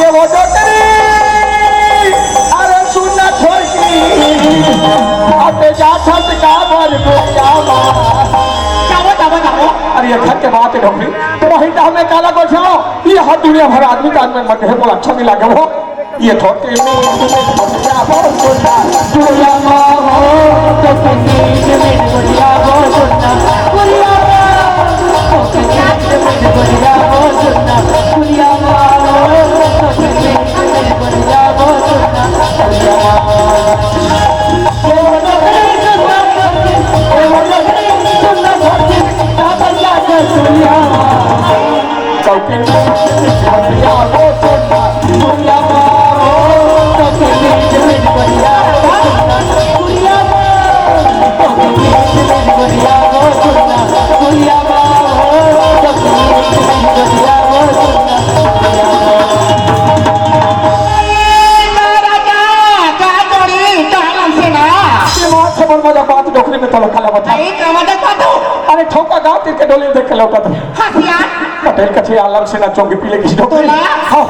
ये वो डोकरी अरे सुनना छोटी अबे जा छत का बर गोया जाओ अरे ये खत के बात है डोकरी तो वही तो हमें काला को छाओ ये हर दुनिया भर आदमी का में मत है बोला अच्छा नहीं लगे वो ये छोटे में क्या बहुत सुनना दुनिया मां हो तो संगीत में दुनिया बहुत सुनना दुनिया मां तो संगीत में दुनिया बहुत सुनना दुनिया मां तो संगीत में दुनिया बहुत सुनना दुनिया चौके दुनिया वो सुनना दुनिया बात डोकरी में तो खाला बता अरे ठोका गांव के डोली देख के लौटा था पटेल का छे आलम से ना चौकी पीले की डोकरी हां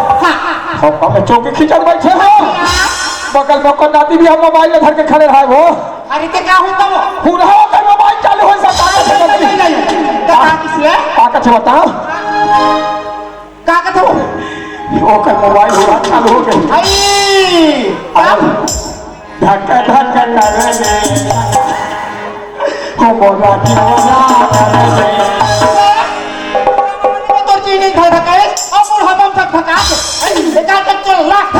हमें चौकी खींचत बैठे हो बगल में को दादी भी हम मोबाइल में धर के खड़े रहा वो अरे ते का होता वो पूरा का मोबाइल चालू हो सकता है तो का किसले का छ बताओ का का तो वो का मोबाइल पूरा चालू हो गया आई धक्का धक्का कर रे हो बोला कि बोला कर रे तो चीनी खा धक्का अब और हम तक धक्का के एका तक चल लाख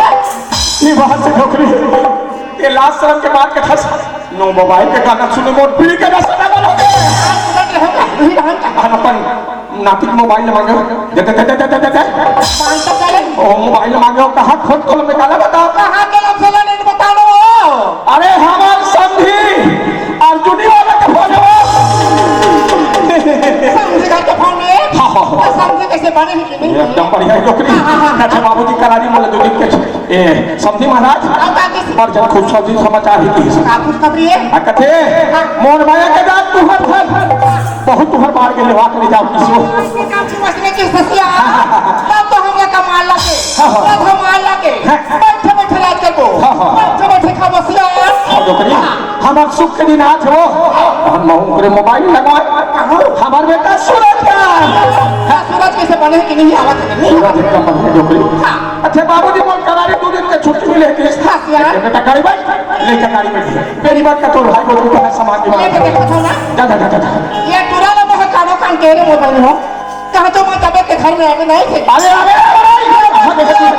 ये बात से डोकरी ये लास्ट शर्म के मार के फंस नो मोबाइल के गाना सुने मोर पीढ़ी के रास्ता ना बोलोगे हम अपन नाती मोबाइल मांगे दे ओ मोबाइल मांगे कहां खोद खोल में काला बताओ कहां के लफला नहीं बता दो अरे हमार समझी अर्जुनी वाला का फोन है समझी का फोन है हां समझी कैसे बने है नहीं एकदम बढ़िया डोकरी अच्छा बाबूजी करारी मोले दो दिन के ए समझी महाराज पर जब खुश सब्जी समाचार ही की कुछ खबरी है कथे मोर माया के दांत तुहर फल बहुत तुहर मार के लेवा के ले जाओ किसो मसले की ससिया तब तो हमने कमाल लगे तब कमाल लगे बैठे बैठे रात करबो बैठे बैठे खा बसिया डोकरी हम सुख के दिन आज हो हम महू करे मोबाइल लगाए हमार बेटा सूरज का सूरज कैसे बने कि नहीं आवत नहीं सूरज एकदम बढ़िया डोकरी अच्छा बाबूजी मोर करारी 2 दिन के छुट्टी मिले के बेटा गाड़ी बैठ लेके गाड़ी में मेरी बात का तो भाई को तू सामान दिवा लेके देखो ना जा ये टुरा ना बहुत कानो कान के रे मोबाइल हो कहां तो मैं तबे के घर में आवे नहीं थे अरे भाई आ रे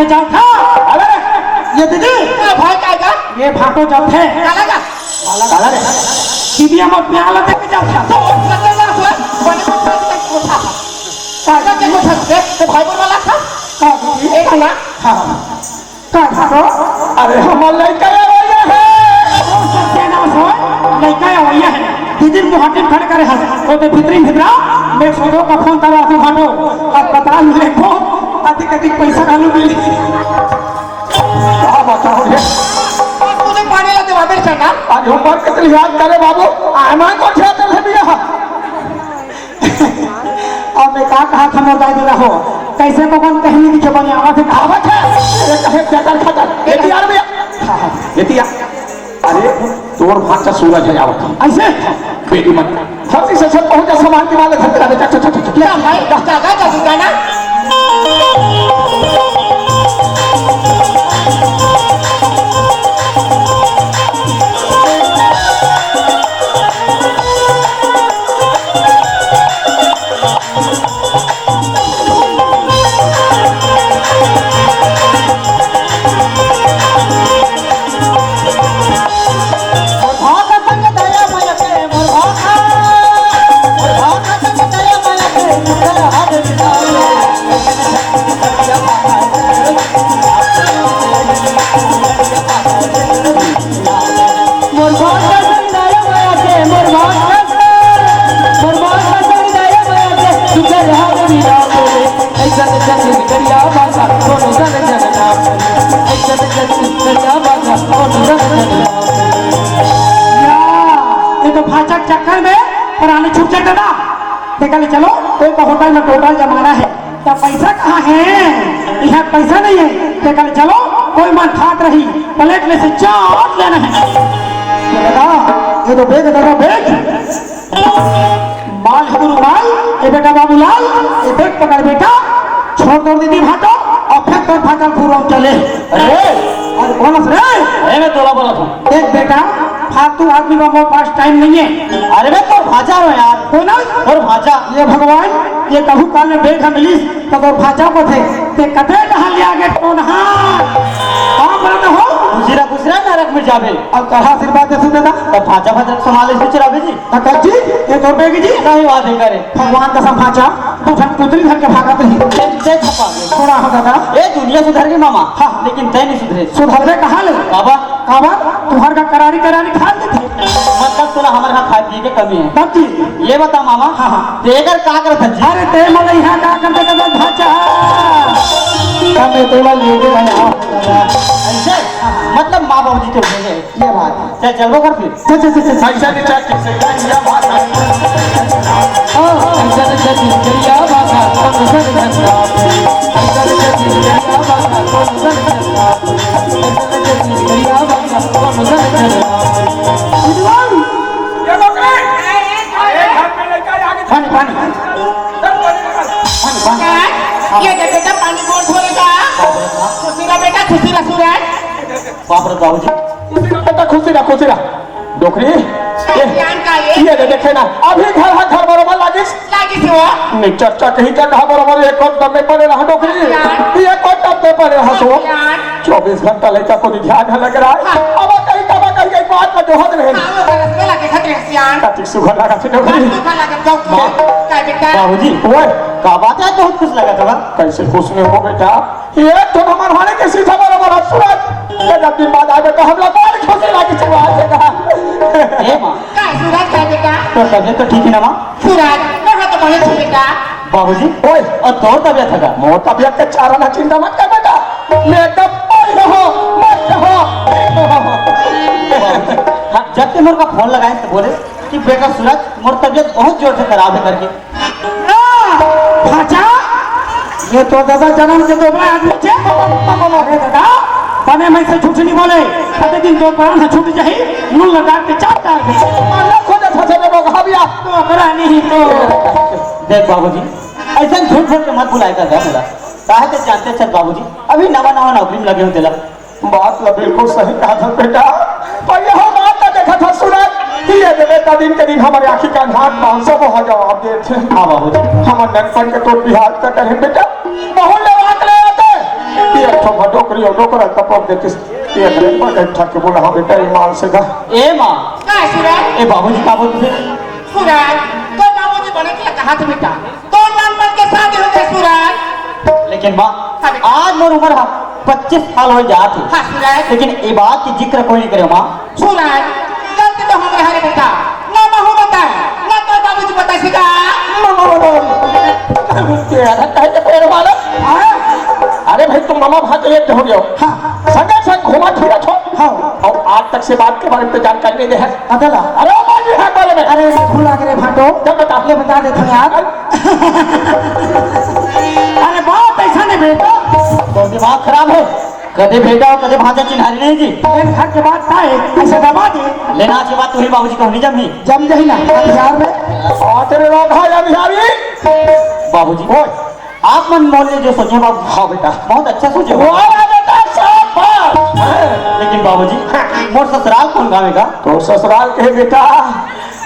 जाओ था अरे ये दीदी भाई का ये भाटो जब है काला रे दीदी हम प्याला तक जाओ था तो लगेगा हुआ बने को तक कोठा कागा के कोठा से तो भाई बोल वाला था का एक ना हां का भाटो अरे हम लइका आया है ओ सत्यानाश हो लइका आया है दीदी को हटे खड़े करे है तो भीतरी भितरा मैं सोदो का फोन तरा तू भाटो अब बता देखो अधिक अधिक पैसा डालू मिली क्या बताओ रे तुझे पानी ला देवा बेर चढ़ना आज हम बात कितनी याद करे बाबू आना को थिएटर से भी रहा और मैं कहा था मोर दादी रहो कैसे को कौन कहनी नीचे बने आवाज आवत है ये कहे थिएटर खतर एती यार भैया एती अरे तोर भाचा सूरज है आवत ऐसे बेटी मत फर्जी से सब पहुंच जा सामान के वाले धक्का दे चल ले भाई जागा जा ना भाग संग दया मय के मोर भाग चक्कर में पुराने छूट जाता ना देखा ले चलो कोई का होटल में टोटल जमाना है क्या पैसा कहाँ है यहाँ पैसा नहीं है देखा ले चलो कोई मन खात रही प्लेट में से चाट लेना है ये बेटा ये तो बेग दादा बेग बाल है रुमाल ये बेटा बाबूलाल ये बेग पकड़ बेटा छोड़ दो दीदी भाटो और फिर तो भाटल पूरा चले अरे कौन रे मैं तोला बोला था देख बेटा फालतू आदमी का मेरे पास टाइम नहीं है अरे मैं तो भाजा हो यार हो ना और भाजा ये भगवान ये कहूँ काल में बेग मिलीस तब और भाजा को थे ते कथे कहाँ लिया गए तो नहा कहाँ पर हो गुजरा गुजरा नरक में जावे अब कहा आशीर्वाद दे सुने ना तब भाजा भाजा संभाले से चरावे जी तक जी ये तो बेग जी नहीं वादे करे भगवान का संभाचा तो हम कुतरी घर के भागत रही ते छपा दे थोड़ा हो दादा ए दुनिया सुधर गई मामा हाँ। लेकिन तय नहीं सुधरे सुधरवे कहाँ ले बाबा काबा तुम्हार का करारी करारी खा देते मतलब तोला हमारे यहाँ खाए पिए के कमी है तब जी ये बता मामा हाँ, हाँ। तेगर का करत है जी अरे ते मन यहाँ का करते तो भाचा कमे तो वाल ले के आया ऐसे मतलब माँ बाबू जी तो भेजे ये बात चल चलो कर फिर चल पैसा नहीं चाहिए से या बात पानी पानी ये दे बेटा पानी कौन छोड़ेगा खुशीरा बेटा खुशीरा सूरज बाप रे बाबू जी बेटा खुशी रहा डोकरी ज्ञान का ये दे देखे ना अभी घर बरोबर लागिस लागी थी वो नहीं चर्चा कहीं का कहा बरोबर एक और दम में पड़े रहा डोकरी ये कौन दम में पड़े रहा सो 24 घंटा लेकर कोई ध्यान लग रहा है अब कहीं बात में जोहत रहे वो बरस में लगे खतरे सियान काटिक सुगर लगा थी डोकरी तू खा लगे तो क्या बेटा बाबूजी ओए का बात है बहुत खुश लगा था कैसे खुश नहीं हो बेटा ये तो हमारे हाने के सीधा बरोबर सूरज ये जब दिन बाद आवे तो हम लोग और खुशी लगी चला आएगा ए मां क्या सूरज क्या बेटा तो तबियत तो ठीक है ना मां सूरज कहाँ तो बोले छे बेटा बाबूजी ओए और तोर तबियत है का मोर तबियत के चारा ना चिंता मत कर बेटा मैं एकदम मस्त हो हाँ, जब ते मोर का फोन लगाए तो बोले कि बेटा सूरज मोर तबियत बहुत जोर से खराब है करके भाचा ये तो दादा जन्म के दो बड़ा आदमी छे अरे दादा बने मैं से झूठ नहीं बोले कते दिन तो प्राण है छूट जाही नून लगा के चाटा अल्लाह खुद फंसे में लोग हबिया तो अपना नहीं तो देख बाबूजी ऐसा झूठ झूठ के मत बुलाए कर बोला काहे ते जानते चल बाबूजी अभी नवा नौकरी में लगे हो तेला बात तो बिल्कुल सही कहा था बेटा और यह बात तो देखा था सूरज ये बेटा दिन के दिन हमारे आखिर का घाट 500 को जवाब देते हाँ बाबूजी हमारे ननपन के तो बिहार का करे बेटा बहुत लोग ले आते ये तो भटोकरी और नौकर तपक देते ये ननपन इकट्ठा के बोला हाँ बेटा ईमान से का ए मां क्या सूरज ए बाबूजी का बोलते सूरज तो बाबूजी बने के कहा था बेटा तो नानपन के साथ हो गए सूरज लेकिन मां आज मोर उम्र 25 साल हो जात है हाँ सूरज लेकिन ये बात की जिक्र कोई नहीं करे मां सूरज गलती तो हमारे हरे बेटा ना महू बताए ना तो बाबूजी बता सिका अरे भाई तुम मामा भाई एक हो गया संगे संग घुमा फिरा छो और आज तक से बात के बारे में तो जानकारी नहीं दे है अदला अरे बाजी है बारे में अरे भूला करे भाटो जब बता देते यार अरे बात ऐसा नहीं बेटा तो दिमाग खराब है कदे बेटा और कदे भाजा चिन्हारी नहीं जी घर के बाद था ऐसे दबा दे लेना के बाद तुम्ही बाबूजी कहनी जमी जम जाही ना बिहार में और तेरे लोग भाई बिहारी बाबूजी ओए आप मन मोल ने जो सोचे बाबू हाँ बेटा बहुत अच्छा सोचे लेकिन बाबूजी मोर ससुराल कौन गावेगा तो ससुराल के बेटा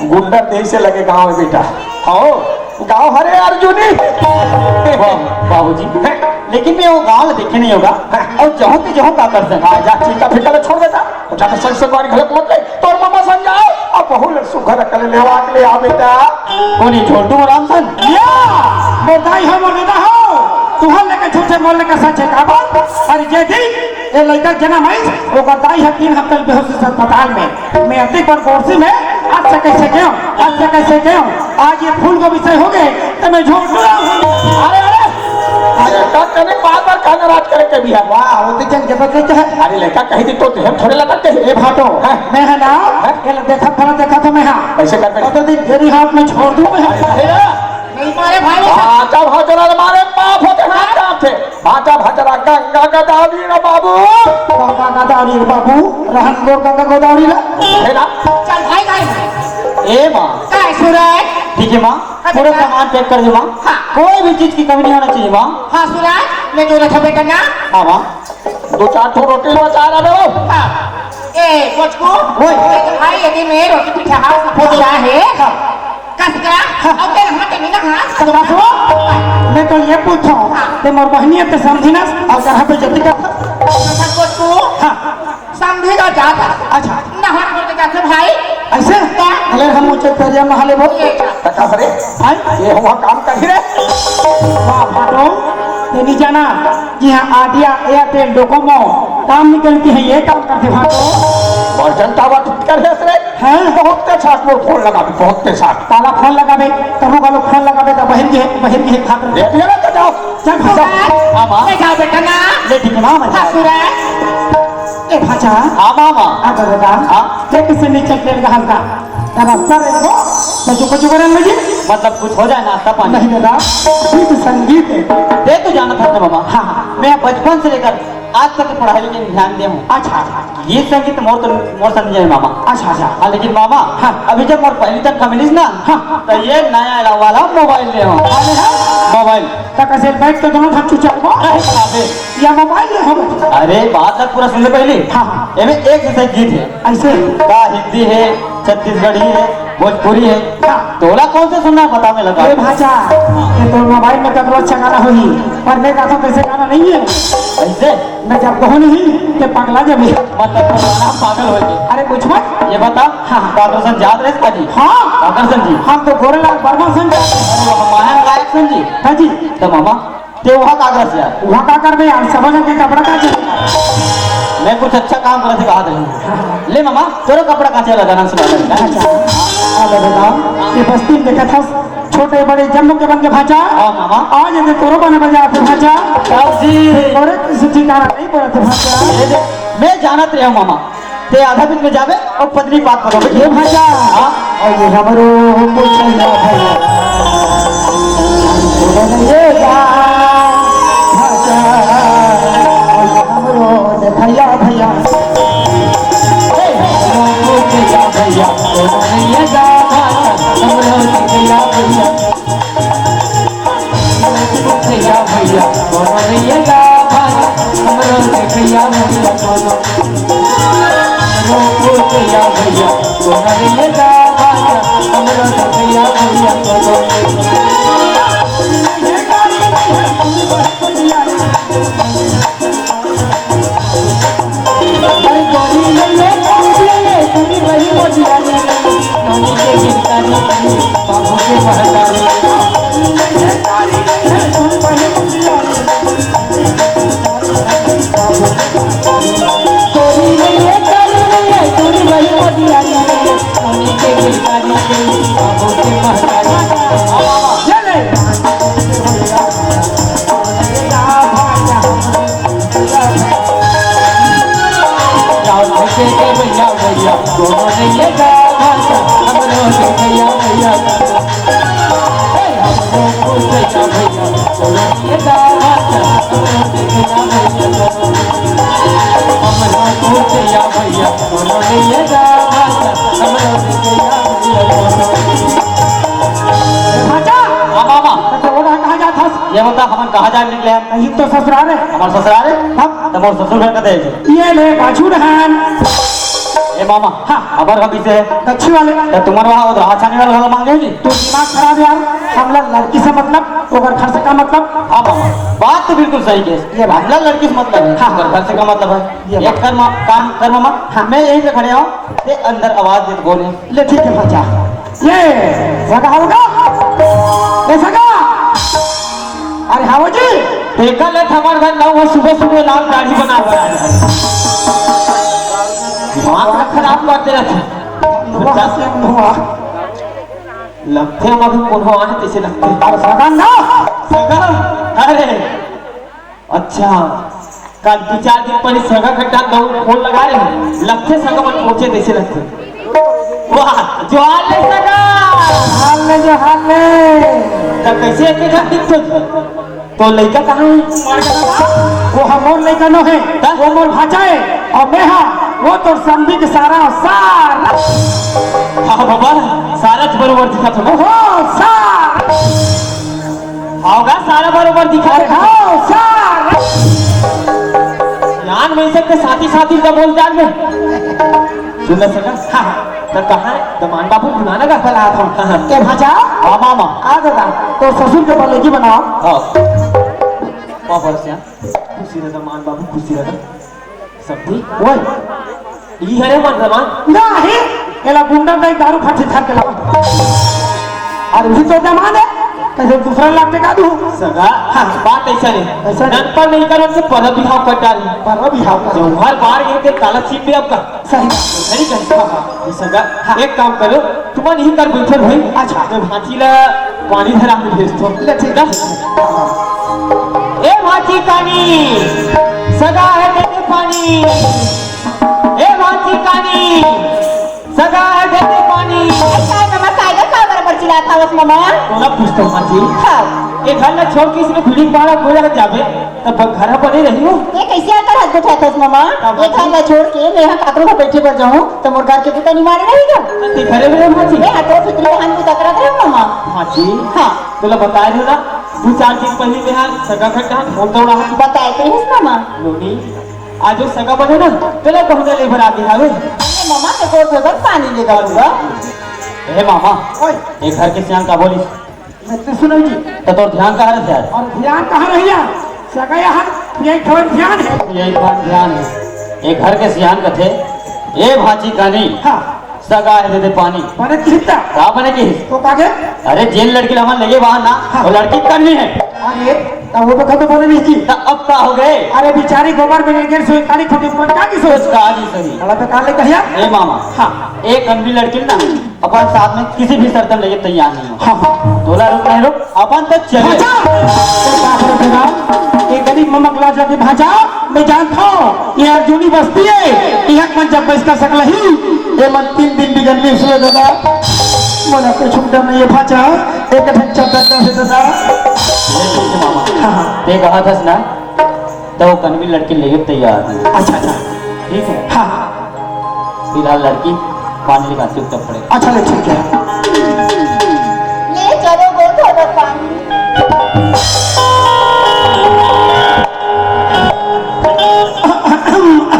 गुंडा देश से लगे गांव में बेटा हाँ गांव हरे अर्जुनी बाबूजी लेकिन मैं वो गांव देखे नहीं होगा और जहाँ के जहाँ का कर सकता जा चिंता फिकर छोड़ देता जाकर संग से बारी गलत मत ले तोर मामा समझाओ अब बहु सुघर कल लेवा के ले आ बेटा कौन ये छोटू राम सन या मोदाई हो मोदा हो तुहर लेके झूठे बोलने का सच है का अरे जे दिन ये लड़का जन्म है वो बताई है 3 हफ्ते बेहोशी अस्पताल में मैं अति पर कोर्सी में अच्छा कैसे क्यों, अच्छा कैसे क्यों? आज ये फूल का विषय हो गए तो मैं झूठ बोला हूँ। अरे लड़का कभी बार बार कहना राज करे के भी है। वाह वो तो जन जबत लेते हैं। अरे लड़का कहीं दी तो हम थोड़े लगाते हैं। ए भाटो हाँ। मैं है ना ये लो देखा था मैं हाँ कैसे करते तो दिन तेरी हाथ में छोड़ दूँ मैं नहीं मारे भाई वो भाचा भाजरा हमारे बाप होते हाथ काम थे। भाचा भाजरा गंगा गदावरी ना बाबू गंगा गोदावरी बाबू रहन गोर गंगा गोदावरी ला है ना। चल भाई भाई ए माँ काय सूरज ठीक है माँ, पूरा सामान पैक कर दे माँ, हाँ। कोई भी चीज की कमी नहीं होना चाहिए माँ। हाँ सूरज मैं जो रखा बेटा ना हाँ माँ। 2-4 रोटी बचा रहा हो। हाँ ए कोचको ओए। भाई यदि मैं रोटी पीछे हाथ से फोड़ रहा है कस का अब तेरे हाथ में ना हाथ तो बात हो मैं तो ये पूछा ते मोर बहनी ते समझी ना और कहाँ पे जल्दी कर कोचको हाँ समझेगा जाता अच्छा नहा के जाते भाई ऐसे अरे हम ऊंचे तेरिया नहाले बोल टका भरे आई ये हुआ काम कर ही रे। वाह भाटो ये नहीं जाना जी हाँ आदिया एयरटेल डोकोमो काम निकलती है ये काम करते भाटो और जनता बात कर रे हैं बहुत के साथ मोर फोन लगा दे बहुत के साथ ताला फोन लगावे तबो का लोग फोन लगावे तो बहन की है खातर देख ले तो जाओ। चल भाषा हाँ माँ। ले जाओ बेटा ना ले ठीक है माँ मैं हाँ जा- सूरज ए भाषा हाँ माँ माँ। आ बेटा हाँ। ये किसे नीचे तेल का हल्का तब अफसर है वो तो जो कुछ करने लगी मतलब कुछ हो जाए नाश्ता पानी। नहीं बेटा गीत संगीत है दे तो जाना था ना मामा। हाँ हाँ मैं बचपन से लेकर आज तक की पढ़ाई में ध्यान दे हूँ। अच्छा ये संगीत मोर समझ जाए मामा। अच्छा अच्छा हाँ लेकिन मामा हाँ। अभी जब मोर पहली तक कम्युनिस्ट ना हाँ। तो ये नया अलावा वाला मोबाइल ले हो अरे हाँ मोबाइल। तो कैसे बैठ के दोनों हम चुचा को अबे, या मोबाइल ले हम अरे बात तक पूरा सुन ले पहले। हाँ हाँ इसमें एक जैसा गीत है ऐसे का हिंदी है छत्तीसगढ़ी है भोजपुरी है। हाँ। तोला कौन से सुनना है बता में लगा। अरे भाषा ये तो मोबाइल में कब अच्छा गाना होगी पर मैं कहता हूँ कैसे गाना नहीं है ऐसे मैं जब कहूँ नहीं कि पगला जब मतलब पुराना पागल हो गए। अरे कुछ मत ये बता हाँ। पागलसन याद रहे इसका जी। हाँ पागलसन जी हम तो गोरेलाल वर्मा संग अरे वो हमारे गायक सन जी। हाँ जी तो मामा ते वहाँ कागज यार वहाँ का कर में यार समझ के कपड़ा का चाहिए मैं कुछ अच्छा काम करने से कहा था। ले मामा तेरा कपड़ा कहाँ से लगाना सुना अच्छा अब बताओ ये बस्ती में देखा था छोटे बड़े जम्मू के बन के भाषा हाँ मामा। आज ये तोरो बने बजा आपके भाषा साहब जी और किसी ठिकाना नहीं पड़ा थे भाषा ये देख, मैं जानत रहे हूँ मामा ते आधा दिन में जावे और पत्नी बात करोगे। ये भाषा हाँ। और ये हमरो पूछना भैया ये जा भाषा और ये हमरो दे भैया भैया भैया भैया ये जा हमरो भैया भैया भैया भैया ये जा हमरो भैया भैया भैया भैया ये जा हमरो भैया भैया अरे गोरी ले पूरी वही मोटिया ले नौनी के गिरतारी बाबू के महतारी नौनी के गिरतारी बाबू के महतारी के भैया भैया दोनों ने ये गाना हमरो के भैया भैया हमरो भैया भैया दोनों ने ये गाना हमरो के भैया भैया हमरो भैया भैया दोनों ने ये गाना हमरो के भैया भैया भाषा हाँ मामा तो वो कहाँ जाता ये बता हम कहाँ जाए निकले हम नहीं तो ससुराल है हमारे ससुराल है हम तो मोर ससुर घर का देखे ये ले बाछू रहन ए मामा हाँ। अबर का पीछे है दक्षी वाले तो तुम्हारे वहाँ उधर हाथ छाने वाला मांगे जी। तो दिमाग खराब यार हम लोग लड़की से मतलब ओकर खर्च का मतलब हाँ मामा बात तो बिल्कुल सही है। ये बात। हमला लड़की से मतलब है हाँ, और हाँ। घर से का मतलब ये है बात। एक काम कर मामा हाँ। मैं यहीं पे खड़े हूँ ते अंदर आवाज दे बोले ले ठीक है बच्चा ये सगा होगा ये सगा अरे हाँ जी देखा ले हमारे घर ना वो सुबह सुबह लाल दाढ़ी बना कर दिमाग खराब करते रहते वहाँ से हुआ लगते हम अभी कौन हो आए तैसे लगते और सगन ना सगा अरे अच्छा कल 2-4 दिन पहले सगा खट्टा दो फोन लगा रहे लगते सगा पर पहुंचे तैसे लगते वाह जवान ले सगा हाल ले जो हाल ले तब कैसे एक एक दिखते तो लड़का कहाँ है वो हम और लड़का नो है वो मोर भाचा है और मैं हाँ वो तो समझी के सारा हाँ बाबा सारा बरोबर दिखा था ओहो सार होगा सारा बरोबर दिखा अरे हाँ सार यान में सबके साथी का बोल चाल में सुन सका हाँ तो कहाँ है दमान बाबू बुलाना का कल आता हूँ के भाचा हाँ मामा आ दादा तो ससुर के बलेगी बनाओ हाँ बाबर से खुशी रहा दमान बाबू खुशी रहा सब ठीक वही ये है मन दमान नहीं एला गुंडा नहीं दारू फाटी था के लगा और भी तो दमान है कैसे दूसरा लाख टका दूं सगा हाँ बात ऐसा ऐसा नहीं नहीं। नन पर नहीं करो से पर बिहाव कर डाली पर भी हाव जो हर बार ये के काला छीन पे आपका सही नहीं कहता ये सगा एक काम करो तुम नहीं कर बैठे भाई अच्छा तो भांची ला पानी धरा के भेज दो ले ठीक है ए भांची कानी सगा है देते पानी ए भांची कानी सगा है देते पानी काय मामा काय ग का बरोबर चिल्लाता होस मामा तोला पूछतो भांची हाँ ये घर ना छोड़ के इसने फीलिंग बाहर कोई जावे तब घर पर नहीं रही हो ये कैसे आकर हाथ उठाता होस मामा ये खाना छोड़ के मैं यहाँ काकरों को बैठे पर जाऊँ तो मोर घर के पुता नहीं मारे रहेगा ते घरे में भांची ये हाथों फितरी हाथ को तकरा रहे मामा भांची हाँ तोला बताए थे ना 2-4 दिन पहले में यहाँ सगा खट्टा फोन दौड़ा बताए तो है मामा लोनी आज वो सगा बने ना तोला कहने ले भरा दे हावे ये मामा से कोर पे पानी लेगा होगा ए मामा ओए एक घर के सियान का बोली मैं तो सुनो जी तो तोर ध्यान कहाँ है यार और ध्यान कहाँ रहिया सगा यहाँ ये थोड़ा ध्यान है यही बात ध्यान है एक घर के सियान का थे ए भांची का नहीं हाँ सगा है दे पानी बने कितना का बने की तो कागे अरे जेल लड़की लमन लगे वहां ना वो लड़की करनी है अरे तब वो तो खत्म बोले नहीं थी तो अब का हो गए अरे बेचारी गोबर में गिर सोई काली खोटी ऊपर का की सोच सोच का नहीं सही अला पे काले कहिया ए मामा हाँ एक अनबी लड़की ना अपन साथ में किसी भी शर्त में लेके तैयार नहीं हो हाँ तोला रुक नहीं रुक अपन तो चले भाजा तो बाप रे बेटा ये गरीब ममकला जाके भाजा मैं जानता हूँ ये अर्जुनी बस्ती है यहाँ मन जब बस का सकला ही ये मन 3 दिन भी गंदी सुने दादा मोला कुछ छुट्टा नहीं है भाजा एक ढंचा करता है दादा मामा हाँ ते कहा था ना तो वो कनवी लड़की लेके तैयार है अच्छा अच्छा ठीक है हाँ फिलहाल लड़की पानी लेकर आती उत्तर पड़े अच्छा ले ठीक है ले चलो गो थोड़ा पानी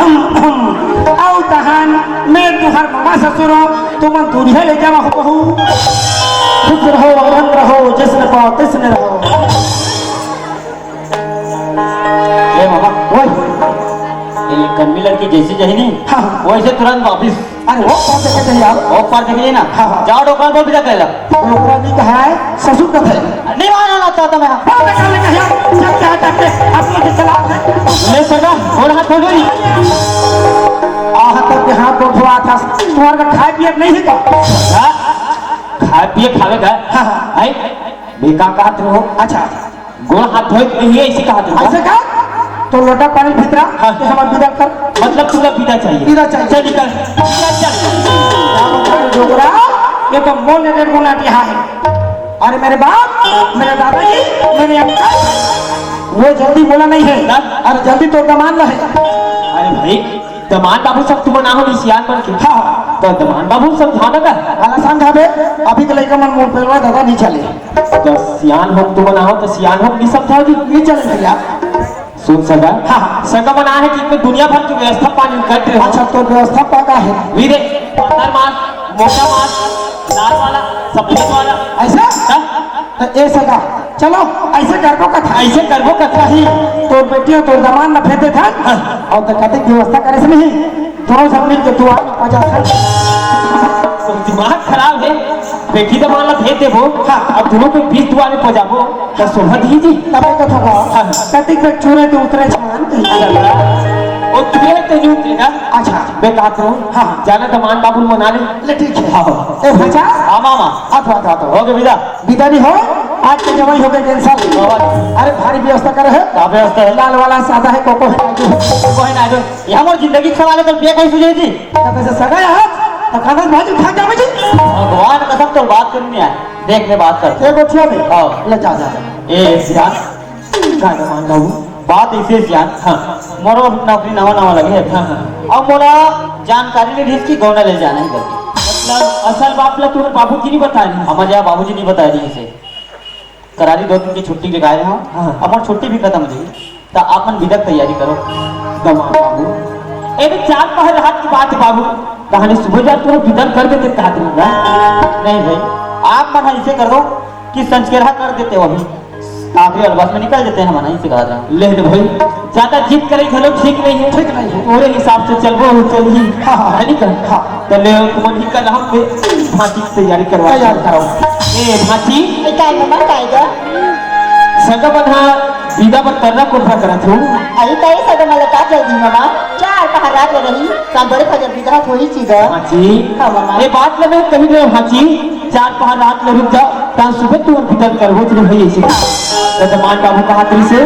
आओ तहान मैं तुहार मामा ससुर हो तुम दूरिया ले जावा हो बहू खुश रहो आनंद रहो जिसने पाओ तिसने रहो ए मामा वही ये कनवी लड़की जैसी जही नहीं हाँ। वैसे तुरंत वापिस अरे वो कौन से कहते हैं यार और पार देखिए ना हाँ, हाँ। जाओ डॉक्टर बोल भी कहला लोकरा नहीं कहा है ससुर का थे नहीं मानना चाहता मैं बात निकालने का यार जब क्या करते आप लोग चला ले सका और हाथ खोल दी आह तक के हाथ उठवा था तुम्हारा का खाए पिए नहीं है का खाए पिए खावे का हाँ, हाँ। आई बेका कहते हो अच्छा गोड़ हाथ धोए नहीं है इसी कहते हो ऐसे का तो लोटा पानी भितरा हाँ। कि हमारा विदा कर मतलब तुला पीना चाहिए पीना चाहिए। चल निकल चल डोगरा ये तो मोल ने गुना यहाँ है अरे मेरे बाप मेरे दादाजी मेरे अंकल वो जल्दी बोला नहीं है ना? अरे जल्दी तो कमान रहे अरे भाई दमान बाबू सब तुम ना हो निशियान बन के हाँ तो दमान बाबू समझाना का आलासान खाबे अभी के लड़का मन मोड़ पे दादा नहीं चले तो सियान हो तुम ना हो तो सियान हो नहीं समझाओ जी नहीं चले भैया सुन सका हाँ। सका मना है कि इनमें दुनिया भर की व्यवस्था पानी करते हो अच्छा तो व्यवस्था पाका है वीरे पातर मास मोटा मास लाल वाला सफेद वाला ऐसा हाँ? तो ऐसा का चलो ऐसे करबो का था ऐसे करबो कथा ही तो बेटियों तो दमान न फेंते था और तो कहते व्यवस्था करे से नहीं दोनों सब मिल के दुआ में पजा था तो दिमाग खराब है बेटी तो माला भेज देबो हाँ अब दोनों पे 20 दुआरे पजाबो तो शोभा दीजिए तब एक होगा कतिक पे चूरे तो उतरे छान ओ वो तुझे तेजू की ना अच्छा बेटा करो हाँ। जाना तो मान बाबुल मना ले ले ठीक है हाँ। ए भाचा हाँ मामा हाथ हाथ हाथ हो गए विदा विदा नहीं हो आज के जवाई हो गए कैंसल अरे भारी व्यवस्था कर है का व्यवस्था है लाल वाला सादा है कोको है कोई ना जो ये हमारी जिंदगी सवाल तो बिया कैसे सुझे थी तब ऐसे सगा है तो खाना भाजी खा जा मुझे भगवान कसम तो बात करनी है देख ले बात कर एक गोठिया में हाँ। ले जा जा ए सियान का मान बाबू बात ऐसे सियान हाँ मोरो नौकरी नवा नवा लगे है हाँ अब मोला जानकारी ले इसकी गौना ले जाना है करके मतलब असल बाप ला तुम्हारे बाबू जी नहीं बता रही हमारे यहाँ बाबू जी नहीं बता रही इसे करारी 2 दिन की छुट्टी लगाए रहा हाँ। हमारी छुट्टी भी खत्म हुई तो आपन विदक तैयारी करो दमाद बाबू एक 4 रात की बात है बाबू कहानी सुबह जा तुम्हें विदक कर देते कहा दूंगा नहीं भाई आप मन ऐसे कर दो कि संस्केरा कर देते हो अभी आखिरी अलबास में निकल देते हैं हम नहीं सिखा रहा ले भाई ज्यादा जिद करे चलो ठीक नहीं है ठीक नहीं है पूरे हिसाब से चलबो चलिए हाँ, हाँ। है नहीं कर हाँ। तो ले तुम ही कल हम भांची की तैयारी करवा तैयार करो ए भांची काय मामा काय ग सगळं बघा विदा पर करना कोणता करत हो आई ताई सगळं मला का जल्दी मामा 4 पहारात रही सांबरे फजर विदा होई ची ग भांची हाँ, मामा। ये बात ले मैं कही रे भांची 4 रात में रुक जा ता सुबह तू विदा कर हो तुम भई ऐसे तो मान बाबू का हाथरी से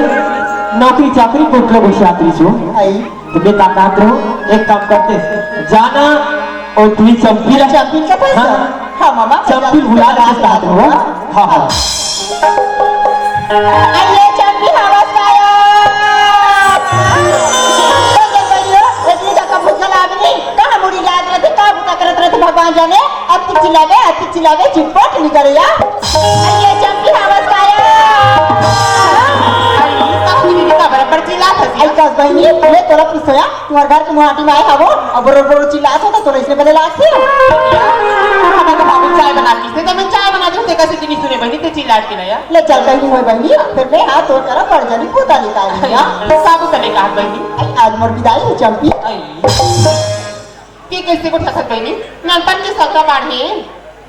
नौकरी चाकरी कोटलो बसी हाथरी से आई तो बेटा काट रहो एक काम करते जाना और तुझी चंपी रहा चंपी का पैसा हाँ। हाँ मामा चंपी भुला रहा हो हाँ हाँ आइए चंपी हवस गाया भगवान जाने अब तक चिल्लावे चिपट निकल या आइए चंपी हवस गाया बराबर चिल्लात है आई कस बहनी ले तोरा पिसोया तुम्हारे घर के मुहाटी में आए हवो अब बरोबर चिल्लात हो तो तोरा इसने पहले लाते हो हमें तो बाबू चाय बना के दे मैं चाय बना दूं ते कैसे नहीं सुने बहनी ते चिल्लात के नया ले चल बहनी होय बहनी फिर मैं हाथ तोड़ कर पड़ जानी पोता निकाल लिया साबु तने कहा बहनी आज मोर विदाई है चंपी की कैसे को ठसत बहनी नानपन की सगरा बाढ़े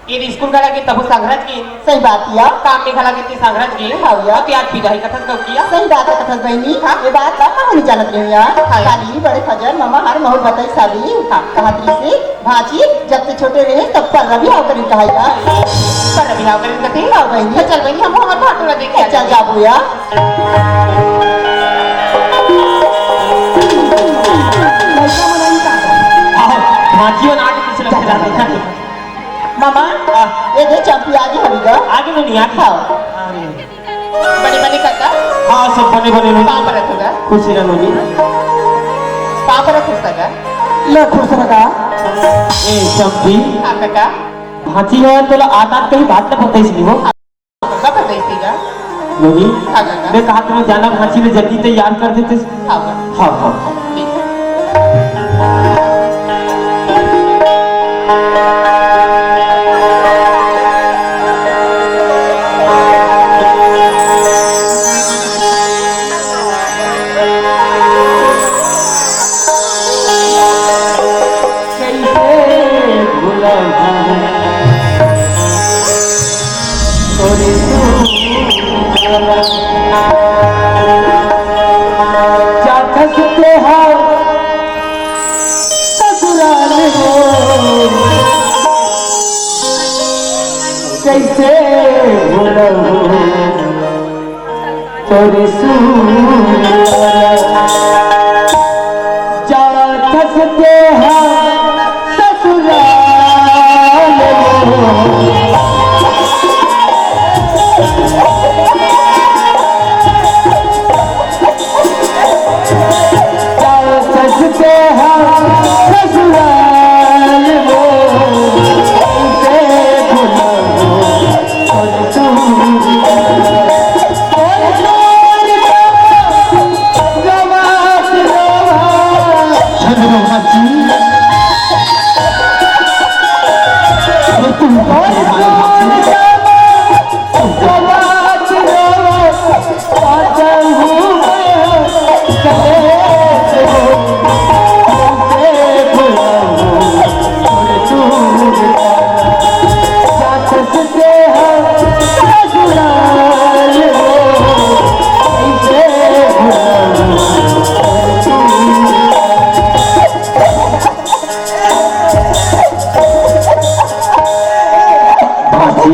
ये स्कूल का लगे तब संघरज की सही बात किया काम में खला के संघरज की हां तो याद विदाई कथन कब किया सही बात है कथन बहनी ये बात ला कहां नहीं जानत रही यार खाली बड़े फजर मामा हर महल बताई सादी कहात्री से भाजी जब से छोटे रहे तब पर रवि आओ करी कहाया पर रवि आओ करी कथी हां बहनी चल बहनी हम हमार भाटोला देखे चल जाबू या भांची और आगे पीछे लग जाते मामा ये दे चंपी आगे हमीगा आगे में नहीं आता बड़े बड़े काका हाँ सब बने बने लोग पापा रखोगा खुशी रहो जी पापा रखोगा ले खुश रखा ए चंपी हाँ काका भांची है तो आता कहीं बात ना पता इसलिए वो काका पता इसका लोगी हाँ काका मैं कहा तुम्हें जाना भांची में जल्दी तैयार कर देते हाँ हाँ हाँ कैसे तोरे जा खसते हैं ससुराल खसते हैं ससुराल जवा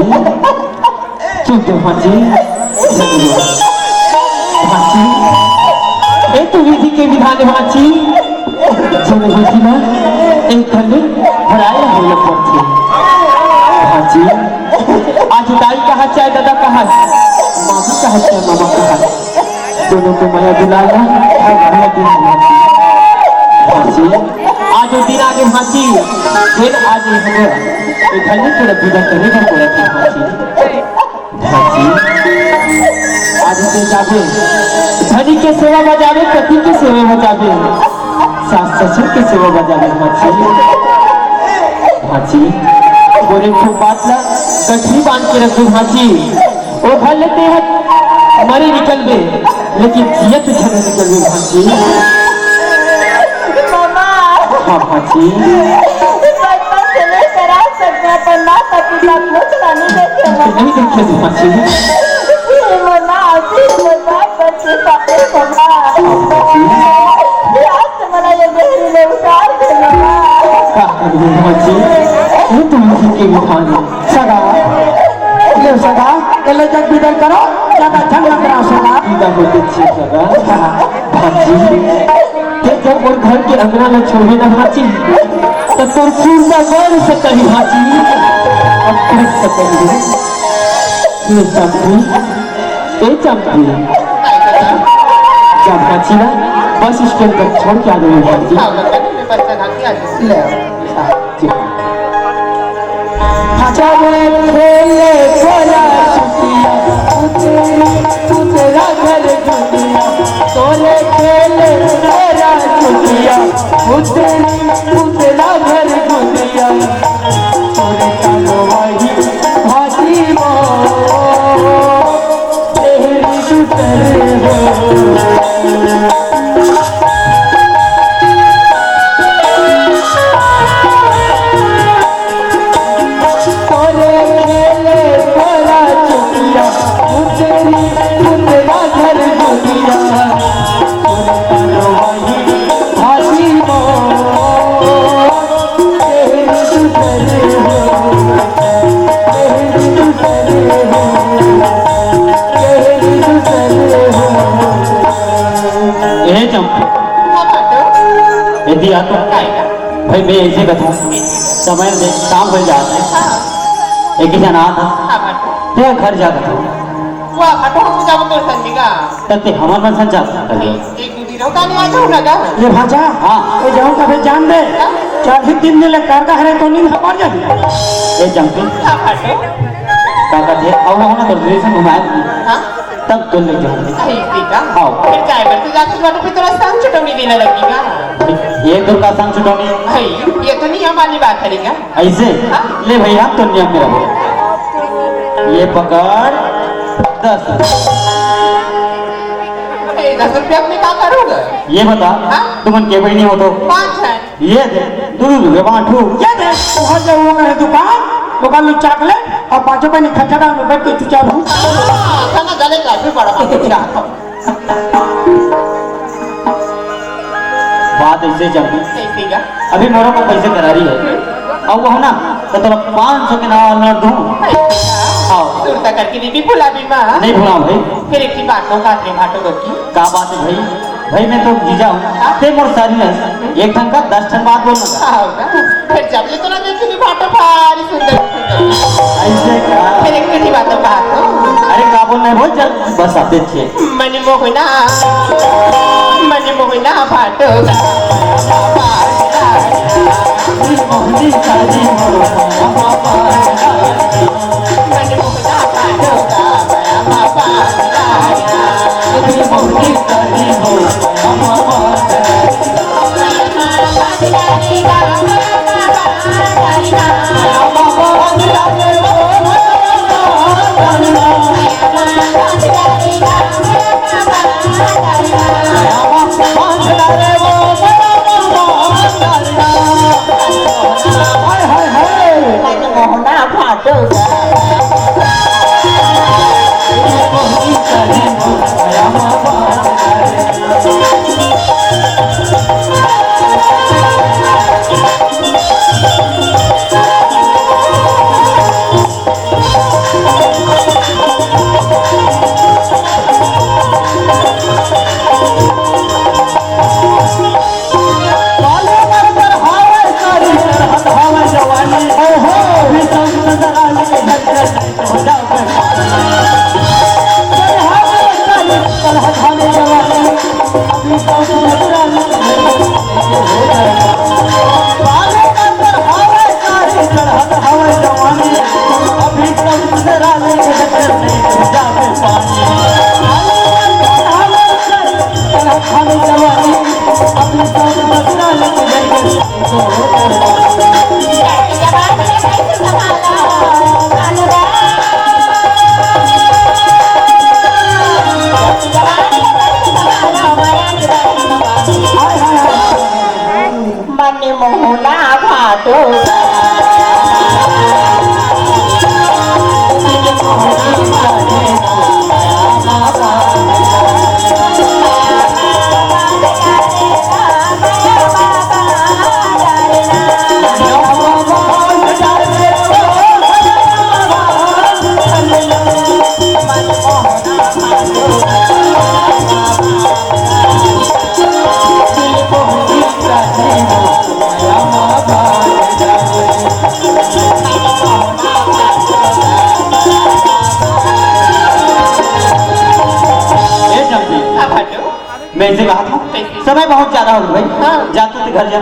चुप तो भांजी भांजी ए तो विधि के विधान भांजी जब होती ना एक खंड भराया हो पड़ती भांजी आज दाई कहा चाहे दादा कहा मामी कहा चाहे मामा कहा दोनों को माया दिलाया हमारा दिन भांजी आज वो दिन आगे भांजी फिर आज हमें एक खंड पूरा विदा करने का बोला था भांजी आज से जाके धनी के सेवा बजावे पति के सेवा बजावे सास ससुर के सेवा बजावे भांजी बोले खूब बात ला गठरी बांध के रखो भांजी और भर लेते हैं मरे निकल गए लेकिन जियत झगड़े निकल गए भांजी हाँ भांजी नहीं देखे भांजी सगा ले सगा ले जग बिदल करो ज्यादा झंग न करा सगा जब और घर के अंगना में छोड़े ना भांजी तो तोर पूर्णा गौर से कही भांजी अब कर सकेंगे ये चंपी जब भांजी ना बस स्टैंड पर छोड़ के आ गई भांजी चले खेले खोला छुटिया तेरा घर दुनिया तोरे खेले खोला छुटिया तेरा घर दुनिया तोरे चलो वही भाती तेरी सुतर हो यदि आता भाई मैं ऐसे कहूँ समय से काम हो जाते एक जन आता ते घर जाता था तते हमार मन संचा ये भाजा हाँ ये जाऊँ कभी जान दे 4 दिन ले कार का हरे तो नींद हमार जा ये जंपी काका थे अब वो ना तो रिलेशन घुमाया तब तो ले जाऊँ ये दुर्गा संग छुटोनी ये तो नियम वाली बात है क्या ऐसे ले भैया तो नियम मेरा ये पकड़ 10 ₹10 में क्या करोगे ये बता तुमन के बहनी हो तो 5 है ये दे दूध बांटू ये दे वहाँ जो वो करे दुकान में चॉकलेट और 5 रुपए खटखटा में बैठ के चुपचाप हूँ खाना गले का भी बड़ा बात ऐसे जब अभी मोरा को पैसे करा रही है अब वो ना तो तेरा 500 के नाम मैं दूँ आओ दूर तक करके भी भुला भी माँ नहीं भुला भाई फिर एक बातों की क्या बात है भाई मैं तो जीजा हूँ ते मोर सारी है एक ढंग का 10 ठन बात बोलना फिर जब ले तो ना देखी भी बातों भारी सुंदर ऐसे क्या फिर एक मीठी बातों बात अरे क्या बोलना है बोल चल बस आप देखिए मन मोहना भाटो मोहनी सारी मोहना भाटो काले पर चढ़ावे सारी सरहद हवा जवानी ओहो भी सब नजर आने हो जाओ चढ़ावे सारी सरहद हवा जवानी अभी सब नजर आने काले पर चढ़ावे सारी सरहद हवा जवानी अभी सब नजर आने हो जाओ पानी सरहद हवा जवानी अभी सब नजर आने मन मोहना भाटो मैं इनसे कहा था समय बहुत ज्यादा हो गया भाई हाँ। जा तू घर जा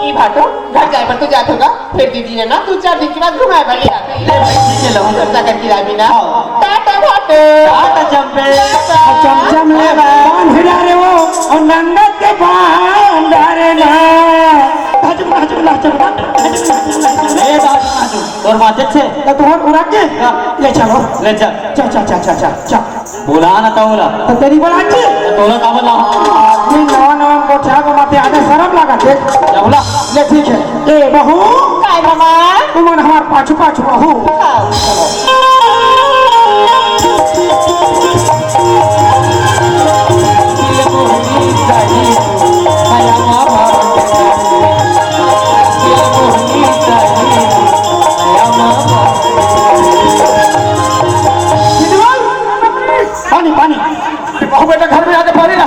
ई भाटो घर जाए पर तू जात होगा फिर दीदी ने ना 2-4 दिन के बाद घुमाए वाली आते ले भाई ठीक है लहू खर्चा करके लावी ना हाँ। टाटा भाटो टाटा चंपे चमचम ले बांध रे वो और नंदत के बांध रे ना हजम हजम ला चमड़ा ए दादी माजू और माते छे तो तोहर उड़ा के ले चलो ले चल चा चा चा चा चा चा बोला ना तौला तो तेरी बड़ा अच्छी तौला का बोला आदमी नवा नवा कोठा को माते आने शर्म लगा दे बोला ले ठीक है ए बहू काय मामा तुम हमार पाछू पाछू बहू पानी पानी बहू बेटा घर में आके पानी ला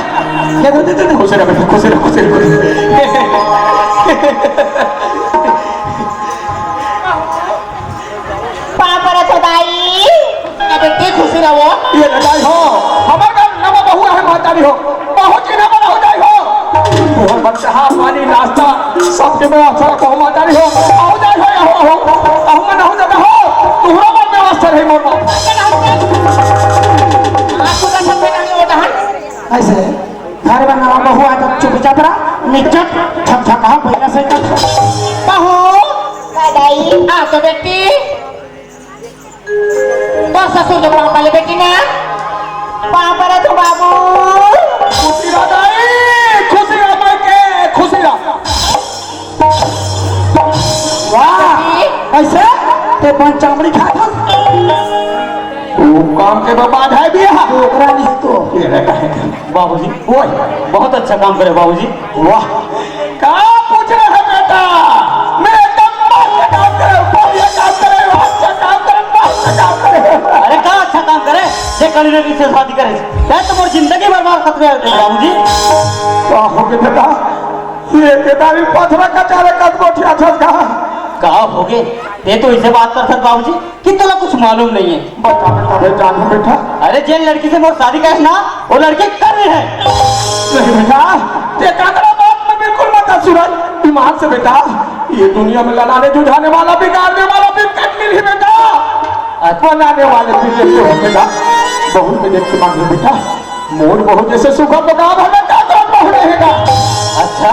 दे खुश रह बेटा खुश रह खुश पापा तो दाई ना बेटी खुशी रहो ये लड़ाई हो हमारे घर नवा बहू है मातारी हो बहुत ही नवा हो जाए हो मोहन बच्चा हाँ पानी नाश्ता सबके में अच्छा को मातारी हो आओ जाए हो या हो आओ में ना हो जगह हो तुम्हारा मन में वास्ता रही मोर मां आपको का सब बेटा नहीं होता है ऐसे घर में नवा बहू आए तो चुपचाप रहा निचक छप छपा पहला से कर बहू दाई आ तो बेटी तो ससुर जो काम वाले बेटी ना पापा रे तो बाबू खुशी रह दाई खुशी रह भाई के खुशी रह वाह ऐसे ते बन चामड़ी खाता वो काम के बाद है भी है ओकरा नहीं तो ये रहता है बाबूजी बहुत अच्छा काम करे बाबूजी वाह कहाँ पूछ रहे हैं बेटा मैं एकदम मस्त काम करे बढ़िया काम करे अच्छा काम करे मस्त काम करे अरे का अच्छा काम करे जे कली ने से शादी करे क्या तो मोर जिंदगी बर्बाद कर दे बाबूजी क्या हो गया बेटा ये केदारी पथरा का चारे कद गोठिया छस का हो गए ये तो इसे बात कर सकते बाबूजी कि तुला कुछ मालूम नहीं है बता बेटा बेटा जानू बेटा अरे जिन लड़की से मोर शादी करे ना वो लड़की कर रही है नहीं बेटा ये काकरा बात में बिल्कुल मत सूरज ईमान से बेटा ये दुनिया में लड़ाने जुझाने वाला बिगाड़ने वाला भी कटमिल ही बेटा बनाने वाले भी देखते हो बेटा बहुत में देख के मांगे बेटा मोर बहुत जैसे सुखा तो काम है बेटा तो बहु रहेगा अच्छा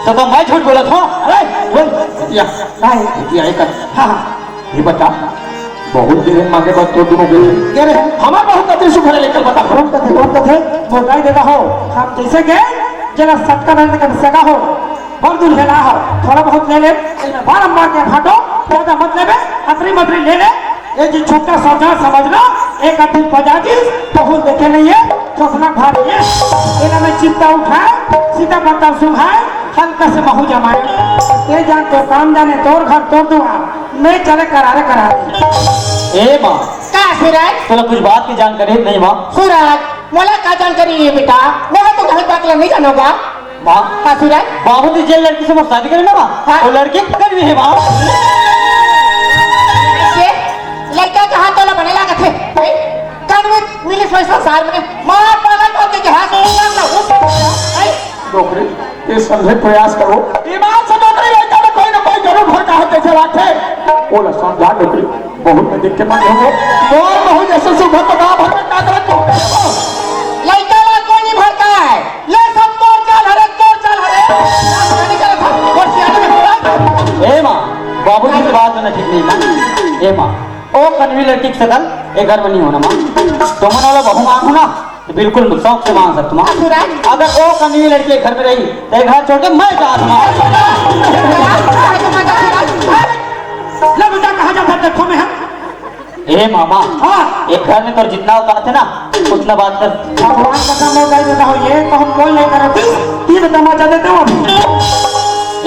तो मैं झूठ बोला था अरे बोल या नहीं ये कर हाँ ये बता बहुत देर मांगे बस तो दोनों गए कह रहे हमारे बहुत कते सुखा लेकर बता कौन कथे मोटाई देता हो हम जैसे के जरा सटका रहने का सगा हो बहुत दूर है ना हो थोड़ा बहुत ले ले बारम्बार के फाटो ज्यादा मत ले अतरी मतरी ले ले ये जी छोटा समझा समझना एक अति पजाजी बहुत देखे नहीं है चौसना भारी है इन्हें में चिंता उठाए सीधा पत्ता सुखाए हल्का से महू जमाए ये जान तो काम जाने तोर घर तोड़ दुआ मैं चले करारे करारे ए माँ का सूरज तो कुछ बात की जानकारी नहीं माँ। सूरज मोला का जानकारी है बेटा मैं तो कहीं बात नहीं जानोगा माँ हाँ सूरज बाबू जी जिस लड़की से मोर शादी करे ना माँ हाँ। वो लड़की कर भी है माँ। ये लड़का कहाँ तो बने लगा थे भाई कान में मिले पैसा साल में मार पागल कर के जहाज उड़ान ना भाई नौकरी ये समझे प्रयास करो ईमान से नौकरी लड़का में कोई ना कोई जरूर भड़का है कैसे बात है बोला समझा नौकरी बहुत में देख के मन हो और बहुत जैसे सुबह तो गाँव भर में कागज हो लड़का ला कोई नहीं भड़का है ले सब तोड़ चल हरे नहीं करा था और सियाने में ए माँ बाबू जी से बात होना ठीक नहीं माँ। ए माँ ओ कन्वी लड़की की शकल ये घर में नहीं होना माँ। तुम वाला बहू मांगो ना तो बिल्कुल शौक से मांग सकते माँ। सूरज अगर वो कन्वी लड़की घर में रही तो ये घर छोड़ के मैं जा दूँ। ले बेटा कहाँ जा फिर देखो मैं हम ए मामा हाँ एक घर में तो जितना औकात है ना उतना बात कर। भगवान का काम हो देता हो ये तो हम बोल नहीं करते ये तमाचा देते हो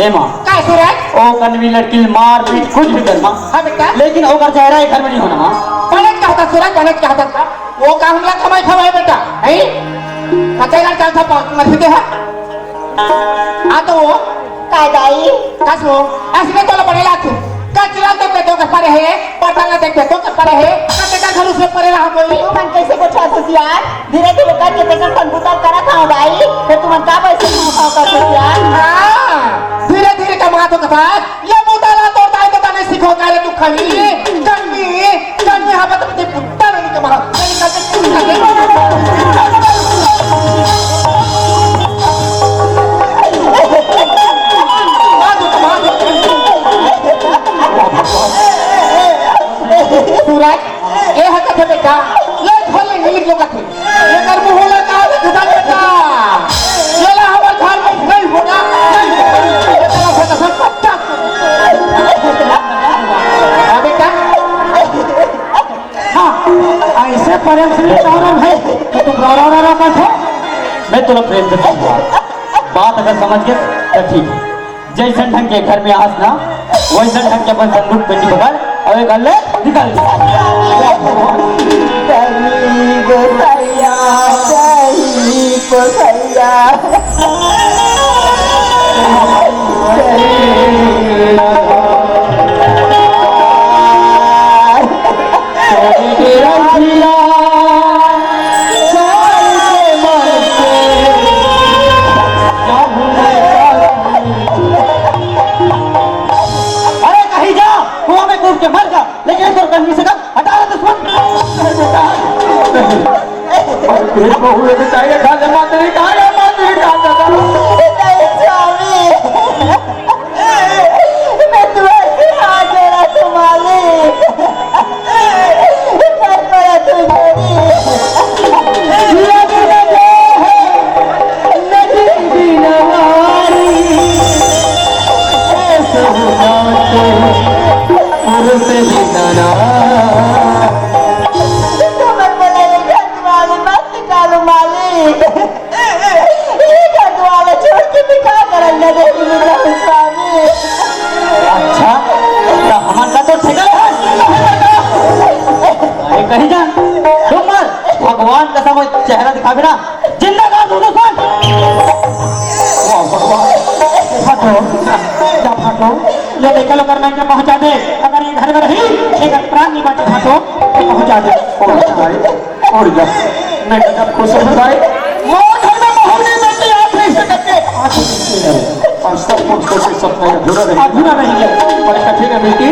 ए माँ क्या सूरज ओ कन्वी लड़की मार पीट कुछ भी कर माँ हाँ बेटा लेकिन वो घर चेहरा घर में नहीं होना माँ। पलट क्या होता सूरज पलट क्या होता वो काम हम लोग कमाई खवाए बेटा है कतेगा चल था मत दे है आ तो वो कायदाई कसो ऐसे तो बने लाख कचरा देख तो के परे है पटना देख तो के परे है कतेगा घर उसमें परे रहा कोई तू मन कैसे को छात यार धीरे धीरे करके तेकर कंप्यूटर करा था भाई फिर तू मन का पैसे खाओ कर यार हाँ धीरे धीरे कमा तो कथा ये मुदाला तो ताई तो नहीं सीखो का रे तू खाली कन्वी हाँ बता ते पुत्ता नहीं कमा नहीं सूरज ये हकत है बेटा ये खोले नील लोग थे ये कर मुहला का खुदा बेटा ये ला हमारे घर में नहीं होगा ये तेरा फटा सब पट्टा बेटा हाँ ऐसे प्रेम से गौरव है तो तुम गौरव का थे मैं तुला प्रेम से कहूँगा बात अगर समझ गए तो ठीक है। जैसे ढंग के घर में आस ना वैसे ढंग के अपन संदूक पेटी पकड़ और एक गले निकल अरे कहीं जा कुआं में कूद के मर जा लेकिन तो कन्वी से हटा रहा दुश्मन। फिर बहू ये बताइए खा जमा तेरी कहा स्वामी मैं तुम्हारे हाथ जोड़ा तुम्हारे कर पड़ा तू तुम्हें बोला ये घर तुम्हारे मत निकालो मालिक ये घर तुम्हारे छोड़ के दिखा करेंगे देखिए स्वामी अच्छा तो हमारा तो ठेका है। अरे कहीं जा तुम मर भगवान का समय चेहरा दिखा बिना जिंदा का दो दुश्मन। फटो जा फटो ये लेकर लो करना के पहुंचा दे अगर ये घर में रही एक प्राण नहीं बाटे फटो तो पहुंचा दे और जब मैं जब खुश हो जाए वो घर में बहुने बेटी आप नहीं सकते और सब कुछ कोशिश सपने अधूरा रही अधूरा रहेंगे पर कठिन है बेटी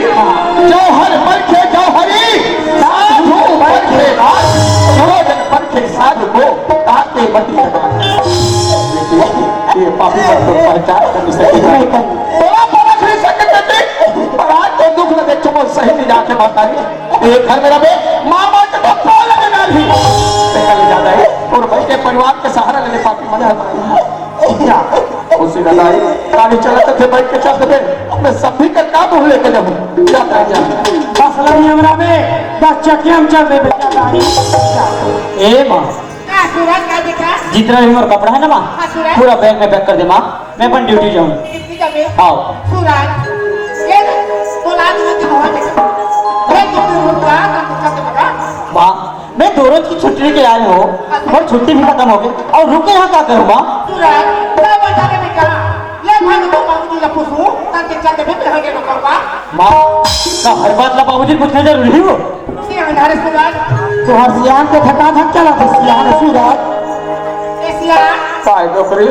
जौहर परखे जौहरी साधु परखे जन परखे साधु को ताके बती लगा बेटी ये पापी पर तो पहचान कर सके नहीं कर बोला परख नहीं सकते बेटी पर आज तो दुख लगे चुमो सही नहीं जाके बताई एक घर में रहे मामा के तो पाले में ना भी निकल जाता है और भाई के परिवार के सहारा लेने पापी मजा क्या उसी दादाई गाड़ी चलाते थे बाइक के चलते थे मैं सभी का काम भूल लेके जाऊँ जाता जा बस लगी हमरा में 10 चक्के हम चल रहे बेटा गाड़ी ए माँ क्या सूरज क्या दिखा जितना भी मेरा कपड़ा है ना माँ हाँ, सूरज। पूरा बैग में पैक कर दे माँ मैं अपन ड्यूटी जाऊँ। कितनी कमी आओ सूरज ये तो लाज में हवा देखा मैं तो रुका तो क्या मैं 2 रोज की छुट्टी लेके आए हो और छुट्टी भी खत्म हो गई और रुके यहाँ क्या करूँ माँ? सूरज क्या बोलता है बेटा ले भाग तो बाबूजी ला पूछूं ताकि चलते भी रहेंगे लोग का माँ का हर बात ला बाबूजी पूछना जरूरी हो? सियान धारे सूरज तोहर सियान के थका थक चला था सियान सूरज ए सियान काय नौकरी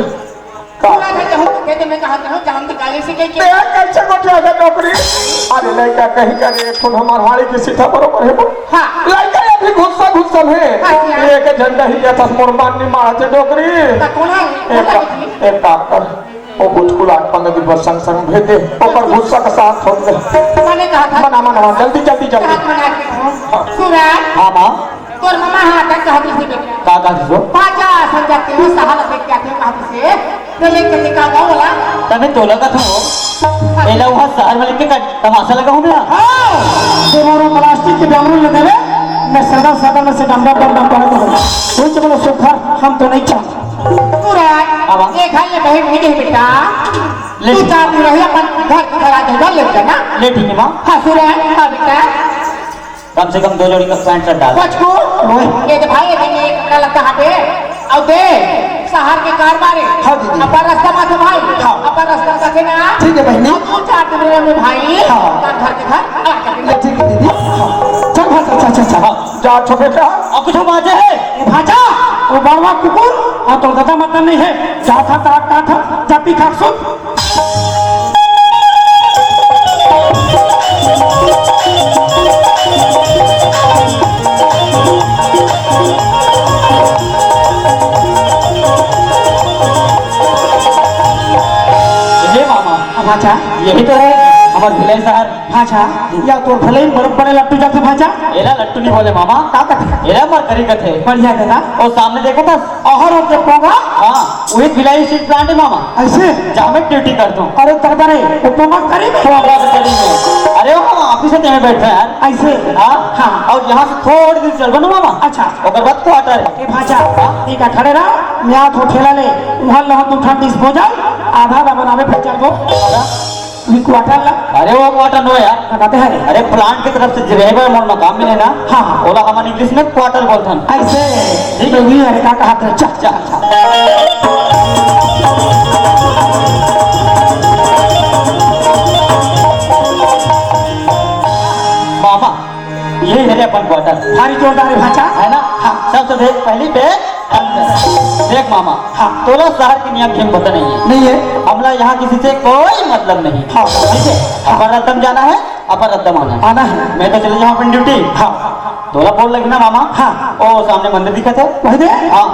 का सूरज है जहाँ तो कहते मैं कहा जान निकाले से ते के कैसे गोठे है नौकरी? अरे लड़का कहीं करे फोन हमार हाड़ी की सीधा बरोबर है हाँ लड़का अभी गुस्सा गुस्सा है एक झंडा ही या तस मोर माननी मारा से नौकरी ता कौन है एक काम कर ओ बुचकुल 8-15 दिन बस संग संग भेज दे ओकर गुस्सा का साथ छोड़ दे मैंने कहा था मना मना जल्दी जल्दी जल्दी हाथ बना के सूरज हाँ माँ तोर मामा हाथ तक कहती से बेटा का सो? पाजा समझते हो सहाल देख के आते हो कहती से तो लेके निकाल गाँव वाला तब मैं तोला का था एला वहाँ शहर में लेके तमाशा लगा हूँ मैं तुम्हारा प्लास्टिक के डमरू ले देवे मैं सदा सदा में से डम डम डम डम करता हूँ कुछ बोलो सुखर हम तो नहीं चाहते सूरज ये खाई ले बहन नहीं है बेटा ले तू चाहती रही अपन घर की तरह के घर ले ना ले ठीक है माँ हाँ सूरज हाँ बेटा कम से कम 2 जोड़ी का पैंट शर्ट डाल कुछ को ये तो भाई देंगे एक कपड़ा लगता है पे और दे शहर के कार मारे हाँ दीदी। अपन रास्ता माथे भाई हाँ। अपन रास्ता का ना ठीक है बहनी। और तू चाहते मेरे में भाई हाँ। घर के घर आ जाएंगे। ठीक है दीदी चल भाजा चल जा छोटे का और कुछ बाजे है भाजा वो बड़वा कुकुर और तो दादा मतलब नहीं है जा था जापी खा सुन ये मामा भाजा यही तो है हमारे भिलाई शहर भाजा या तो भले ही बड़े बड़े लट्टू जाते भाजा एला लट्टू नहीं बोले मामा का कथे एला मरकरी का थे बढ़िया दादा और सामने देखा था और होते पोगा हाँ वही भिलाई स्ट्रीट प्लांट है मामा ऐसे जहाँ मैं ड्यूटी करता हूँ अरे दादा रे वो पोगा करी में अरे वो हम ऑफिस में बैठे हैं यार ऐसे हाँ हाँ और यहाँ से थोड़ी दूर चल बनो मामा अच्छा ओकर बाद क्वार्टर है ए भाजा ठीक है खड़े रहो मैं आ तो ठेला ले वहां लहन तू ठंड डिस्पोजल आधा दा बनावे फिर चल गो वी क्वार्टर ला अरे वो क्वार्टर नो यार बताते हैं अरे प्लांट की तरफ से जरेबा मोर मकान मिले ना हाँ। ओला हमारे इंग्लिश में क्वार्टर बोलते हैं ऐसे ठीक है वी अरे का कहा था चल जा मामा यही है रे अपन क्वार्टर भारी जोरदार है भाजा है ना हाँ सबसे देख पहली पे देख मामा हाँ। तोला शहर के नियम घेम पता नहीं है नहीं है हमला यहाँ किसी से कोई मतलब नहीं हाँ। ठीक है अपर रद्दम जाना है अपर रद्दम आना है आना है मैं तो चले जाऊँ अपनी ड्यूटी हाँ तोला बोल लगी ना मामा हाँ। ओ सामने मंदिर दिखा थे वही दे हाँ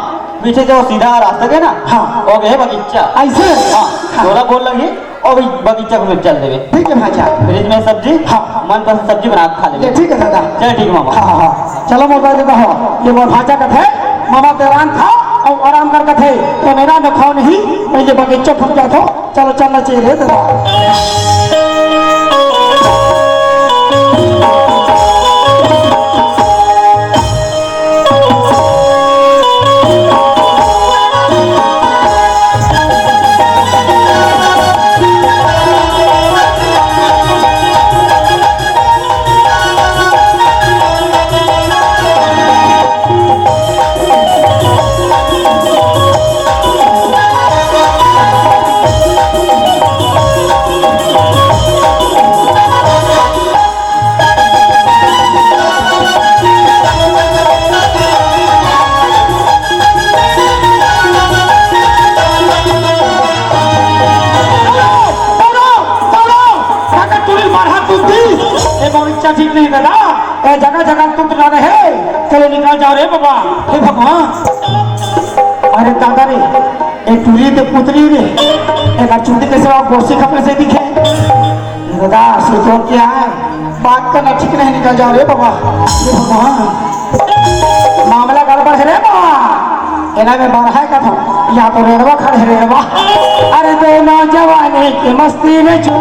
पीछे जो सीधा रास्ता गया ना हाँ। ओ गए बगीचा ऐसे हाँ तोला बोल लगी और भाई बगीचा को चल देवे ठीक है भाजा फ्रिज में सब्जी हाँ। मन पसंद सब्जी बना के खा ये ले ठीक है दादा चल ठीक है मामा हाँ हाँ चलो मोबाइल देता हो ये मोर भाजा का थे मामा तेरान था और आराम कर थे तो मेरा न खाओ नहीं मैं ये बगीचा फंस गया था चलो चलना चाहिए दादा ठीक नहीं दादा ए जगह जगह तुम ना रहे चलो निकाल जाओ रे बाबा हे भगवान अरे दादा रे ए टूरी ते पुतली रे एक चुंदी कैसे आप गोसी कपड़े से दिखे दादा सोचो क्या है बात करना ठीक नहीं निकल जाओ रे बाबा हे भगवान मामला गड़बड़ है रे बाबा एना में बढ़ाए का था यहाँ तो रेड़वा खड़े है रेड़वा अरे दो नौजवानी की मस्ती में छू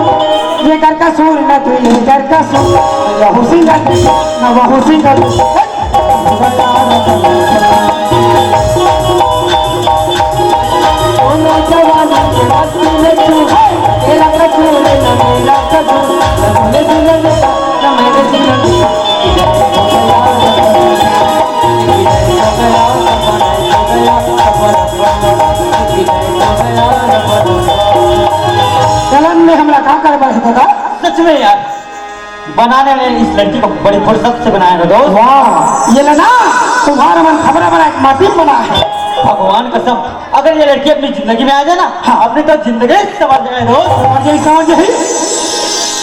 ये घर का सूर न तू ये घर का सूर न हुसी न वह हुसी न नौजवानी की मस्ती में छू तेरा कसूर न मेरा कसूर न मेरे दिल में न मेरे दिल में बनाने ने इस लड़की को बड़ी फुर्सत से बनाया है दोस्त। वाह, ये लेना तुम्हारा मन खबरा बना एक माटी बना है। भगवान कसम, अगर ये लड़की अपनी जिंदगी में आ जाए ना, अपनी तो जिंदगी समझ जाए दोस्त। और यही समझ यही।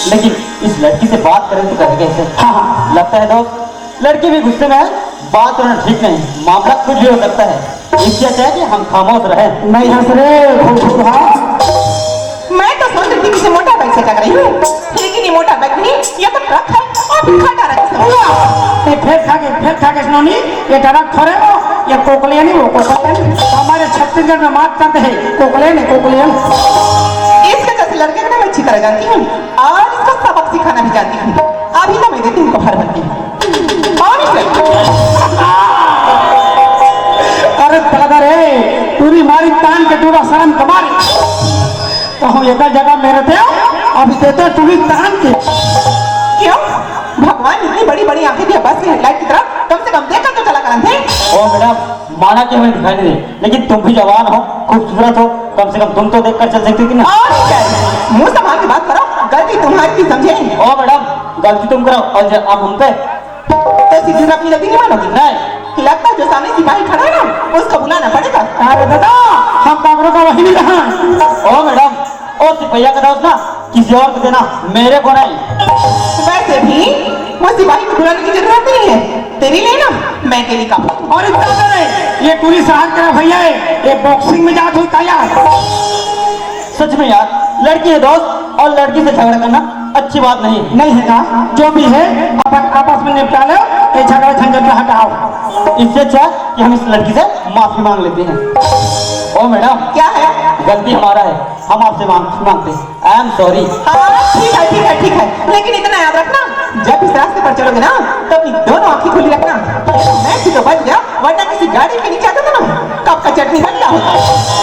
लेकिन इस लड़की से बात करें तो करें कैसे? हाँ, लगता है दोस्त लड़की भी गुस्से में है, बात करना ठीक नहीं, मामला कुछ भी हो सकता है। इससे अच्छा है कि हम खामोश रहे। नहीं हंस रे खूब खूब हाँ। मैं तो सोच रही थी किसी मोटर बाइक से टक रही हूँ, लेकिन ये मोटर बाइक नहीं, ये तो ट्रक है और खड़ा रखा है। ये फेर खा के सुनोनी, ये ट्रक थोड़े हो, ये कोकलिया नहीं, वो कोकलिया हमारे छत्तीसगढ़ में मात करते हैं कोकलिया नहीं कोकलिया। इसके जैसे लड़के को मैं अच्छी तरह जानती हूँ और इसको सबक सिखाना भी जानती हूँ। अभी तो मैं देती हूँ भर भर के। अरे दादा रे, पूरी मारी तान के टूरा शर्म कमारी तो हम एक जगह मेरे थे, अभी देते टूरी तान के। क्यों? भगवान इतनी बड़ी बड़ी आंखें दी बस की हेडलाइट की तरफ, कम से कम देखकर तो चला करन थे। ओ मैडम, माना कि हमें दिखाई नहीं दे, लेकिन तुम भी जवान हो, खूबसूरत हो, कम से कम तुम तो देखकर चल सकती थी ना। और क्या है? मुंह संभाल के बात करो, गलती तुम्हारी थी समझे। ओ मैडम, गलती तुम करो और अब हम पे तो सीधी अपनी गलती नहीं मानोगी? नहीं। लगता है जो सामने सिपाही खड़ा है ना, उसको बुलाना पड़ेगा। अरे दादा, हम कांगड़ों का वही नहीं रहा। ओ मैडम, ओ सिपहिया का दोस्त ना किसी और को देना, मेरे को नहीं। वैसे भी वो सिपाही को बुलाने की जरूरत नहीं है, तेरी लिए ना मैं अकेली का। और इतना करे, ये टूरी सहार करा भैया है, ये बॉक्सिंग में जात हुई का यार। सच में यार, लड़की है दोस्त और लड़की से झगड़ा करना अच्छी बात नहीं है। नहीं है ना, जो भी है अपन आपस में निपटा लो, ये झगड़ा झंझट में हटाओ। इससे अच्छा कि हम इस लड़की से माफी मांग लेते हैं। ओ मैडम, क्या है? गलती हमारा है, हम आपसे माफी मांगते हैं। I am sorry. हाँ ठीक है ठीक है ठीक है, लेकिन इतना याद रखना, जब इस रास्ते पर चलोगे ना तो अपनी दोनों आंखें खुली रखना। मैं भी तो बच गया, वरना किसी गाड़ी के नीचे आता था ना, कब का चटनी बन क्या होता।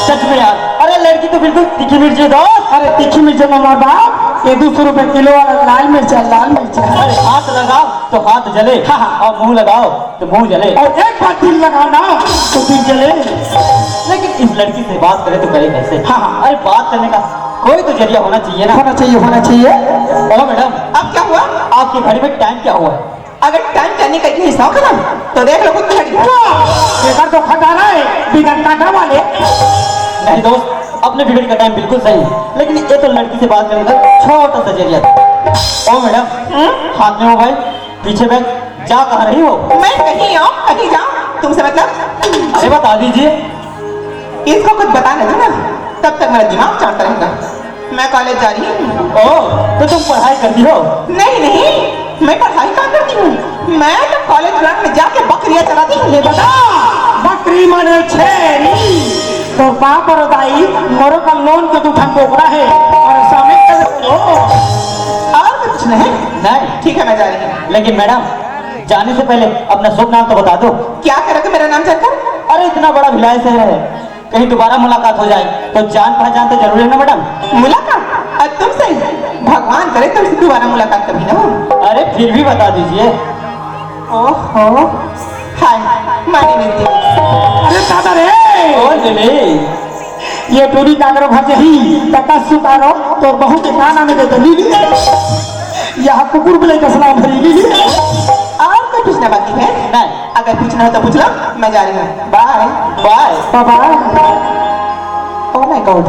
सच में यार, अरे लड़की तो बिल्कुल तीखी मिर्ची है दोस्त। अरे तीखी मिर्च मार बाप, ये 200 रुपए किलो वाला लाल मिर्च है, लाल मिर्च है। अरे हाथ लगाओ तो हाथ जले, और मुंह लगाओ तो मुंह जले। और एक बार दिल लगाओ ना तो दिल जले। लेकिन इस लड़की से बात करें तो करें कैसे? हाँ। अरे बात करने का कोई तो जरिया होना चाहिए ना। होना चाहिए, होना चाहिए। ओ मैडम, अब क्या हुआ? आपकी घड़ी में टाइम क्या हुआ है? अगर टाइम करने का इतनी शौक है ना तो देख लो खुद की घड़ी। ये तो खटा रहा है बिगड़ काटा वाले। नहीं दोस्त, अपने बिगड़ी का टाइम बिल्कुल सही है, लेकिन ये तो लड़की से बात करने का छोटा सा जरिया था। ओ मैडम, हाथ में मोबाइल, पीछे बैग, जा कहाँ रही हो? मैं कहीं आऊँ कहीं जाऊँ, तुमसे मतलब? अरे बता दीजिए। इसको कुछ बताने दो ना, तब तक मेरा दिमाग चलता रहेगा। मैं कॉलेज जा रही हूँ। ओ, तो तुम पढ़ाई करती हो? नहीं नहीं, मैं पढ़ाई कहाँ करती हूँ, मैं तो कॉलेज ग्राउंड में जाके बकरियाँ चलाती हूँ। ये बता, बकरी माने छेरी तो बाप और दाई मोरो का लोन के तू ठन बोकरा है और सामने कर लो। और भी कुछ नहीं? नहीं। ठीक है मैं जा रही हूँ। लेकिन मैडम, जाने से पहले अपना शुभ नाम तो बता दो। क्या करोगे मेरा नाम जानकर? अरे इतना बड़ा भिलाई शहर है, कहीं दोबारा मुलाकात हो जाए तो जान पहचान तो जरूरी है ना मैडम। मुलाकात? अब तुमसे? भगवान करे तुमसे दोबारा मुलाकात कभी ना हो। अरे फिर भी बता दीजिए। ओहो, हाय, माय नेम इज दिव्या। अरे दादा रे, ओ दिली, ये टूरी कागरो भजे ही तका सुकारो तो बहू के काना में दे दे लीली। यहाँ कुकुर बिलाई का सलाम भरी लीली। और कोई पूछना बाकी है? नहीं। अगर पूछना हो तो पूछ लो, मैं जा रही हूँ। Bye bye. बाबा, ओह माय गॉड,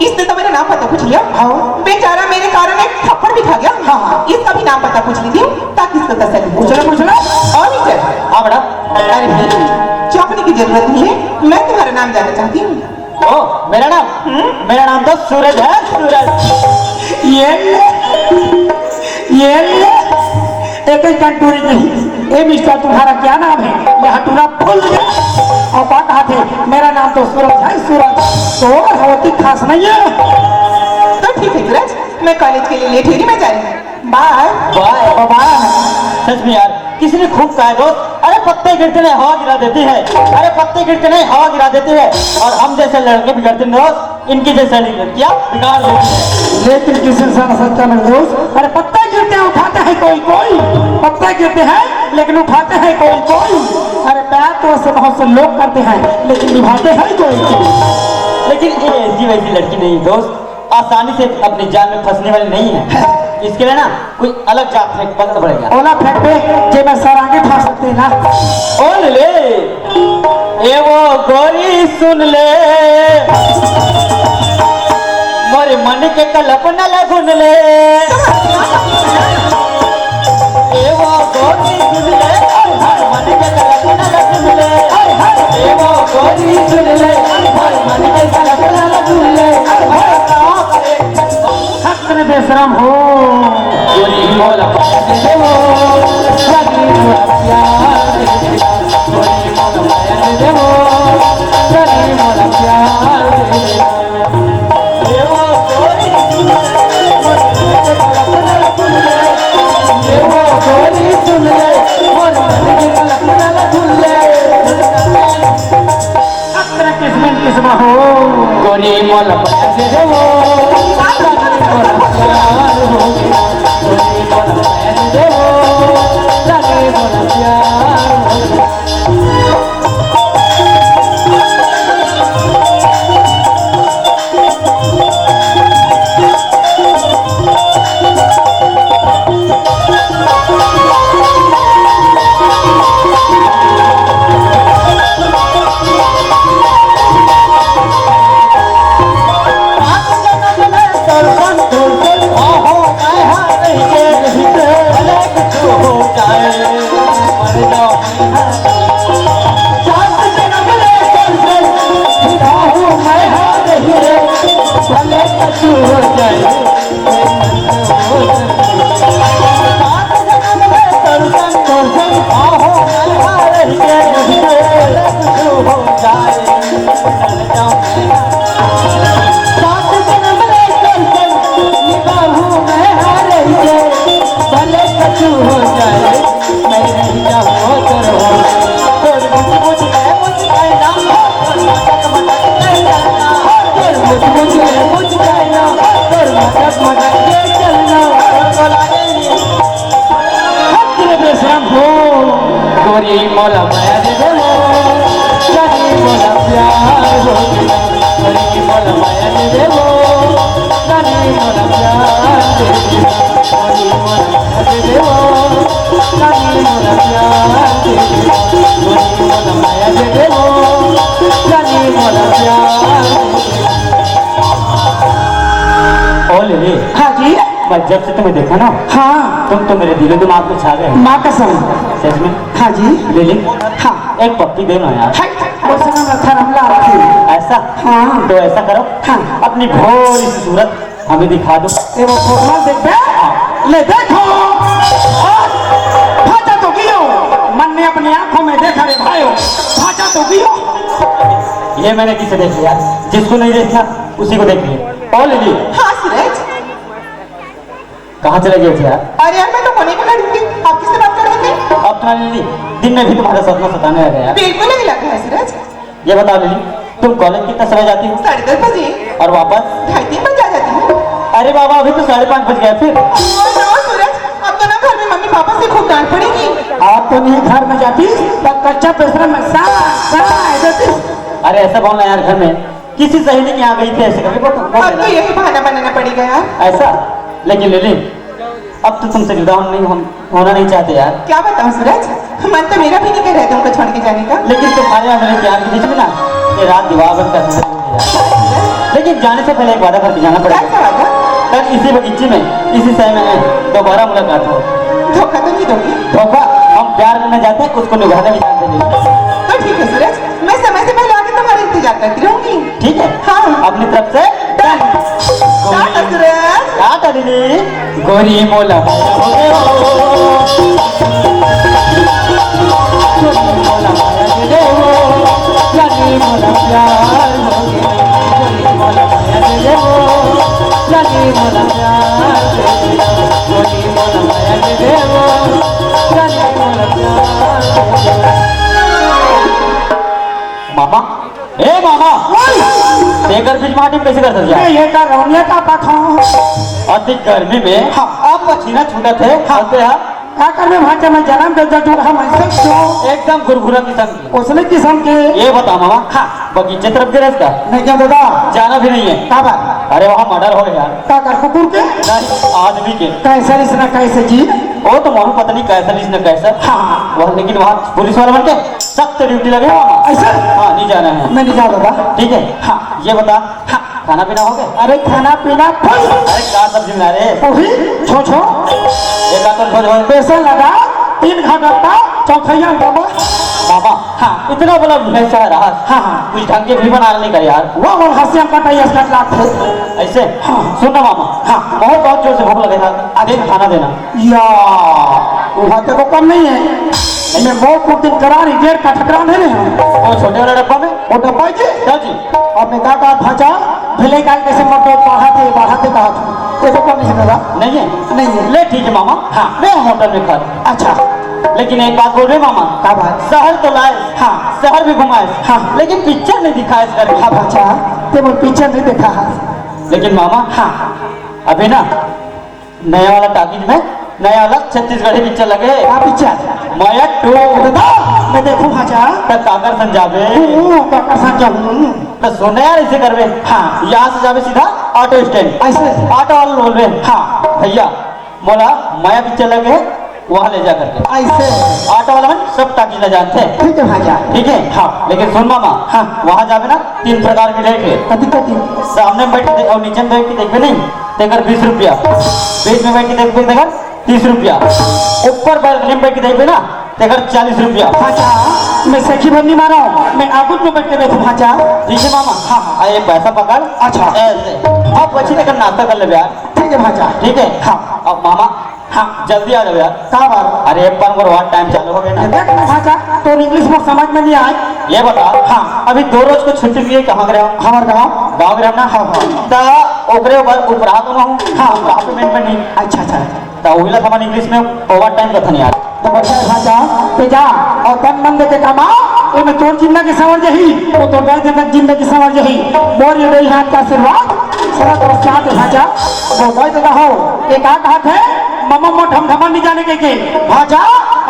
इसने तो मेरा नाम पता पूछ लिया। हाँ बेचारा मेरे कारण एक थप्पड़ भी खा गया। हाँ इसका भी नाम पता पूछ लीजिए ताकि इसको तसल्ली हो। पूछ लो। और नीचे हाँ मैडम। अरे नहीं, चौंकने की जरूरत नहीं है, मैं तुम्हारा नाम जानना चाहती हूँ। ओ मेरा नाम? मेरा नाम तो सूरज है, सूरज। ये एक ही कंटूरी नहीं। ए मिस्टर, तुम्हारा क्या नाम है? यहाँ टूरा फुल गया और क्या कहा थे? मेरा नाम तो सूरज है, सूरज। तो होती खास नहीं है। तो ठीक है सूरज, मैं कॉलेज के लिए लेट हो रही, मैं जा रही हूँ। Bye bye. बाबा, सच में यार, किसी ने खूब कहा दोस्त, अरे पत्ते गिरते नहीं हवा गिरा देती है, अरे पत्ते गिरते नहीं हवा गिरा देती है, और हम जैसे लड़के बिगड़ते नहीं दोस्त, इनकी जैसे लड़कियां बिगाड़ देती है। लेकिन किसी से सच्चा नहीं दोस्त। अरे पत्ते गिरते हैं उठाते हैं कोई कोई, पत्ते गिरते हैं लेकिन उठाते हैं कोई कोई। अरे प्यार तो ऐसे बहुत से लोग करते हैं लेकिन निभाते हैं कोई कोई। लेकिन ये ऐसी वैसी लड़की नहीं दोस्त, आसानी से अपनी जान में फंसने वाली नहीं है। इसके लिए ना कोई अलग जात फेंक बनना पड़ेगा। ओला फेंक दे जे मैं सर आगे फंस सकते ना। बोल ले ए वो गोरी सुन ले मोरे मन के कल्पना लगुन ले ए वो गोरी सुन ले हर मन के कल्पना लगुन ले ए वो गोरी सुन ले हर मन के कल्पना लगुन ले खतरे बेशरम हो गोरी मोला दे वो गोरी मोला प्यार दे गोरी मोला माया दे वो गोरी मोला प्यार दे वो गोरी वो गोरी सुन ले मोर मन के कल्पना लगुन ले खतरे किस्म हो गोरी मोला माया दे वो गोरी मोला प्यार हो गया गोरी मोला माया दे वो गोरी मोला प्यार हो गया गोरी मोला माया दे दो गोरी मोला प्यार हो गया गोरी मोला माया दे दे गोरी मोला प्यार दे दे गोरी मोला माया दे दे गोरी मोला प्यार दे दे गोरी मोला माया दे दे गोरी मोला प्यार दे दे। हाँ जी मैं जब से तुम्हें देखा ना हाँ तुम तो मेरे दिलो दिमाग में छा गए। माँ कसम सच में हाँ जी ले हाँ एक पप्पी दे ना यार। उस समय रखा रमला रखी ऐसा हाँ तो ऐसा करो हाँ अपनी भोली सी सूरत हमें दिखा दो। ये वो फोटो देखते ले देखो भाजा तो गियो मन ने अपनी आंखों में देखा रे भाइयों भाजा तो गियो। ये मैंने किसे देख लिया जिसको नहीं देखा उसी को देख लिया। और लीली हाँ सूरज। कहाँ चले गए थे यार? अरे यार मैं तो कोने में खड़ी थी, आप किससे बात कर रहे थे? अब तो लीली दिन में भी तुम्हारा सपना सताने लगा यार। बिल्कुल नहीं लग रहा है सूरज। ये बताओ लीली तुम कॉलेज कितना समय जाती हो 10:30 बजे और वापस 2:30 बजे आ जाती हूँ। अरे बाबा अभी तो 5:30 बज गए फिर। सूरज अब तो ना घर में मम्मी पापा से खूब डांट पड़ेगी। आप तो नहीं घर में जाती तब कच्चा पेशरा में सा देती। अरे ऐसा बोलना यार घर में किसी सहेली के यहाँ गई थी ऐसे कभी अब तो यही बहाना बनाना पड़ेगा यार। ऐसा लेकिन लिली अब तो तुमसे जुदा होना नहीं चाहते यार। क्या बताऊँ सूरज मन तो मेरा भी नहीं कर रहा है तुमको छोड़ के जाने का। लेकिन तुम्हारे और मेरे प्यार के बीच में ना ये रात दीवार बन कर लेकिन जाने से पहले एक वादा करके जाना क्या पड़ेगा। वादा? कल इसी बगीचे में इसी समय में दोबारा मुलाकात हो। धोखा तो नहीं दोगी? धोखा हम प्यार करने जाते हैं उसको निभाना भी जानते नहीं। तो ठीक है सूरज मैं समय से पहले आके तुम्हारा इंतजार करती रहूंगी। ठीक है हाँ अपनी तरफ से टाटा सूरज। टाटा दीदी गोरी मोला माया हो गए हो गोरी मोला माया दे दे हो गोरी मोला प्यार हो गया गोरी मोला माया दे दे हो गोरी मोला प्यार दे दे गोरी मोला माया दे दे हो गोरी मोला प्यार दे दे। मामा ए मामा देकर बीच माटी में कैसे कर सकते ये का रौनिया का पाखा अति गर्मी में हाँ। आप पसीना छूटा थे खाते हैं क्या कर में भाषा में जन्म दे जो हम ऐसे क्यों एकदम गुरगुरा किस्म की। उसने किस्म के ये बता मामा हाँ। बगीचे तरफ के रास्ता नहीं क्या दादा जाना भी नहीं है क्या बात अरे वहाँ मर्डर हो गया। का कर कुकुर के नहीं, आदमी के। कैसे रिश्ता कैसे जी? वो तो मालूम पता नहीं कैसा इसने कैसा। हाँ वह लेकिन वहाँ पुलिस वाले बन के सख्त ड्यूटी लगे वहाँ। ऐसा हाँ नहीं जाना है। मैं नहीं जा दादा। ठीक है। हाँ ये बता, खाना पीना हो गया? अरे खाना पीना फुल अरे क्या सब्जी बना रहे? वही छो छो एक आतर खोज हो। बेसन लगा 3 घंटा चौथैया बाबा। मामा हाँ इतना बड़ा भैंसा है रहा। हाँ हाँ कुछ ढंग के भी बना नहीं कर यार। वो हंसिया कटाई स्कट लाख थे ऐसे। हाँ। सुन ना मामा, हाँ। बहुत बहुत जोर से भूख लगे था, आधे खाना देना। या वहाँ तेरे को कम नहीं है। मैं बहुत कुछ करा रही 1.5 का ठकरा नहीं है वो छोटे वाले डब्बा में। वो डब्बा जी क्या जी? अब मैं कहा भाजा भिले का कैसे मोटो बढ़ाते कहा था देखो कम नहीं है दादा। नहीं है? नहीं है। ले ठीक है मामा। हाँ। मैं होटल में खा। अच्छा लेकिन एक बात बोल रहे मामा, क्या बात? शहर तो लाए, हाँ। शहर भी घुमाए, हाँ। लेकिन पिक्चर नहीं दिखाए इस करके। हाँ भाजा ते वो पिक्चर नहीं देखा है। लेकिन मामा हाँ अभी ना नया वाला टाकीज में नया वाला छत्तीसगढ़ी पिक्चर लगे। क्या पिक्चर? माया 2। दादा मैं देखूं भाजा काकर संजाबे काका साथ जाऊँ तो सोने यार ऐसे करवे। हाँ। यहाँ से जावे सीधा ऑटो स्टैंड। ऐसे ऑटो वाले बोल रहे हाँ भैया बोला माया पिक्चर लगे वहाँ ले जा करके। ऐसे ऑटो वाला मन सब टाकीज ले जानते हैं। ठीक है भाजा। ठीक है। हाँ। लेकिन सुन मामा, हाँ। वहाँ जावे ना 3 प्रकार की लाइट है। कभी कभी सामने में बैठ के और नीचे में बैठ के देखबे नहीं तेकर 20 रुपया, बीच में बैठ के देखबे तेकर 30 रुपया, ऊपर बालकनी में बैठ के देखबे ना तेकर 40 रुपया। भाजा मैं सखी बंदी मारा हूँ मैं आगुत में बैठ के देखूं भाजा। ठीक है मामा। हाँ। ये पैसा पकड़। अच्छा। ऐसे अब बची तेकर नाश्ता कर ले यार। ठीक है भाजा। ठीक है। हाँ। अब मामा हाँ जल्दी आ जाओ यार। का बात? अरे एक बार और टाइम चालू हो गया ना। देख ना भाजा तो इंग्लिश में समझ में नहीं आए। ये बता। हाँ। अभी 2 रोज को छुट्टी लिए कहाँ गए हो? हमार गाँव। गाँव गए ना। हाँ हाँ ता ओकरे उपरा तो ना हूँ। हाँ। डॉक्यूमेंट में नहीं अच्छा अच्छा ता वही ला हमारे इंग्लिश में ओवर टाइम कथन यार। तो बच्चा भाजा पे जा और तन मन के कमा ये मैं तोर जिंदगी संवर जही वो तो गए जिंदगी संवर जही मोर ये रही हाथ का आशीर्वाद सारा तरफ से आते भाजा वो गए तो हो एक आध हाथ है मम्मा मोट हम धमन नहीं जाने के भाजा।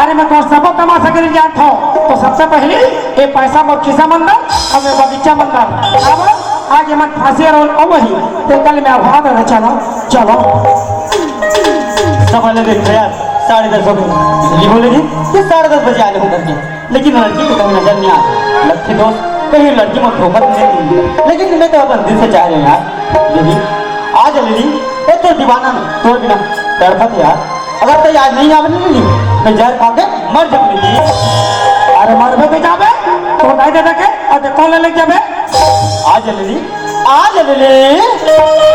अरे मैं तो सब तमाशा कर जानता हूँ तो सबसे पहले ये पैसा मोट खिसा मंदिर और मैं बगीचा मंदिर अब आज मन फांसी और वही तो कल मैं आभार देना चलो चलो समझ ले देख यार 10:30 हो गए। ये बोले जी कि 10:30 बजे आने हो करके, लेकिन लड़की को कहीं नजर नहीं आ। लगती दोस्त कहीं लड़की में धोखा नहीं दी, लेकिन मैं तो अपन दिल से चाह रहे यार। दीदी आज दीदी ये तो दीवाना तोड़ बिना तड़पत यार। अगर तो आज नहीं आवे नहीं मैं जहर खा के मर जाऊंगी दीदी। अरे मरबे पे जाबे तो नहीं दे के और कौन ले जाबे? आज दीदी आज दीदी।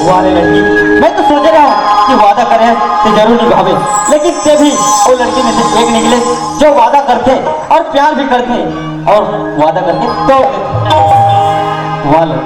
वाले लड़की मैं तो सोच रहा हूँ कि वादा करे तो जरूर निभावे, लेकिन ते भी वो लड़की में से एक निकले जो वादा करते और प्यार भी करते और वादा करके तोड़ देते। वाले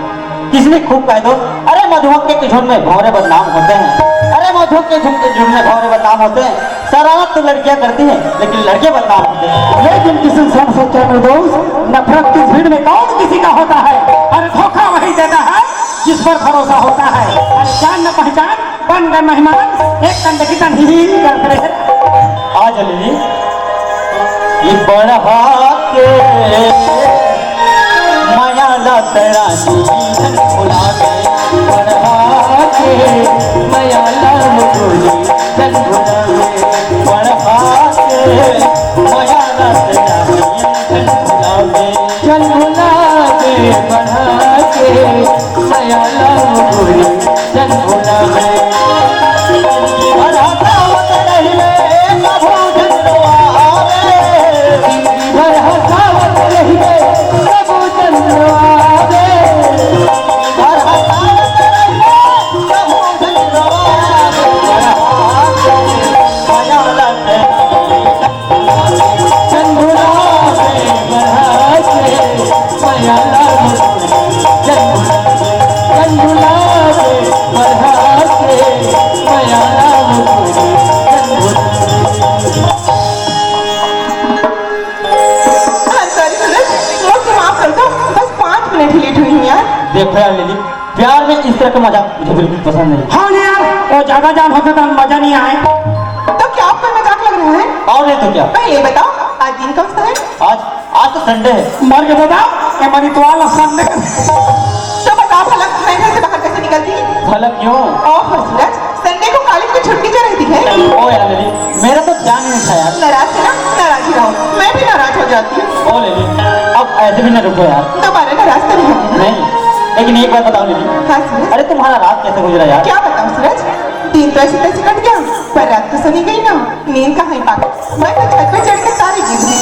किसने खूब कह दो अरे मधुमक्खी के झुंड में भौरे बदनाम होते हैं। अरे मधुमक्खी के झुंड में भौरे बदनाम होते हैं। शरारत तो लड़कियां करती हैं लेकिन लड़के बदनाम होते हैं। लेकिन किसी सब सोचा दोस्त नफरत की भीड़ में कौन किसी का होता है? अरे धोखा वही देता है जिस पर भरोसा होता है। अरे जान न पहचान बन गए मेहमान एक कंधे की तन ही करते रहे। आज लीली ये बढ़ा के माया ला तेरा जीवन भुला गए। बढ़ा के माया ला मुझे जन भुला गए। बढ़ा के माया ला तेरा जीवन भुला गए। जन भुला के बढ़ा के माया ला मुझे जन भुला गए। देखो यार लेली, प्यार में इस तरह का मजाक मुझे बिल्कुल पसंद नहीं। हाँ नहीं यार, वो ज्यादा जान होता तो मजा नहीं आए। तो क्या आपको मजाक लग रहा है? और नहीं तो क्या, पहले ये बताओ आज दिन कौन सा है? आज आज तो संडे है। मर के बता, ये मरी तो वाला सामने कर। तो बताओ भला मैं घर से बाहर कैसे निकलती? भला क्यों? ओह सूरज, संडे को कॉलेज में छुट्टी जो रहती है। ओ यार लेली, मेरा तो ध्यान ही नहीं था यार। नाराज है ना, नाराज ही रहो, मैं भी नाराज हो जाती हूँ। ओ लेली, अब ऐसे भी न रुको यार। दोबारा नाराज तो नहीं होगी ना? नहीं, लेकिन एक बात बताओ लेली, हाँ सूरज, अरे तुम्हारा रात कैसे गुजरा यार? क्या बताऊँ सूरज, दिन तो ऐसे तैसे कट गया, पर रात तो सुनी गई ना, नींद कहाँ ही पागल, मैं तो छत पे चढ़ के सारी गिर गई।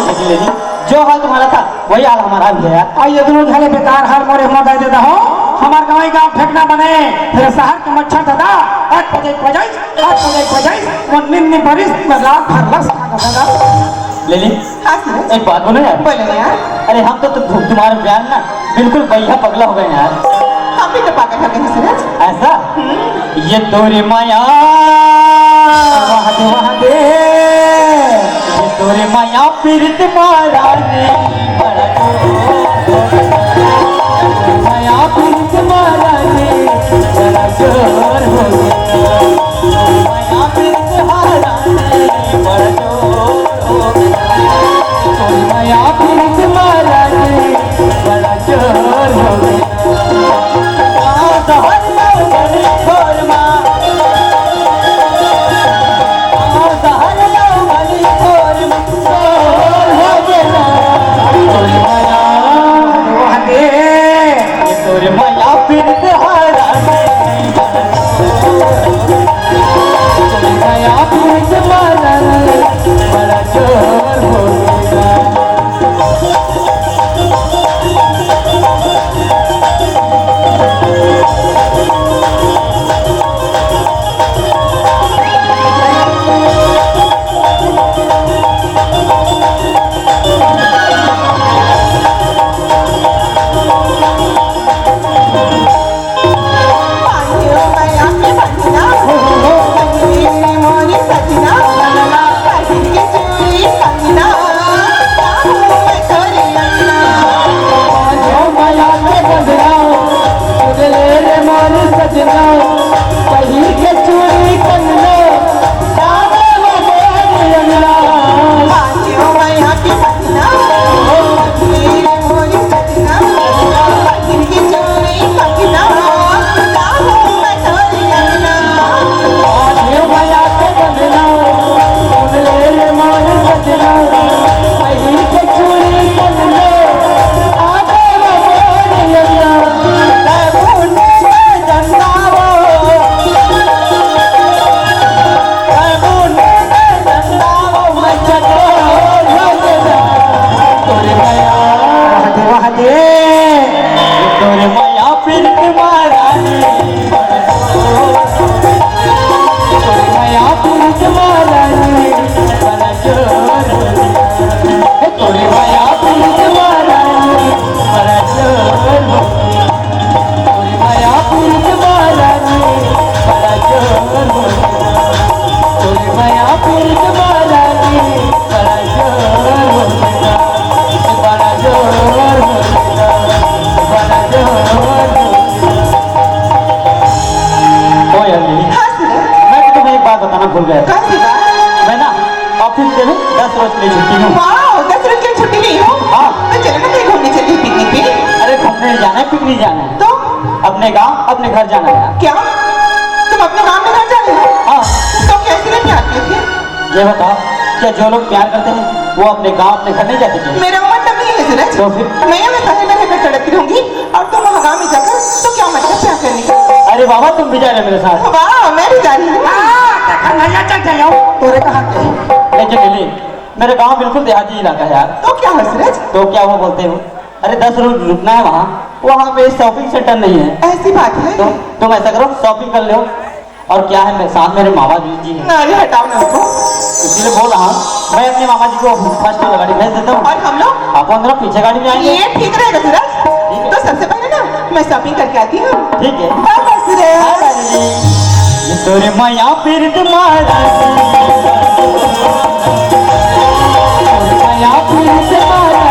लेकिन लेली, जो हाल तुम्हारा था वही हाल हमारा भी है यार। आइए दोनों झाले बेकार हाल मोरे हो दे देता हो। हमार गाँव गाँव फेंकना बने, फिर शहर के मच्छर दादा 8 बजे वो निन्नी बरिस में लाख भर लस दादा। लेली, हाँ सूरज, एक बात बोलो यार। बोलो ना यार, अरे हम तो तुम्हारे प्यार ना बिल्कुल बढ़िया पगला हो गए यार। हम भी तो पागल हो गए हैं सूरज। ऐसा? ये तोरे माया वहाँ दे, ये तोरे माया पीड़ित मारा ने बड़ा जोर, माया पीड़ित मारा ने बड़ा जोर हो गया, माया पीड़ित मारा ने बड़ा जोर हो गया, माया पीड़ित मारा ने बड़ा जोर हो गया। बड़ा जोर हो गया। भूल गया था। मैं ना ऑफिस से 10 रोज के लिए छुट्टी हूँ। 10 रोज की छुट्टी नहीं हो? हाँ। तो चलो ना कहीं घूमने चलिए पिकनिक पे। अरे घूमने जाना है, पिकनिक जाना है। तो अपने गांव अपने घर जाना है। क्या तुम अपने गांव में घर जा रहे हो? हाँ। तो कैसे नहीं प्यार करते थे? ये बताओ, क्या जो लोग प्यार करते हैं वो अपने गांव अपने घर नहीं जाते थे? मेरा मतलब नहीं है सूरज। तो फिर? मैं शहर में रहकर तड़पती रहूंगी और तुम वहाँ गाँव में जाकर तो क्या मतलब प्यार करने का? अरे बाबा तुम भी जा रहे मेरे साथ। वाह मैं भी जा रही हूँ। तोरे कहाँ के? लेकिन दिल्ली मेरा गांव बिल्कुल देहाती इलाका है यार। तो क्या है सूरज? तो क्या वो बोलते हो, अरे 10 रोज रुकना है वहाँ पे शॉपिंग सेंटर नहीं है। ऐसी बात है? तो तुम ऐसा करो, शॉपिंग कर लो। और क्या है, मेरे साथ मेरे मामा जी हैं, अरे हटाओ ना उसको। इसीलिए बोल रहा हूँ मैं अपने मामा जी को फर्स्ट में गाड़ी भेज देता हूँ। और हम लोग? आप 15 पीछे गाड़ी में आएंगे। ये ठीक रहेगा सूरज। तो सबसे पहले ना मैं शॉपिंग करके आती हूँ। ठीक है। बाय सूरज। ये तोरे माया पीर तुम्हारा माया पीर तुम्हारा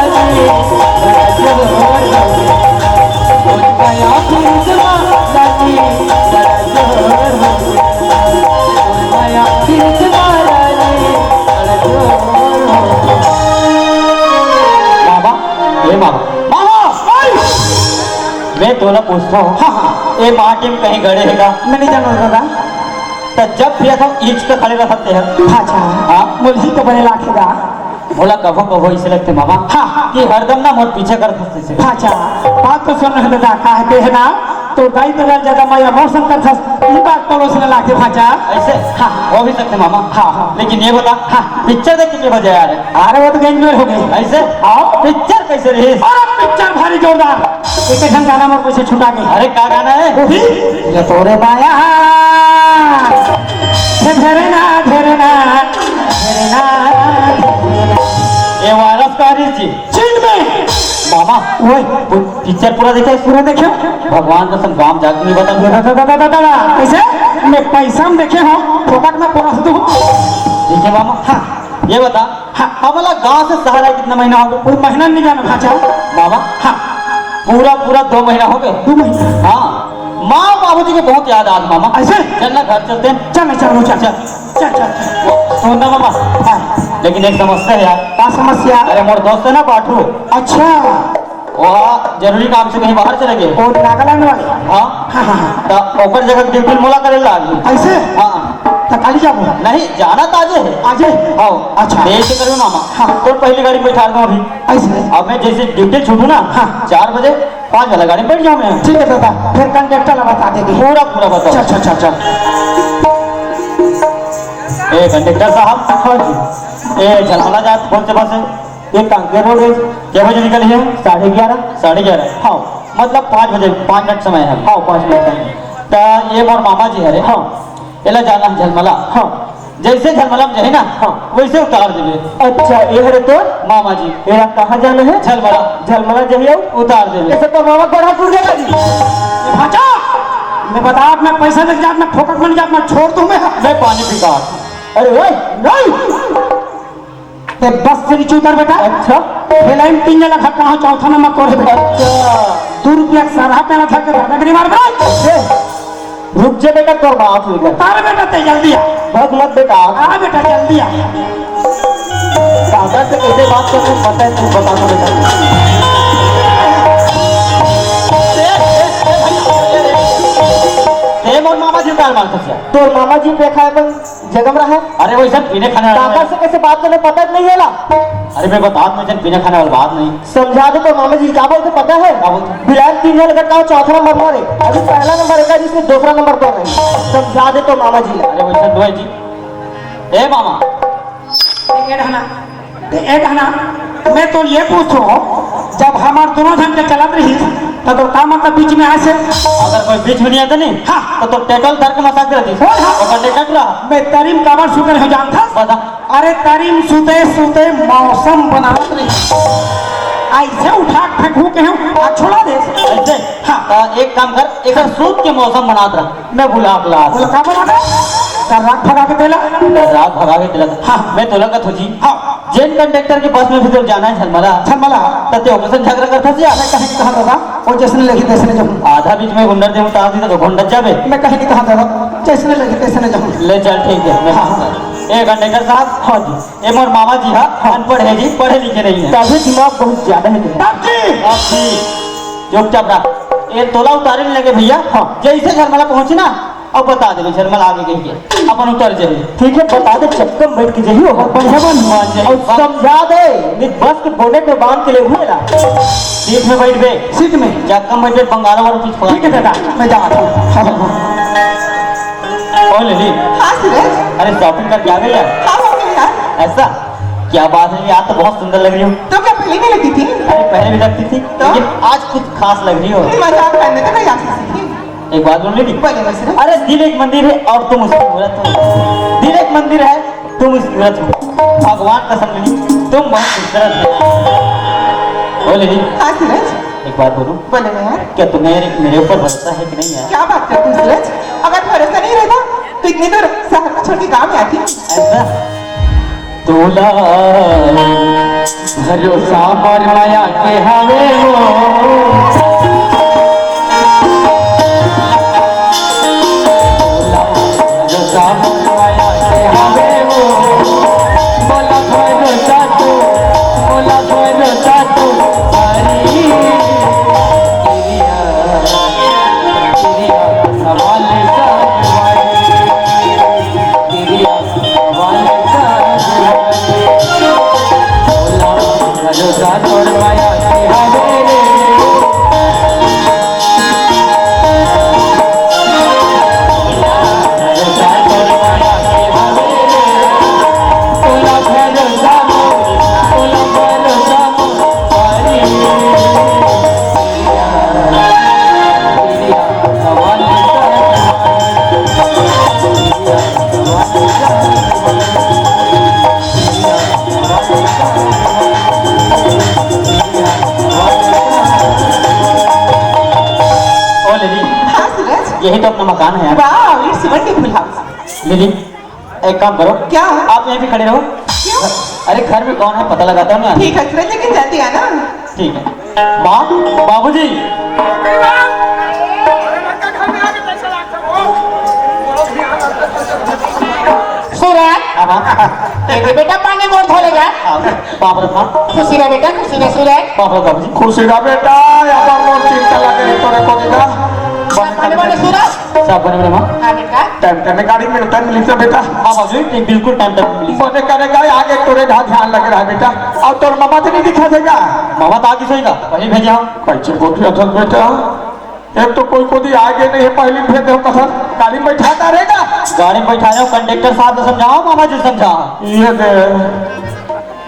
तोला पूछता हूँ हाँ हाँ ये माटी में कहीं गड़े हैगा मैं नहीं जानू दादा तो जब फिर हम ईच के खड़े रह सकते हैं अच्छा हाँ मुझे तो बड़े लाखेगा बोला कभो कभो इसे लगते मामा हाँ हाँ कि हरदम ना मोट पीछे कर सकते से अच्छा बात तो सुन रहे दादा कहा के है ना तो दाई तो ज्यादा मैं मौसम कर था ये बात तो उसने लाके भाचा ऐसे हाँ हो भी सकते मामा हाँ हाँ लेकिन ये बता हाँ। पिक्चर देख कितने बजे आ रहे अरे वो तो गैंग में हो गई ऐसे आओ पिक्चर कैसे रही अरे पिक्चर भारी जोरदार एक ढंग गाना मोर पैसे छुटा गई अरे का गाना है वो भी ये तोरे माया घेरे ना घेरे ना घेरे ना ये वायरस का हरीश जी चीन में मामा वही पिक्चर पूरा देखा है पूरा देखियो भगवान कसम गांव जाके नहीं बता दादा कैसे मैं पैसा में देखे हो फोकट में पूरा से दूँ ठीक है मामा हाँ ये बता हाँ। हमारा गांव से सहारा कितना महीना हो गया कोई महीना नहीं जाना भाचा मामा हाँ पूरा पूरा 2 महीना हो गए 2 महीना हाँ माँ बाबूजी की बहुत याद आज मामा ऐसे चलना घर चलते हैं चल चल चल चल चल चल सुनना मामा हाँ लेकिन एक समस्या है यार क्या समस्या अरे मोर दोस्त है ना पाठू अच्छा वह जरूरी काम से कहीं बाहर चले गए वो नागालैंड वाले हाँ हाँ हाँ हाँ तो ओकर जगह ड्यूटी मोला करे लागी ऐसे हाँ तो खाली जाबो नहीं जाना ताजे है आजे हाँ अच्छा। ऐसे करो मामा हाँ। तो पहली गाड़ी में बैठा दूँ अभी ऐसे अब मैं जैसे ड्यूटी छूटू ना हाँ। 4 बजे 5 वाला गाड़ी में बैठ जाऊँ मैं ठीक है दादा फिर कंडक्टर बता देगी पूरा पूरा बताओ चल चल चल चल ए कंडक्टर साहब हाँ जी ए झलमला जात कौन से बस है ये कांकेर रोड है क्या बजे निकली है 11:30 11:30 हाँ मतलब 5 बजे 5 मिनट समय है हाँ 5 मिनट समय तो ये मोर मामा जी है हाँ एला जाना है झलमला हाँ जैसे झलमला में जाए ना हाँ वैसे उतार देवे अच्छा ये है तो मामा जी मेरा कहाँ जाना है झलमला झलमला जाइए उतार देवे ऐसे तो मामा कोढ़ापुर जाएगा जी भाचा मैं बता मैं पैसा लग जात मैं फोकट में जात मैं छोड़ दूँ मैं पानी पीता अरे ओए नहीं ते बस से नीचे उतर बेटा अच्छा पहले 3 लाख कहाँ चौथा नंबर कोरे बेटा अच्छा 2 रुपया सारा पैना था के दादागिरी मार बड़ा रुक जा बेटा तोर बात हो गया तार बेटा ते जल्दी आ बहुत मत बेटा आ बेटा जल्दी आ दादा से कैसे बात करते हैं पता है तुम बता दो बेटा मोर मामा जी कार मारता है तो मामा जी पे खाए पर जगम रहा है अरे वो सब पीने खाने वाला काका से कैसे बात करने पता नहीं है ना अरे मैं बता मुझे पीने खाने वाली बात नहीं समझा दो तो मामा जी क्या बोलते पता है क्या बोलते? बिलाल 3 लगा का चौथा नंबर पर है अभी पहला नंबर है जिसमें दूसरा नंबर पर है समझा दे तो मामा जी अरे वैसे दो है जी ए मामा एक हना मैं तो ये पूछो जब हमार दोनों जन के चलत रही तो का मतलब बीच में ऐसे अगर कोई बीच में नहीं आता नहीं हाँ। तो टेकल धर के मसाज रहती हाँ, हाँ। और कंडक्टर रहा मैं तरीम काबर सुकर हो जानता बता अरे तरीम सुते सुते मौसम बना रही ऐसे उठा फेंकू के हम आ छोड़ा दे ऐसे हाँ। तो एक काम कर एक सूत के मौसम बनात रहा मैं भुला बोला का बना दे रात भगा के देला रात भगा के दिला हाँ। मैं तोला का थोजी हाँ जेन कंडक्टर की बस में भी तो जाना है झलमला छमला तते ऑपरेशन झगड़ा करता थी मैं कहीं कहा दादा वो जैसे लगी तैसे जाऊँ आधा बीच में गुंडर दे उतार दी तो गुंडर जावे मैं कहीं कहा दादा जैसे लगी तैसे जाऊँ ले चल ठीक है मैं हाँ। ए कंडक्टर साहब हाँ जी ये मोर मामा जी हाँ अनपढ़ है जी पढ़े लिखे नहीं है तभी दिमाग बहुत ज्यादा है बाप जी अब जी चुपचाप रहा ये तोला उतारे नहीं लगे भैया हाँ जैसे झलमला पहुंची ना अब बता दे झलमला आगे गई के अपन उतर जाए ठीक है बता दे चक्कर बैठ के जही होगा और समझा दे नहीं बस के बोनेट में बांध के ले हुए ना सीट में बैठ गए सीट में जक्कम बैठ गए बंगाला वाला चीज ठीक है दादा मैं जाता हूँ और ले ली हाँ सूरज अरे शॉपिंग करके आ गई यार हाँ हो गया यार ऐसा क्या बात है यार तो बहुत सुंदर लग रही हो तो क्या पहले नहीं लगती थी अरे पहले भी लगती थी लेकिन आज कुछ खास लग रही हो मजाक करने तो नहीं आ सकती एक बात बोल रही बोले मैं सूरज अरे दिल एक मंदिर है और तुम उसकी मूर्त हो दिल एक मंदिर है तुम उसकी मूर्त हो भगवान कसम ली तुम बहुत खूबसूरत हो बोले जी हाँ सूरज एक बात बोलूं बोले मैं यार क्या तुम्हें मेरे ऊपर भरोसा है कि नहीं है क्या बात करती हूँ सूरज अगर भरोसा नहीं रहता तो इतनी दूर शहर को छोड़ के गाँव में आती ऐसा तोला भरोसा मर माया के हवे हो भरोसा मर माया के हवे हो बोला भरोसा तू बोला भरोसा तू हरी भरोसा तोर माया के हवे रे भरोसा तोर माया के हवे रे तोला भरोसा मोरी हाँ सूरज यही तो अपना मकान है यार। वाह इट्स वंडरफुल हाउस लेकिन एक काम करो, क्या आप यहीं पे खड़े रहो। क्यों अरे घर में कौन है पता लगाता हूँ ना। ठीक है सूरज लेकिन जल्दी आना ठीक है। माँ, बाबूजी, सूरज अब तेरे बेटा पानी बहुत धोलेगा बाप रे माँ, खुशी रह बेटा खुशी रह सूरज बाप रे बाबूजी, खुशी रह बेटा अपन मोर चिंता लगे तोरे को दिखा पानी वाले सूरज सब बने बने माँ। हाँ बेटा टाइम करने गाड़ी में उतर मिली तो बेटा हाँ बाबूजी, ठीक बिल्कुल टाइम तक मिली। बने करेगा आगे तोरे ध्यान लग रहा है बेटा और तोर मामा तो नहीं दिखा देगा मामा तो आगे सोएगा, वहीं भेजा हम। कैसे गोटी अथल बेटा एक तो कोई कोदी आगे नहीं है पहले भेज दो कथन गाड़ी में बैठाता रहेगा गाड़ी में बैठा जाओ, कंडक्टर साहब को समझाओ, मामा जी समझा। ये दे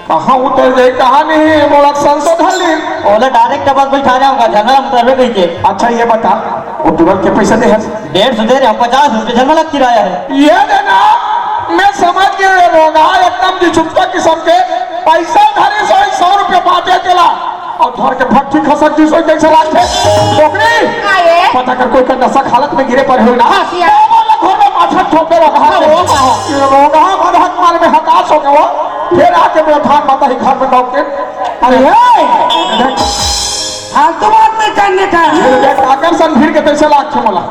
कहाँ उतर जाए कहाँ नहीं मोड़ा संशोधन ली ओला डायरेक्ट बस बैठा जाऊंगा, झगड़ा उतरवे कहीं के। अच्छा ये बता वो टूबल के पैसे दे है 150 दे रहे हम, 50 रुपये झलमला किराया है। ये देना मैं समझ गया होगा एकदम जी छुटका किस्म के पैसा धरे 100 रुपये बांटे चला और धर के भट्टी खसक जी सो कैसे लाते छोकरी आए पता कर कोई का नशा हालत में गिरे पर हो ना हाँ, वाला घर में माथा ठोके रहा रोगा मदहक मार में हताश हो गया फिर आके बैठान माता ही घर में दौड़ के अरे फालतू बात नहीं करने का देख आकर्षण भीड़ के कैसे लाख छे मोला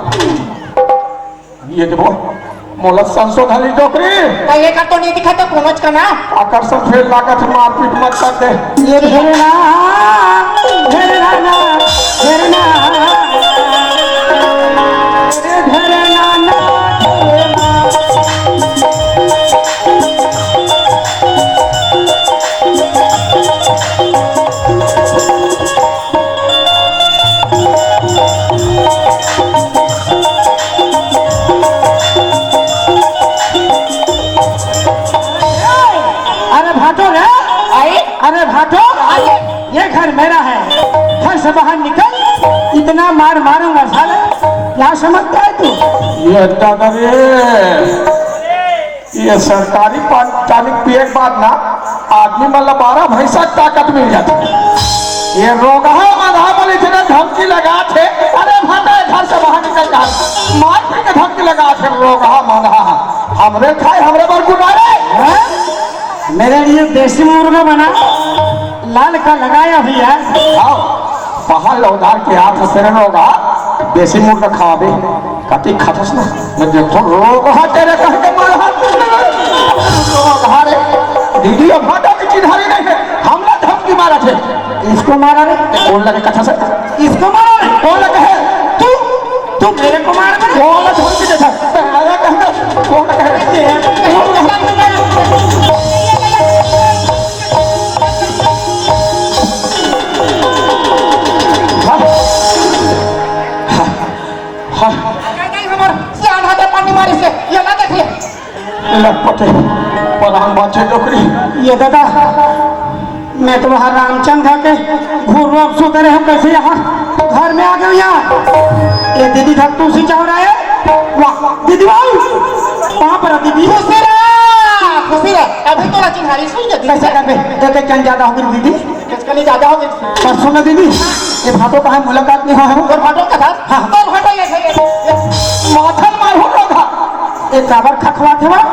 ये देखो मोला संशोधन ली डोकरी ये का तो नहीं दिखा तो पहुंच का ना आकर्षण फेल लागत मारपीट मत कर दे ये घेरना घेरना ना घेरना घेरना ना अरे भाटो रे आए अरे भाटो ये घर मेरा है, घर से बाहर निकल, इतना मार मारूंगा साले, क्या समझता है तू? ये दादा रे ये सरकारी पानी पिए के बाद ना आदमी मतलब 12 भैंसा की ताकत मिल जाती है ये रोगा मधा बोले इतने धमकी लगा थे अरे भाटा घर से बाहर निकल जा मार पी के धमकी लगा थे रोगा मधा हमरे खाए हमरे पर गुनारे हाँ? मेरे लिए देसी मुर्गा बना लाल का लगाया हुआ है। आओ बाहर लौदार के हाथ से रोगा देसी मुर्गा खावे कति खटस ना मैं देखो रोगा तेरे कह के मार रोगा रे दीदी अब भाटा की चिन्हारी नहीं है हमला धमकी मारा थे इसको मारा रे, कौन लगे कथा से इसको मारा रे, कौन लगे है तू मेरे को मार रे। कौन लगे धमकी देता पहला कहना कौन लगे पानी मारे से ये ना देख ले लपटे परान बाचे डोकरी ये दादा मैं तो वहाँ रामचंद के घूर अब सोते रहे हम कैसे यहाँ घर में आ गए यहाँ ये दीदी धक तू सी चाह रहा है वाह दीदी भाई वहाँ पर है दीदी खुशी रह अभी तो चिन्हारी सुन जा कैसे कर पे देखे क्या ज्यादा होगी दीदी इसके लिए ज्यादा हो गई परसों में दीदी ये भाटो का है मुलाकात नहीं हुआ है और भाटो का था हाँ। तो भाटो ये है माथन मार हो रहा एक काबर खखवा थे वहाँ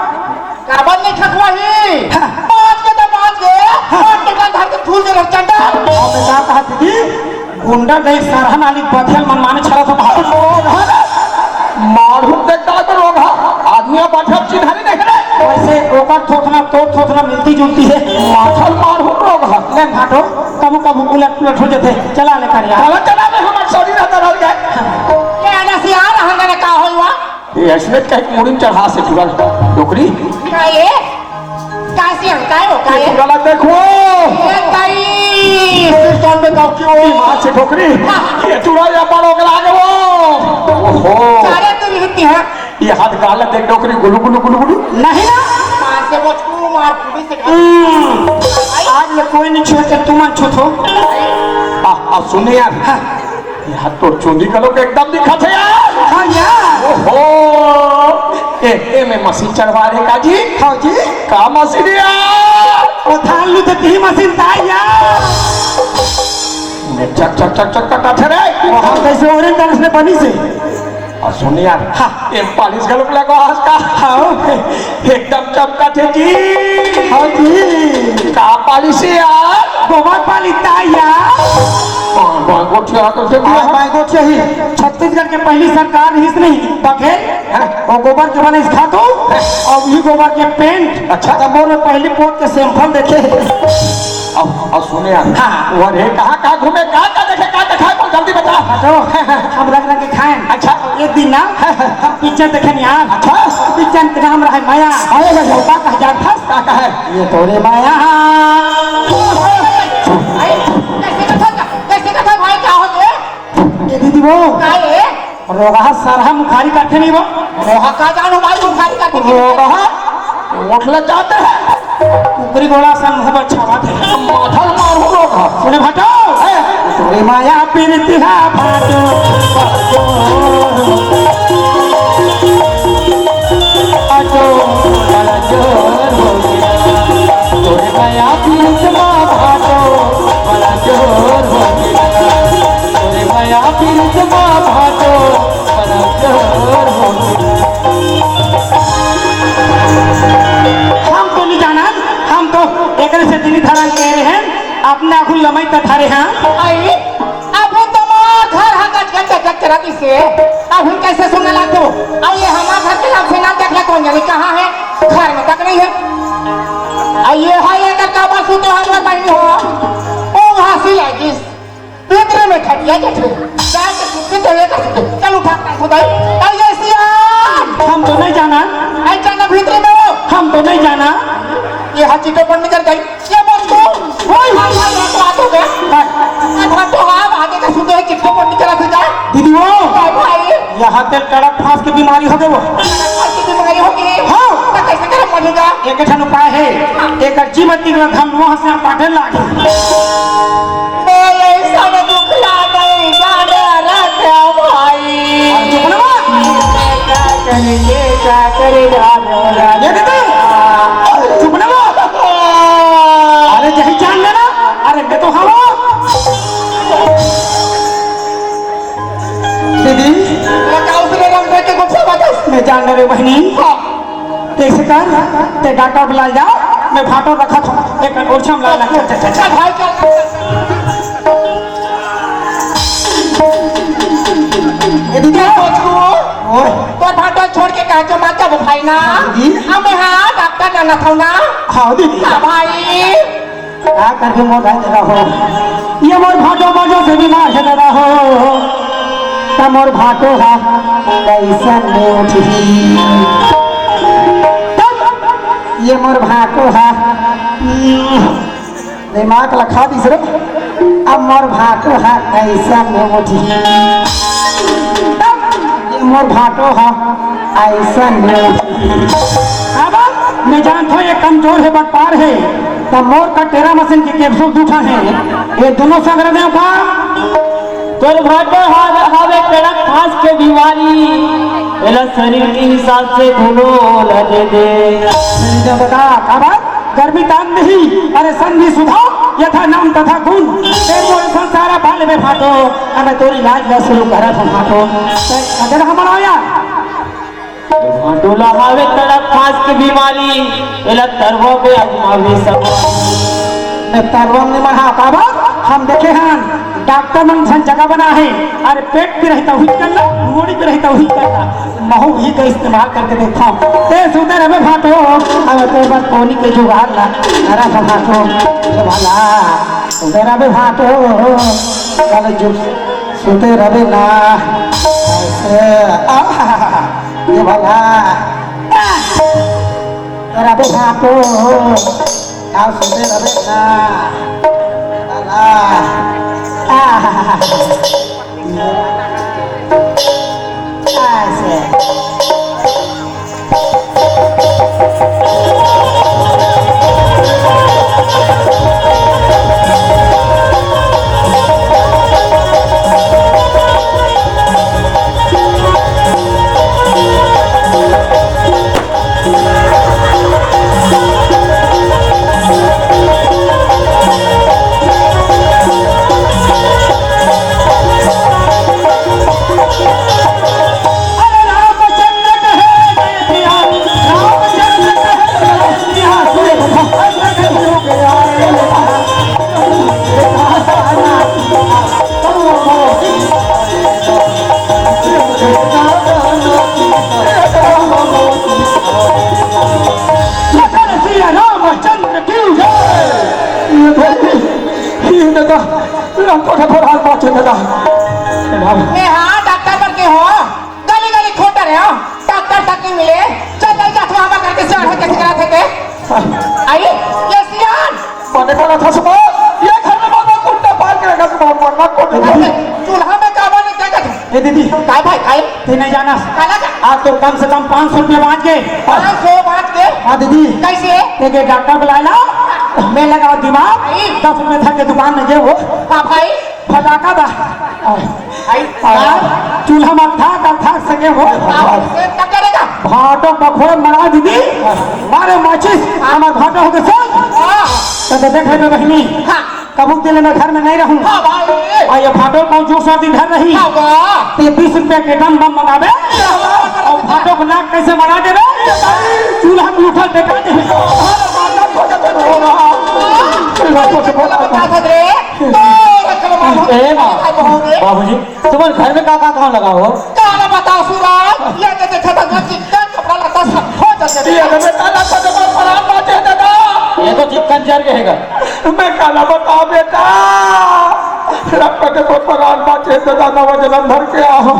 कार्बन नहीं खखवाही हाँ। पांच के तो पांच के और टिकला धर के फूल दे चंडा और मैं क्या कहा दीदी गुंडा गई सरहन आली बधियल मनमाने छड़ा तो भाटो मारू देखता तो रोगा आदमी बैठा चिन्हारी नहीं है वैसे ओकर थोथना तो थोथना मिलती जुलती है माथल मार हो रोगा ले भाटो कबू कबू उलट पुलट हो जाते चला ले कर यार चला चला में हमार शरीर रहता रह गया ये आना से आ रहा है का होइवा ये ऐसे कहीं मुड़ी चढ़ा से पूरा डोकरी का ये कैसे हम काय हो काय गलत देखो ये ताई गाँव की ई माँ से ठोकरी ये चुराया पारो के लागे वो ओहो सारे तेरी हित्ती है ये हाथ गाल देख ठोकरी गुलु गुलु गुलु गुलु नहीं ना मार से मुझको मार पूरी से आज ये कोई नहीं छुए तुम छुत हो आ सुने यार ये हाथ तो चूंदी का लोग एकदम दिखा थे यार हाँ यार ओहो ए में मशीन चढ़वा रहे का जी हाँ जी का मशीन यार वो धान लू तो ती मशीन था यार चक चक चक चक कटा थे रे वहाँ कैसे ओरेंज डांस ने बनी से आ सुने यार ये 40 का लोग लगा हंस का हाँ एकदम चमका थे जी हाँ जी का पालिश यार गोबर पालिता यार गोठिया तो से को चाहिए छत्तीसगढ़ के पहली सरकार हिस नहीं बखेर वो गोबर के बने खा तो और वही गोबर के पेंट अच्छा। तब में पहली पोत के सैंपल देखे अब सुने यार हाँ। वो रे कहाँ घूमे कहाँ देखे कहाँ दिखाए कौन जल्दी बता तो हम रख रख के खाएं अच्छा। एक दिन ना हम पिक्चर देखे यार अच्छा। पिक्चर के नाम रहा माया आएगा झोटा का हजार फंस का है ये तोरे माया कैसे कथा भाई क्या हो गए ये दीदी वो क्या है रोगा सारा मुखारी काटे नहीं वो रोहा का जानू भाई तुम्हारी का रोगा उठले जाते हैं कुकरी गोला संग अच्छा बात है माथा मारू रोगा सुने भाटो तोरे माया पीरतिहा भाटो आटो बड़ा जोर हो गया तोरे माया पीरतिहा भाटो बड़ा जोर हो गया तोरे माया पीरतिहा भाटो बड़ा जोर हो गया हम तो नहीं जाना हम तो एक से दिल्ली धरान कह रहे हैं अपने आखुल लमई तठारे हैं आई अब तो घर हगत गंदा चक्करा से अब हम कैसे सुनने लगते हो और ये हमारा घर के नाम से नाम देख ले कौन जाने कहाँ है घर में तक नहीं है और ये है अगर का बात तो हमारे बहनी हो ओ वहाँ से लगी पितरे में खटिया जठरे गाय के कुत्ते तो ये कर चल उठा खुदाई और ये सियान हम तो नहीं जाना आई जाना भीतर में हो हम तो नहीं जाना ये हाथी तो बंद कर गई ये बोल तो वही हाथ तो हाथ हो गया हाथ तो हाथ आगे का सुधे कितना बंद करा से जाए दीदी वो भाई यहाँ तेल टड़क फांस की बीमारी हो गई वो की बीमारी होगी हाँ। तो कैसे करे पड़ेगा एक ठन उपाय है एक जीवती का हम वहाँ से काटे लागे मेरे सब दुख लागे जाने रखा भाई चुप ना क्या करेंगे क्या करेगा ये दीदी चुप ना अरे यही जान लेना अरे मैं तो हम दीदी लगाओ से ले रंग के कुछ बता मैं जान रही बहनी कैसे कर ते डॉक्टर बुला जाओ मैं भाटो रखा था एक ओछम ला चल भाई चल ये दीदी ओए तो भाटो छोड़ के कहा जो माता भाई ना हमें हाँ डॉक्टर ना था ना हाँ दीदी भाई क्या करके मोर भाई दे रहो ये मोर भाटो मजो से बीमार है दे रहो तब मोर भाटो है कैसन में उठी ये मोर भाटो है दिमाग लखा दिस रे अब मोर भाटो है कैसन में उठी ये मोर भाटो है ऐसा में अब मैं जानता हूँ ये कमजोर है बटपार है तब मोर का टेरा मशीन की कैप्सूल दूठा है ये दोनों संग्रह देव का तोर भाटो हावे कड़क फांस के बीमारी एला शरीर के हिसाब से धुलो लगे दे बता अब गर्मी तान नहीं अरे संधि सुधा यथा नाम तथा गुण संसारा बाल में फाटो अब तोरी इलाज ला शुरू करा था फाटो अगर हमारा आया भाटो हावे कड़क फांस के बीमारी एला तरवा पे आजमावे सब मैं तरवम ने महा बाबा हम देखे हैं डॉक्टर मन सन जगह बना है अरे पेट पे रहता हुई करना मोड़ी पे रहता हुई करना महू ही का इस्तेमाल करके देखा ते सुधर हमें फाटो अब तो बस कोनी के जुगाड़ ला अरे फाटो वाला सुधर हमें फाटो वाले जो सुते रहे ना ऐसे ये वाला तेरा बे फाटो आओ सुते रहे ना वाला दादा लंको से फरार पहुंचे दादा मैं हाँ डॉक्टर बन के हो गली गली खोटा रहे हो डॉक्टर तक नहीं मिले चल चल जा वहां करके चढ़ के करा थे के आई ये सियान बने वाला था सुबह ये घर में बाबा कुत्ता पाल के रखा सुबह मरना को चूल्हा में काबा नहीं क्या कहते ए दीदी काय भाई काय ते नहीं जाना काला का आज तो कम से कम 500 रुपया बांट के 500 बांट के हाँ दीदी कैसे एक डॉक्टर बुलाए ला मैं लगाओ दिमाग 10 रुपए था के दुकान में गए वो हाँ भाई फटाका दा आई चूल्हा में था सके वो क्या करेगा भाटो बखोर मरा दीदी मारे माचिस हमारे भाटो हो गए सब तो देख रहे बहनी हाँ कबूक दिले मैं घर में नहीं रहूँ हाँ भाई और ये भाटो को जो सौ दिन घर रही हाँ वाह तो ये 20 रुपया के दम बम मंगावे और भाटो को नाक कैसे बना देवे चूल्हा में उठा देखा दे बता सक रे तो ए माँ बाबूजी तुम्हारे घर में कहाँ लगा हो क्या बताओ सूरज ये तो देखा था चिकन कपड़ा लता सब हो जाते ये मैं काला को जब फरार पहुंचे दादा ये तो चिकन जर के हैगा मैं काला बता बेटा रखा के तो फरार पहुंचे दादा नव जन्म भर के आओ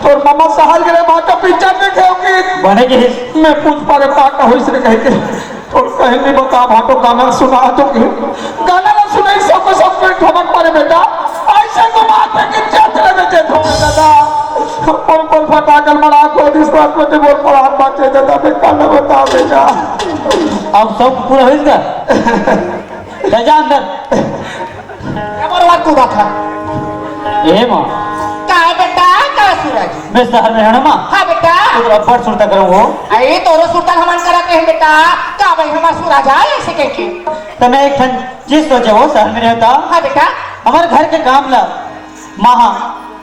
तो मामा सहल गिरे माँ का पिक्चर देखे होगी बने की मैं पूछ पा रहे का हो इसने कह के तो कहीं नहीं बता भाटो गाना सुना तो गाना ना सुनाई सब में ठमक पारे बेटा ऐसे तो बात है कि चेतरे में चेत हो दादा पर फटाकल मरा को दिस बात में बोल पर हाथ बाचे दादा मैं काला बता बेटा अब सब पूरा हो गया ले जा अंदर हमारा बात को था ए माँ क्या है बेटा क्या सूरज मैं शहर में है ना माँ हाँ बेटा तो अब्बर सुनता करूँ वो अरे तोरो सुल्तान हमान कराते हैं बेटा क्या भाई हमारा सूरज आए ऐसे कह के तो मैं एक ठन चीज सोचे वो शहर में रहता हाँ बेटा हमारे घर के काम ला महा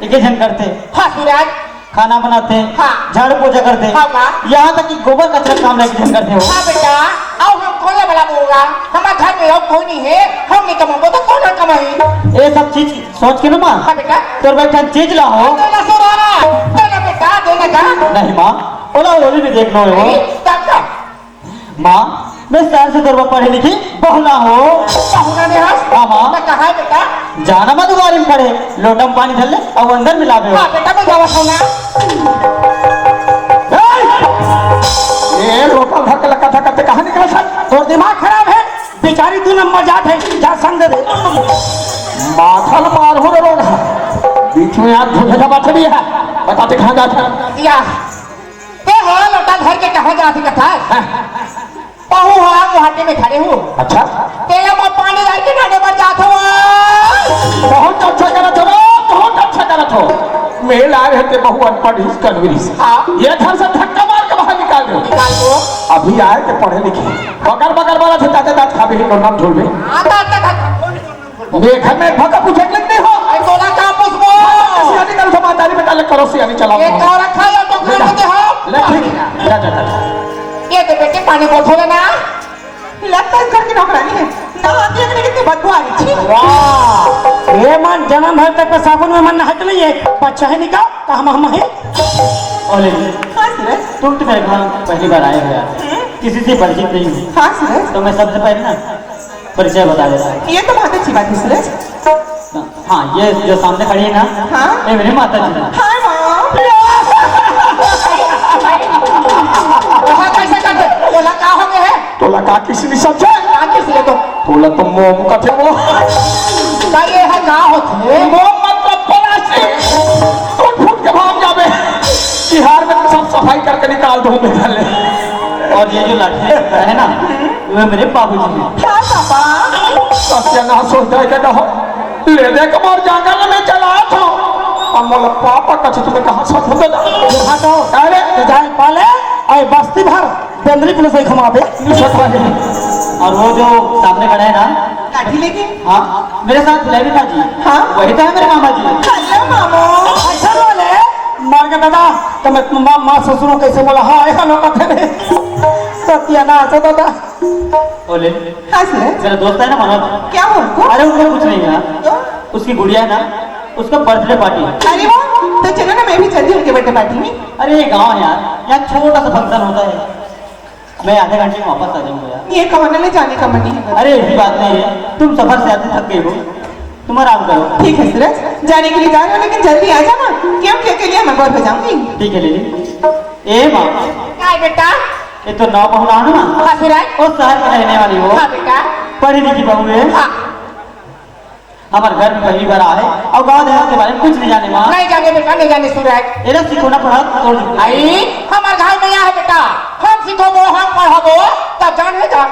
एक जन करते हाँ सूरज खाना बनाते हाँ। झाड़ू पोछा करते हाँ माँ। यहाँ तक कि गोबर कचरा काम एक जन करते हो हाँ बेटा आओ हम खोले वाला बोला हमारे घर में अब कोई नहीं है हम नहीं कमाओ तो कौन कमाई ये सब चीज सोच के ना माँ हाँ बेटा तोर बैठा चीज ला हो देना सुराना देना बेटा देना का नहीं माँ ओला ओली भी देख लो वो डॉक्टर माँ मैं शहर से तोर पढ़े लिखी बहुना हो बहुना ने हंस हाँ माँ मैं कहा है बेटा जाना मत दुआरी में पड़े लोटा में पानी धर ले अब अंदर मिला दे हाँ बेटा मैं जावा सोना ये लोकल धक्का लगा था करते कहाँ निकला सर तो दिमाग खराब है बेचारी 2 नंबर जात है जा संग दे माथल मार हो रहा बीच में आप धोखे का बात है बताते कहाँ जाता या ते हो लोटा घर के कहाँ जाती कथा पहू हाँ गुवाहाटी में खड़े हूँ अच्छा तेरा मैं पानी डाल के नाने पर जाता हूँ बहुत अच्छा करत हो बहुत अच्छा करत हो मेल आए हैं ते बहु अनपढ़ हिस कन्वीरी से हाँ। ये घर से धक्का मार के बाहर निकाल दो निकाल दो अभी आए के पढ़े लिखे बगर बगर वाला थे ताते दांत खा भी लो नाम झोल में आता आता था मेरे घर में भगा पूछे नहीं हो आई बोला का पुष्पो सियानी कर समादारी में डाले करो सियानी चलाओ ये कौन रखा या तो घर में हो ले ठीक जा जा जा ये तो बेटे पानी बोतल है ना लगता है घर की नौकरानी है ना देखने कितनी बदबू आ रही थी वाह ये मन जन्म है तक साबुन में मन नहाते नहीं है बच्चा है निकाल कहाँ हम है ओले हाँ सूरज तुम तो मेरे घर पहली बार आए हो यार किसी से परिचित नहीं हूँ हाँ सूरज तो मैं सबसे पहले ना परिचय बता देता हूँ ये तो बहुत अच्छी बात है सूरज हाँ ये जो सामने खड़ी है ना हाँ। ये मेरी माता जी है हाय माँ वहाँ कैसे करते बोला का हो गए है तो लगा किसी ने समझा का किस लिए तो बोला तो मोम का थे वो का ये है का होते मोम मतलब पलासी टूट फूट के भाग जावे बिहार में तो सब सफाई करके निकाल दो निकाल ले और ये जो लाठी है ना वो मेरे बाबूजी हैं हाँ पापा सत्या ना सोचता है क्या हो ले दे के मोर जंगल में चला था हम बोला पापा कछ तुम्हें कहाँ सब होता था देखा तो अरे जाए पाले और बस्ती भर बेंद्री पुलिस से घुमावे और वो जो सामने खड़ा है ना लाठी लेके हाँ मेरे साथ खिलाड़ी था जी हाँ। वही तो है मेरे मामा जी हेलो मामो ऐसा वाले मार के दादा तो मैं माँ ससुरों कैसे बोला हाँ ऐसा लोग कहते हैं सत्यानाश है दादा बोले हाँ सूरज मेरा दोस्त है ना मनोज क्या हो उनको अरे उनको कुछ नहीं है तो? उसकी गुड़िया है ना उसका बर्थडे पार्टी है अरे वाह तो चलो ना मैं भी चलती हूँ उनके बर्थडे पार्टी में अरे ये गाँव है यार यहाँ छोटा सा फंक्शन होता है मैं आधे घंटे में वापस आ जाऊंगा यार ये कमाने ले जाने का मन नहीं है अरे ऐसी बात नहीं है तुम सफर से आते थक गए हो तुम आराम करो। ठीक है सूरज, जाने के लिए जा रहे हो लेकिन जल्दी आ जाना, क्योंकि अकेले मैं बोर हो जाऊंगी। ठीक है लीली। ए माँ, हाय बेटा। ये तो नौ बहु ना ना। हाँ सूरज। उस शहर में रहने वाली हो। हाँ बेटा। पढ़ी लिखी बहू है। हाँ। हमारे घर में पहली बार आए और गाँव देहात के बारे में कुछ नहीं जाने माँ। नहीं जाने बेटा, नहीं जाने सूरज। एरा सिखोना पढ़ा तोड़ दी। आई हमारे घर में यहाँ है बेटा, हम सिखोबो हम पढ़ाबो तब जाने जा।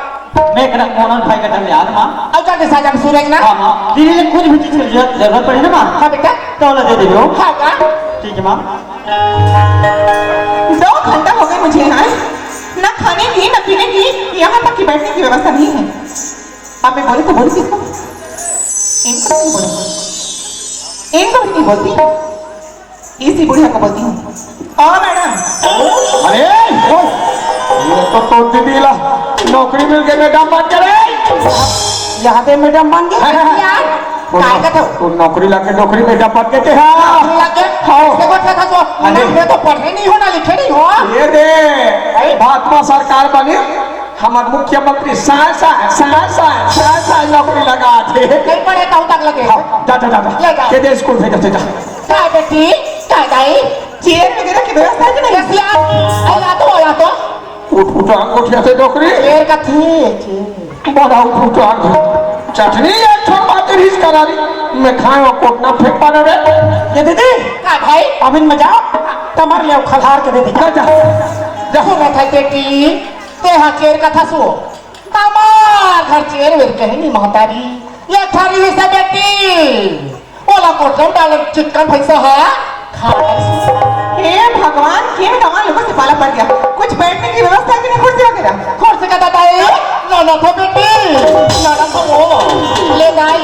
मैं करा कौन भाई का टाइम याद माँ। अब जाने साजा सूरज ना। हाँ माँ, दीदी ने कुछ भी चीज की जरूरत पड़ी ना माँ। हाँ बेटा। तो वाला दे दो। हाँ का। ठीक है माँ। 2 घंटा हो गए मुझे यहाँ, न खाने की न पीने की, यहाँ तक कि बैठने की व्यवस्था नहीं है। आप मैं बोले तो बोली किसको? इनको नहीं बोलती, इनको भी नहीं बोलती, इसी बुढ़िया को बोलती हूँ। मैडम। अरे ये तो दीदी ला नौकरी मिल गई, मैडम बात करे। यहाँ पे मैडम बन गए। यार काय का तो तू नौकरी लगे, नौकरी मैडम बात कहते हैं। लगे हाँ। देखो था तो मैं तो पढ़े नहीं हो ना लिखे नहीं हो। ये दे भाजपा सरकार बनी, हमारे मुख्यमंत्री साय नौकरी लगा थे। नहीं पढ़े तो तक लगे। जा जा जा जा के दे स्कूल भेज जा। काय बेटी काय दाई चेयर वगैरह की व्यवस्था है कि नहीं? रसिया आया तो उठ अंगूठिया से नौकरी चेयर का थी बड़ा उठ चटनी एक छोड़ बात रिस करा रही मैं खाए और कोटना फेंक पा रहे। ये दीदी का भाई अब इनमें जाओ, तमर ले खलहार के दे दी। जा जा देखो मैं था बेटी ते हाँ चेयर का था सो हमार घर चेयर वेर कहीं नहीं महतारी ये थारी ही सब बेटी ओला कोटम डाल चिकन पैसा है हे भगवान के कमाल लोगों से पाला पड़ गया। कुछ बैठने की व्यवस्था है कि नहीं? कुर्सी वगैरह कुर्सी का दादा है ना तो बेटी ना तो वो ले गाई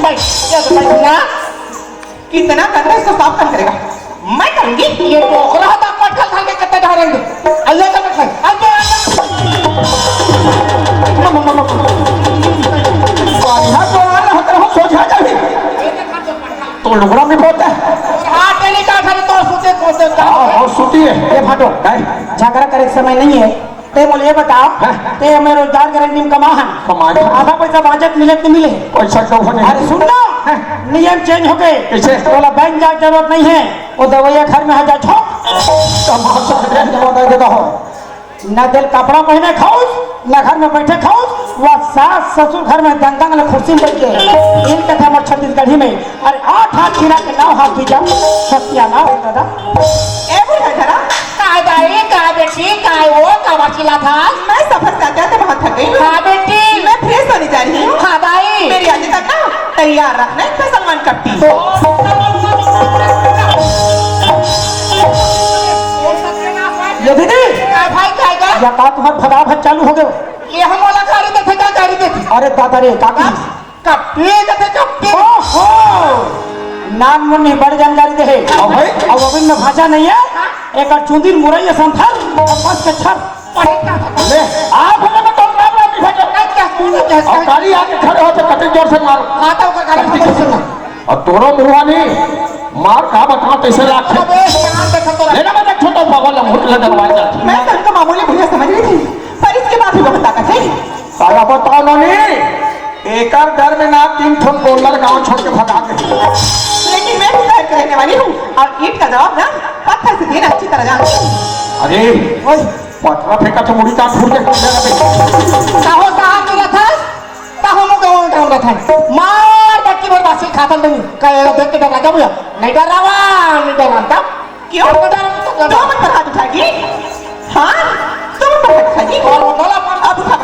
भाई क्या तो भाई ना कितना गंदा इसको साफ कर करेगा मैं करूंगी। ये टोकरा था पटकल खा के कत्ते ढारेंगे आइए कर खाए सोचा जाए तो लुगड़ा में बोलता है हाथ नहीं काट रहे तो सूते कोसे और सूती है। ये फाटो झगड़ा करे के समय नहीं है। ते बोले ये बताओ, ते हमें रोजगार गारंटी में कमा है, कमाए आधा पैसा बाजट मिले कि मिले? पैसा क्यों नहीं? अरे सुन लो, नियम चेंज हो गए। कैसे? बोला बैंक जाए जरूरत नहीं है, वो दवाइया घर में आ जा छो देता हो, न दिल कपड़ा पहने खाओ न घर में बैठे खाओ, वह सास ससुर घर में दंगंग कुर्सी में बैठ के इन कथा में छत्तीसगढ़ी में अरे 8 हाथ खीरा के नाव हाथ पीजा सत्या ना हो दादा। ए बुढ़ा जरा काय दाई काय बेटी काय वो कावा चिल्ला था मैं सफर से आते बहुत थक गई हूं। हां बेटी मैं फ्रेश होने जा रही हूं। हां दाई मेरी आने तक ना तैयार रखना है सलमान कट्टी। ये दीदी भाई काय का या का तुम्हार फटाफट चालू हो गए? ये हम वाला गाड़ी देखे का गाड़ी देखे अरे दादा रे काकी कट्टी देखे कट्टी ओहो नाम मुन्नी बड़ी जानकारी दे है। भाई अब अबिन में भाषा नहीं है, एक चुंदिर मुरई संथर और बस के छर पढ़े का ले आप हमें तो राम राम दिखा क्या सुन क्या और गाड़ी आके खड़े होते कटे जोर से मारो। खाता का गाड़ी खबर सुनना और तोरो मुरवानी मार का बता कैसे लाख अबे कहां देखा तो लेना मैं छोटा पागल मुठ ले दलवाई जाती मैं तो इनका मामूली भैया समझ रही थी पर इसके बाद भी बहुत ताकत है। साला बताओ नोनी एकर घर में ना 3 ठोक गोलर गांव छोड़ के भगा के लेकिन मैं भी शहर की रहने वाली हूँ और ईंट का जवाब ना पत्थर से देना अच्छी तरह जानती हूँ। अरे ओए पटरा फेंका तो मुड़ी का फूट के साहो साहब मेरा था साहो मो गाँव काम रहा था मार बच्ची भर बासी खाता नहीं कहेगा देख के डर लगा भैया नहीं डर रहा नहीं डर रहा क्यों डर तो मत पर हाथ उठाएगी। हाँ तुम पर हाथ उठाएगी और बोला अब उठा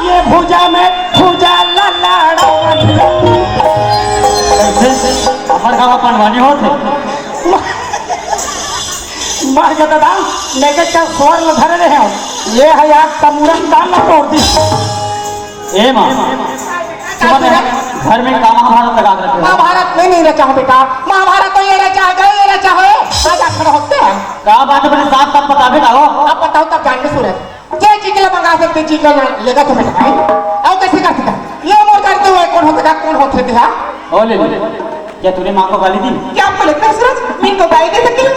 ये भुजा में भुजा ललाड़ा हमारे गाँव पनवानी होते मार के दादा लेके चल स्वर में धरे रहे हो। ये है यार तमुरन दाल ना तोड़ दी। ए माँ, तुम्हारे घर में का महाभारत लगा रखे हो? महाभारत में नहीं रचा हूँ बेटा, महाभारत तो ये रचा गए ये रचा है आजा खड़ा होते हैं। का बात है मेरे साथ साथ बता बेटा हो। अब बताओ तब जान के सूरज जे चीज ले मंगा सकते चीज लेगा तो बेटा अब कैसे कर सकता ये मोर करते हुए कौन होता कौन होते थे बोले क्या तूने माँ को गाली दी? क्या आपको लगता है सूरज मैं इनको गाली दे सकती हूँ?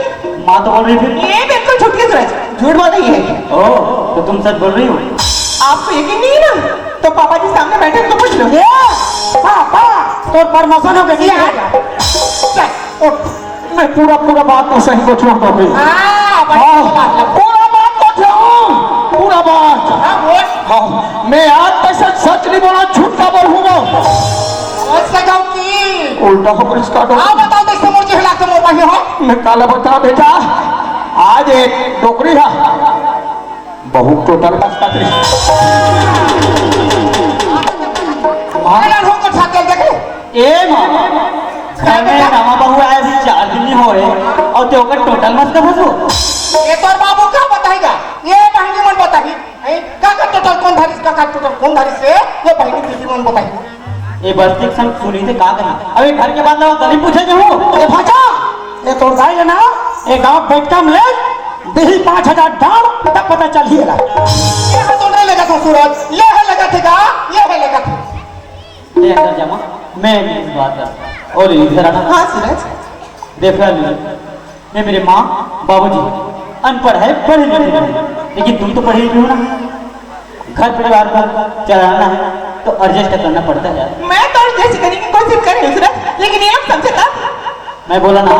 माँ तो बोल रही थी। ये बिल्कुल झूठ है सूरज, झूठ बोल रही है। ओह, तो तुम सच बोल रही हो? आपको यकीन नहीं है ना तो पापा जी सामने बैठे तो पूछ लो। पापा तो प्रमोशन हो गई मैं पूरा पूरा बात को सही को छोड़ दो भाई। पूरा बात को छोड़, पूरा बात। हाँ, मैं आज तक सच नहीं बोला, झूठ का बोलूंगा। उल्टा हो कर स्टार्ट हो। बताओ देखो मुझे हिला के मोटा ही हो। मैं काला बता बेटा, आज एक डोकरी था बहु टोटल बस का ए माँ, घर में नवा बहू आया भी 4 दिन नहीं हो रहे और ते ओकर टोटल मत का फसो। ये तोर बाबू क्या बताएगा? ये बहनी मन बताही। का टोटल कौन धारिस का टोटल कौन धारिस से ये बहनी दीदी मन बताही। ये बस्ती संग सुनी से का करी? अबे घर के बाद ना गली पूछे जो हूँ। ए भाचा ये तो गाय है ना, ये गांव बैठका में ले दही 5000 डाल तब पता चल ही रहा। ये तो नहीं लगा था सूरज, ये है लगा था, ये है लगा था। ले अंदर जा माँ, मैं इस बात कर और इधर आना। हाँ सूरज, देख रहा मैं मेरे माँ बाबूजी अनपढ़ है, पढ़े लिखे नहीं, लेकिन तुम तो पढ़े लिखे हो ना। घर परिवार को चलाना है तो एडजस्ट करना पड़ता है। मैं तो जैसे करने की कोशिश कर रही हूँ सूरज, लेकिन ये लोग समझे तब। मैं बोला ना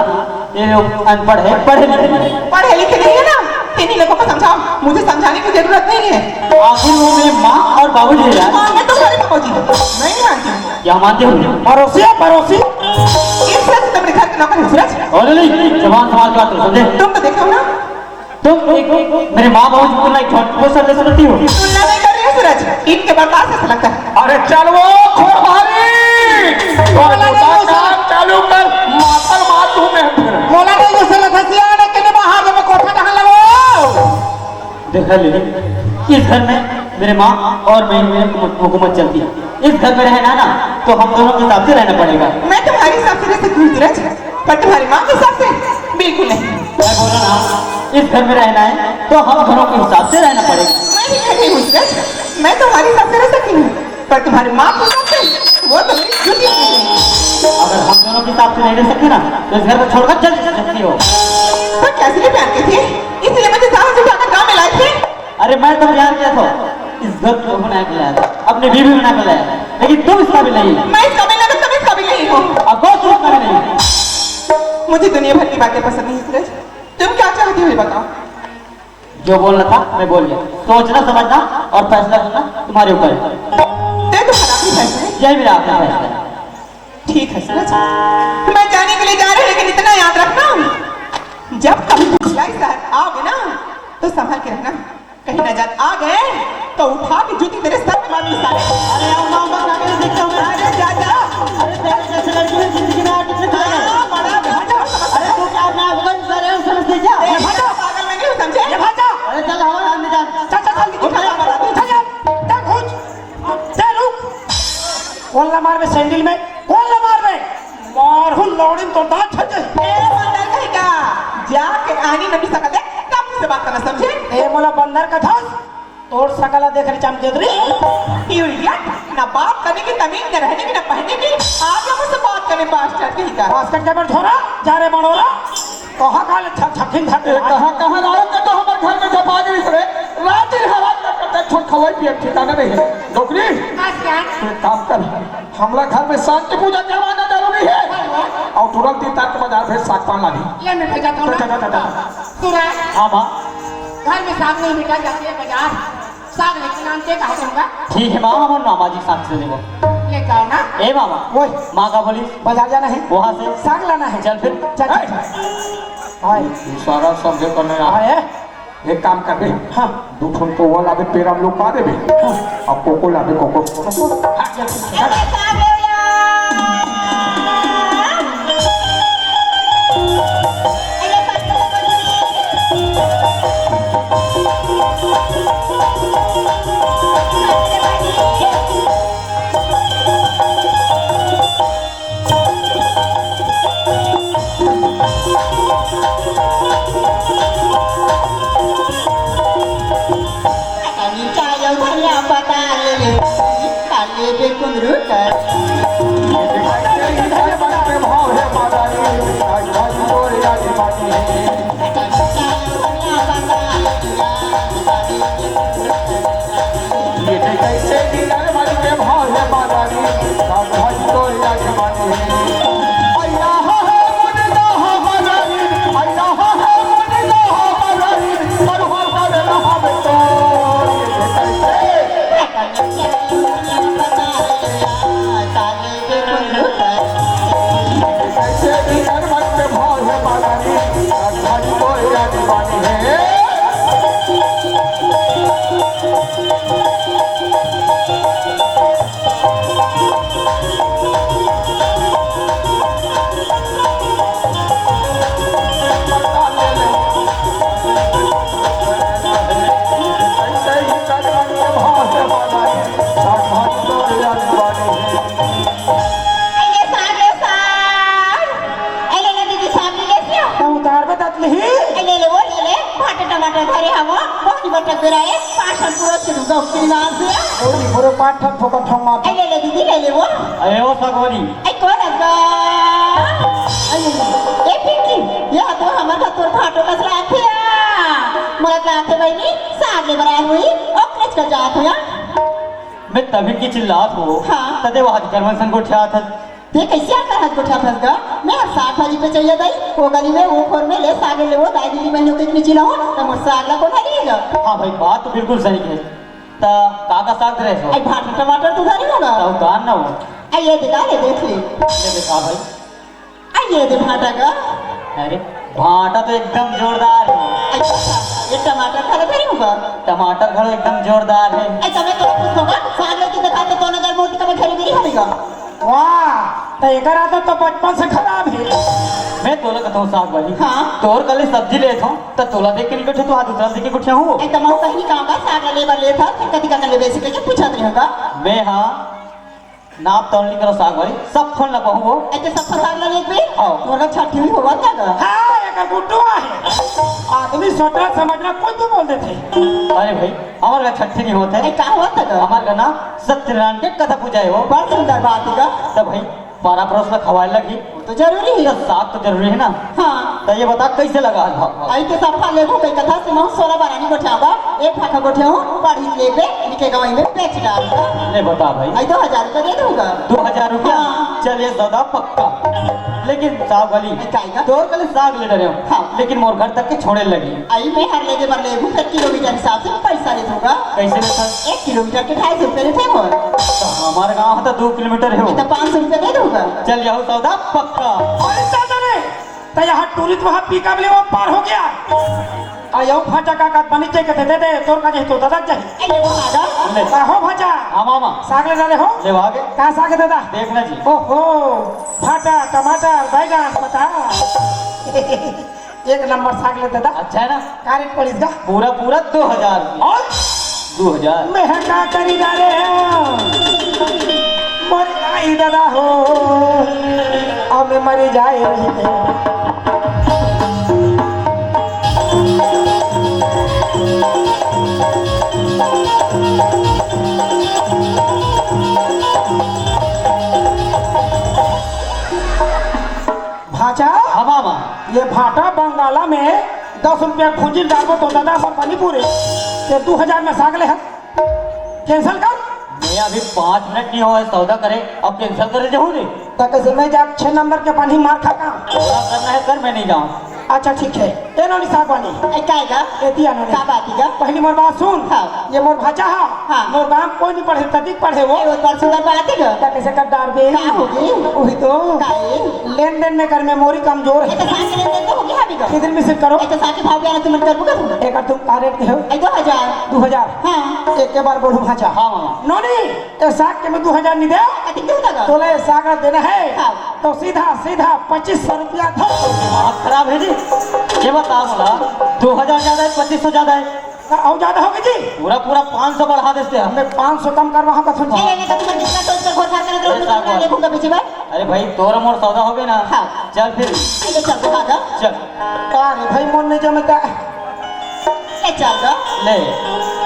ये लोग अनपढ़ है, पढ़े लिखे नहीं। पढ़े लिखे नहीं है ना, इन्हीं लोगों को समझाओ, मुझे समझाने की जरूरत नहीं है। आखिर वो मेरे माँ और बाबूजी है यार। हाँ, मैं तो सारे बाबूजी हूँ, मैं नहीं मानती हूँ। क्या मानते हो? पड़ोसी है पड़ोसी। इस तरह से तुम्हारे घर के नौकर है सूरज। और नहीं जवान समाज बात करो समझे? तुम तो देखो ना, तुम एक मेरे माँ बाबूजी को लाइक बहुत सारे समझती हो। तुलना नहीं कर रही है सूरज, इनके बर्दाश्त ऐसा लगता है। अरे चल वो खोरहारी और काम चालू कर, मातल मार तू मैं फिर। मोला नहीं उसे लखसिया ने के बाहर में कोठा ढाल लगो। देखा ले इस घर में मेरे माँ और मैं हुकूमत चलती है। इस घर में रहना ना तो हम दोनों के हिसाब से रहना पड़ेगा। मैं तुम्हारे हिसाब से रह सकती हूँ सूरज, पर तुम्हारी माँ के हिसाब से बिल्कुल नहीं। मैं बोला ना इस घर में रहना है तो हम दोनों के हिसाब से रहना पड़ेगा। मैं भी कहती हूँ सूरज, मैं तुम्हारे हिसाब से रह सकती हूँ, पर तुम्हारी माँ के हिसाब से वो तो मेरी झूठी है। अगर हम दोनों के हिसाब से नहीं रह सकते ना तो इस घर को छोड़कर चल सकती हो। पर कैसे लिए प्यार के थे, इसलिए मुझे साहस उठाकर गाँव में लाए थे। अरे मैं तो प्यार किया था, इस घर को बना के लाया था, अपनी बीवी बना कर लाया, लेकिन तुम इसका भी नहीं। मैं इसका भी नहीं, तुम इसका भी नहीं हो। अब कौन तुम इसका भी नहीं। मुझे दुनिया भर की बातें पसंद नहीं सूरज, तुम क्या चाहती हो ये बताओ। जो बोलना था मैं बोल गया, सोचना समझना और फैसला करना तुम्हारे ऊपर है। तो तुम्हारा भी फैसला है। यही मेरा आपका फैसला है। ठीक है सूरज, मैं जाने के लिए जा रही हूँ, लेकिन इतना याद रखना जब कभी पिछलाई शहर आओगे ना तो संभल के रहना, कहीं नजर आ गए तो उठा के जूती तेरे सर में मारूंगी साले। अरे आओ माँ बाप आगे देखता हूँ। अरे जा जा, अरे तेरे जैसे लड़की ने जिंदगी में आगे कितने चले गए। बड़ा भाजा अरे तू क्या अपना भगवान कर रहे हो समझते क्या? भाजा पागल में नहीं समझे। ये भाचा अरे चल हवा आने जा। चल चल चल उठा जा, बड़ा तू। चल चल चल घुस चल रुक। कौन ला मार में सैंडल में, कौन ला मार में मार हूँ लौड़िन तो दांत छट जाए। ए बंदर कहेगा जाके आनी नबी सकल दे, तब मुझसे बात करना समझे। ए मोला बंदर का था तोड़ सकला देख रही चमकेदरी। You idiot, ना बात करने की तमीज, न रहने की, न पहनने की, आप लोग मुझसे बात करने बास्टर्ड कहेगा। बास्केट जबर छोरा जा रे बनोला कहाँ काले छकिन धके कहाँ कहाँ लाओ के तो हमारे घर में जब आ गई रे रात दिन हवा करते छोड़ खवाई पिए ठिकाना नहीं है। डोकरी एक काम कर, हमला घर में शांति पूजा करवाना जरूरी है और तुरंत ही तक बाजार भेज साग पान ला दी। ले मैं भेजा तो सूरज हाँ माँ घर में साग नहीं निकल जाती है बाजार, साग लेके नानते कहा दूंगा, ठीक है माँ, हम नामाजी साथ से देखो। लेके आओ ना। ए मामा ओए माँ का बोली बाजार जाना है, वहाँ से साग लाना है। चल फिर। चल हाय सारा समझे करने आ हाय एक काम कर बे, हाँ दू ठोन को वो लाबे पेरा लोग पा देबे अब कोको लाबे कोको। भाव है की बटक दे रहा है पाठन पूरा छिड़ूंगा उसके नाम से ओरी बरो पाठ ठोका ठोमा आई ले ले दीदी ले ले वो अरे ओ सगोरी आई कौन है ए पिंकी या तो हमारा तोर फाटो कसला आथे मला लाथे बहिणी सागले बराय हुई ओकरेच का जात हो या मैं तभी की चिल्लात हो हाँ। तदे वहां करमन को ठिया था ते कैसे आता है गोठा फंसगा मैं साग वाली पे चाहिए दाई वो गली में वो फोर में ले साग ले वो दाई दिल्ली में होते इतनी चिल्लाओ तो मुझसे अगला कौन है हाँ भाई बात तो बिल्कुल सही है ता काका साग रहे हो आई भाट टमाटर तू धरी होगा ताऊ गान ना हो आई ये दिखा ले देख ले ये देखा भाई आई ये दे भाटा का अरे भाटा तो एकदम जोरदार है आई ये टमाटर खा धरी होगा टमाटर घड़ो एकदम जोरदार है आई समय तो पूछोगा साग लेके दिखाते तो नगर मोटी का खेली मेरी हमेगा वाह तो एकर आदत तो बचपन से खराब है मैं तोला कहता हूँ साग वाली हाँ। तोर कल सब्जी ले था तो तोला देख के नहीं बैठे तो आज दूसरा देख के कुछ हूँ आई तमाम कहीं काम का साग ले ले था फिर कति का ले बेसिक के पूछा नहीं होगा मैं हाँ नाप तोड़नी करो साग वाली सब फोन लगा हूँ वो आई तो सब साग ले ले पे हाँ। तोरा छठी हुई होगा क्या हाँ एकर बुटुआ है आदमी सोचना समझना कुछ भी बोल देते अरे भाई हमारे का छठी नहीं होता आई है का हुआ था हमारे का नाम सत्यनारायण के कथा पूजा है वो बड़ा सुंदर बात है का तब भाई पारा परोस में खवाए लगी तो जरूरी तो है साग तो जरूरी है ना हाँ तो ये बता कैसे लगा भाव आई तो सफा ले कई कथा से मैं 16 बारानी गोठावा एक फाका गोठे हूँ पढ़ी ले पे लिखेगा वहीं में बेच डालूंगा नहीं बता भाई आई तो 1000 रुपये दे दूंगा 2000 रुपया हाँ। चलिए सौदा पक्का लेकिन साग वाली काएगा? तो कल साग ले रहे हो हाँ। लेकिन मोर घर तक के छोड़े लगी आई मैं हर लेके बर ले फिर किलोमीटर हिसाब से पैसा ले दूंगा कैसे लेता 1 किलोमीटर के 250 रुपये लेते हो तो हमारे गाँव तो 2 किलोमीटर है तो वो 500 रुपये दे दूंगा चल जाओ सौदा पक्का अरे दादा रे तो यहाँ टूरिस्ट वहाँ पिकअप ले वो पार हो गया आयो भाजा का बनी चाहिए कहते दे तोर का चाहिए तो दादा चाहिए आई वो आगा ले हो भाजा हाँ मामा साग ले डाले हो ले आगे कहाँ साग है दादा देखना जी ओहो भाटा टमाटर बैगन पता एक नंबर साग ले दादा अच्छा है ना का रेट पड़ी इसका पूरा पूरा 2000 और 2000 मैं का करी डाले मर आई दादा हो अब मैं मरी जाए रही है भाचा हाँ मामा ये भाटा बंगाला में 10 रुपया खूंजी डालो तो दादा सब बनी पूरे ये 2000 में साग ले है कैंसल कर मैं अभी 5 मिनट नहीं हुआ सौदा करे अब कैंसिल करे जाऊँ रे तो कैसे मैं जा 6 नंबर के पानी मार खा का पूरा करना है कर मैं नहीं जाऊँ अच्छा ठीक है ये नोनी साग वाली आई काएगा ये दिया नोनी का बात है पहली मोर बात सुन हाँ। ये मोर भाचा हा हाँ। मोर गांव कोई नहीं पढ़े तदिक पढ़े वो वो बड़ा सुंदर बात है क्या कैसे कर डाल दे का होगी वही तो काए लेन देन में कर मेमोरी कमजोर ये है तो साग ले तो होगी हमी का किधर में से करो ये तो साग के भाव भी तुम कर बुका तुम एक तुम का रेट हो आई 2000 2000 हाँ एक के बार बोलो भाचा हाँ मामा नोनी ये साग के में 2000 नहीं दे कति क्यों लगा तोले साग देना है हाँ। तो सीधा 2500 रुपया था दिमाग खराब है जी ये बता बोला 2000 ज्यादा है 2500 ज्यादा है और ज्यादा होगी जी पूरा पूरा 500 बढ़ा देते हैं हमें 500 कम कर वहाँ का सुन नहीं नहीं तो तुम कितना टोच कर घोर कर ये साग रहे हो देखूंगा पीछे बार अरे भाई तोरा मोर सौदा हो गए ना हाँ। चल फिर ये चल दो आगा चल अरे भाई मन नहीं जमता ये चल दो ले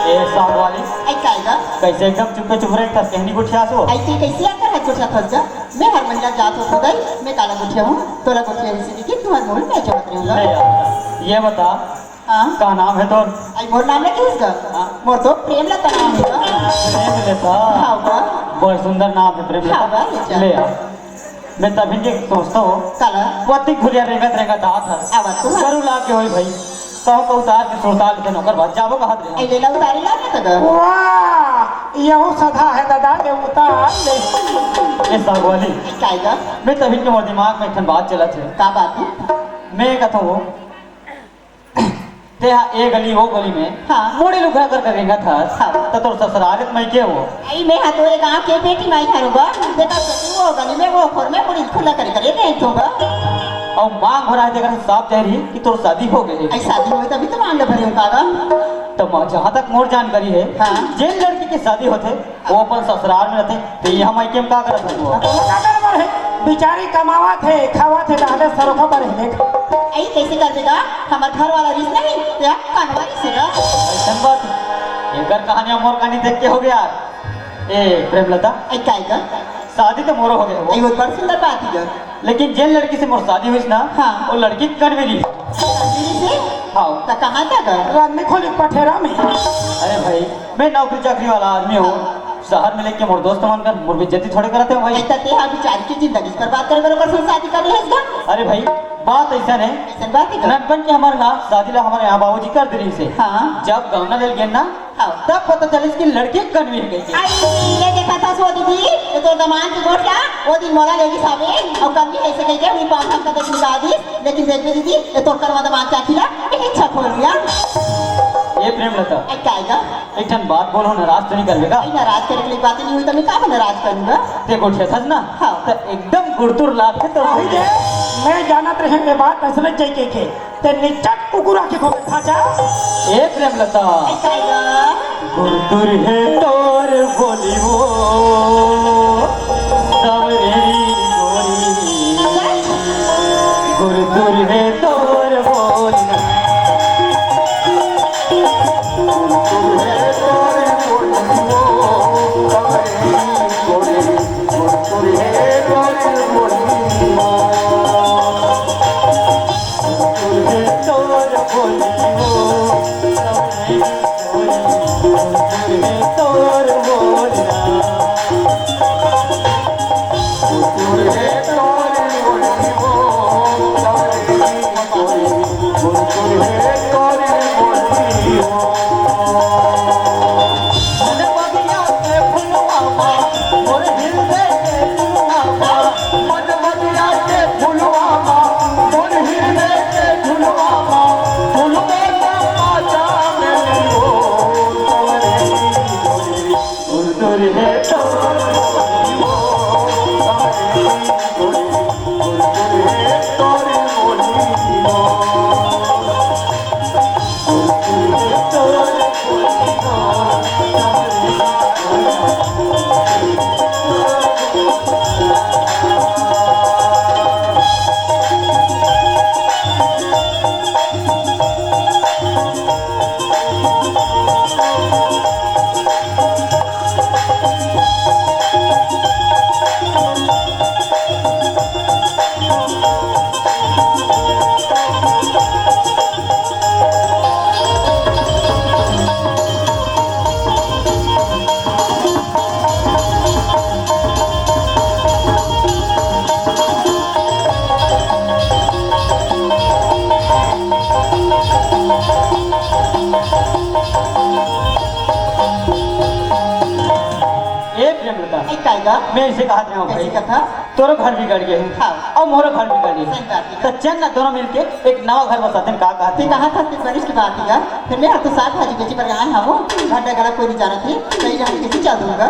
ये साग वाली आई काएगा कैसे एकदम चुपके चुप रहे तब कहनी कुछ आसो आई ती कैसे आकर है छोटा फंस जा मैं हर महीना जात हो गई मैं काला गुठिया हूँ तोरा गुठिया इसी की तुम्हारे मोल में जोड़ रहूंगा ले यार, ये बता हाँ का नाम है तोर आई मोर नाम है किसका हाँ। मोर तो प्रेम लता नाम है प्रेम लेता हाँ बा बहुत सुंदर नाम है प्रेम हाँ, लेता बा, ले यार मैं तभी के सोचता हूँ काला वो अति घुरिया रेंगत था आवाज तो करू ला के होई भाई कहूँ उतार के सुरताल के नौकर बात जाबो कहा दे आई लेला उतारी ला ना तक वाह यहो सदा है दादा ने उतार ले ये साग वाली आई काएगा मैं तभी के मोर दिमाग में एक बात चला थे का बात है मैं कहता हूँ ते ये गली वो गली में हाँ। मोड़े लुघा कर करेगा था हाँ। तो तोर ससुरालत में के हो आई मैं हाथ तो गांव के बेटी माई करूंगा बेटा ससुर वो गली में वो खोर में पूरी खुला कर करे नहीं दूंगा और मांग भरा है देखा साफ कह रही कि तोर शादी हो गई आई शादी हुई तभी तो मांग भरे होगा तो जहाँ तक मोर जानकारी है हाँ। जिन लड़की की शादी होते वो अपन ससुराल में रहते तो यहाँ मायके में का करत है वो का कर है बेचारी कमावा थे खावा थे दादे सरोखा पर है देख ऐ कैसे कर देगा हमार घर वाला रिस नहीं या कानवा रिस है ऐसा बात एक कहानी मोर कहानी देख के हो गया ए प्रेमलता ऐ काय का शादी तो मोरो हो गया ऐ वो बहुत बड़ सुंदर बात है लेकिन जिन लड़की से मोर शादी हुई ना हाँ। वो लड़की कर भी दी से हाँ तो कहाँ तक रात में खोली पठेरा में अरे भाई मैं नौकरी चाकरी वाला आदमी हूँ शहर में लेके मोर दोस्त मानकर मोर बेइज्जती थोड़े करते हो भाई ऐसा ते हम बेचारी की जिंदगी पर बात करे बरोबर से शादी कर रहे हैं इसका अरे भाई बात ऐसा है ऐसा बात है नटबन के हमारे यहाँ शादी ला हमारे यहाँ बाबूजी कर दी से हाँ। जब गौना ले गए ना हाँ। तब पता चला इसकी लड़की कन्वी हो गई थी। आई ये देखा था सो दीदी ये तो दमान की गोट का वो दिन मोला लेगी सामने और कभी ऐसे कह के हुई पाँच हम का देख निकाल दी लेकिन देख ली दीदी ये तो करवा दमान चाची ला एक इच्छा खोल लिया ये प्रेमलता ऐ कायगा एक ठन बात बोलो नाराज तो नहीं कर लेगा ऐ नाराज करने के लिए बात नहीं हुई तो मैं कहाँ नाराज करूँगा देखो ठेसस ना हाँ। तो एकदम गुड़तुर लाद के तो भाई जे मैं जानत रहे ये बात असले जय के ते निचट कुकुरा के खोले खाचा ए प्रेमलता ऐ कायगा गुड़तुर है तोर बोली वो सवरेरी गोरी गुड़तुर है तोर बोली ऐ कायगा मैं इसे कहा था भाई ऐसी कथा तोरो घर बिगड़ गए हैं हाँ। और मोरो घर बिगड़ गए सही बात है। तो चल ना दोनों मिलके एक नवा घर बसाते हैं का ते कहा था कि बारिश की बात है फिर मैं तो साग भाजी बेची पर आए हम घाटा गला कोई नहीं जाना थी सही जहाँ कैसे चल दूंगा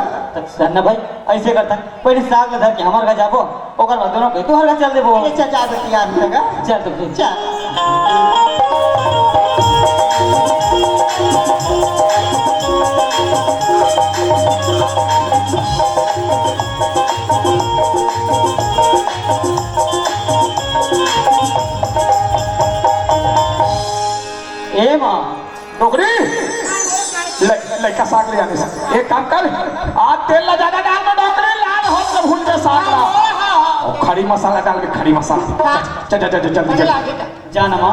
सन्ना भाई ऐसे करता पहले साग धर के हमारे घर जाबो ओकर बाद दोनों के तोहर घर चल देबो चल जा तैयार होगा चल तो फिर चल ए माँ नौकरी लड़का साग ले जाने से एक काम कर आज तेल ला ज्यादा डाल में नौकरी लाल हो तो भूल के साग ला और खड़ी मसाला डाल के खड़ी मसाला चल चल चल चल चल जाना माँ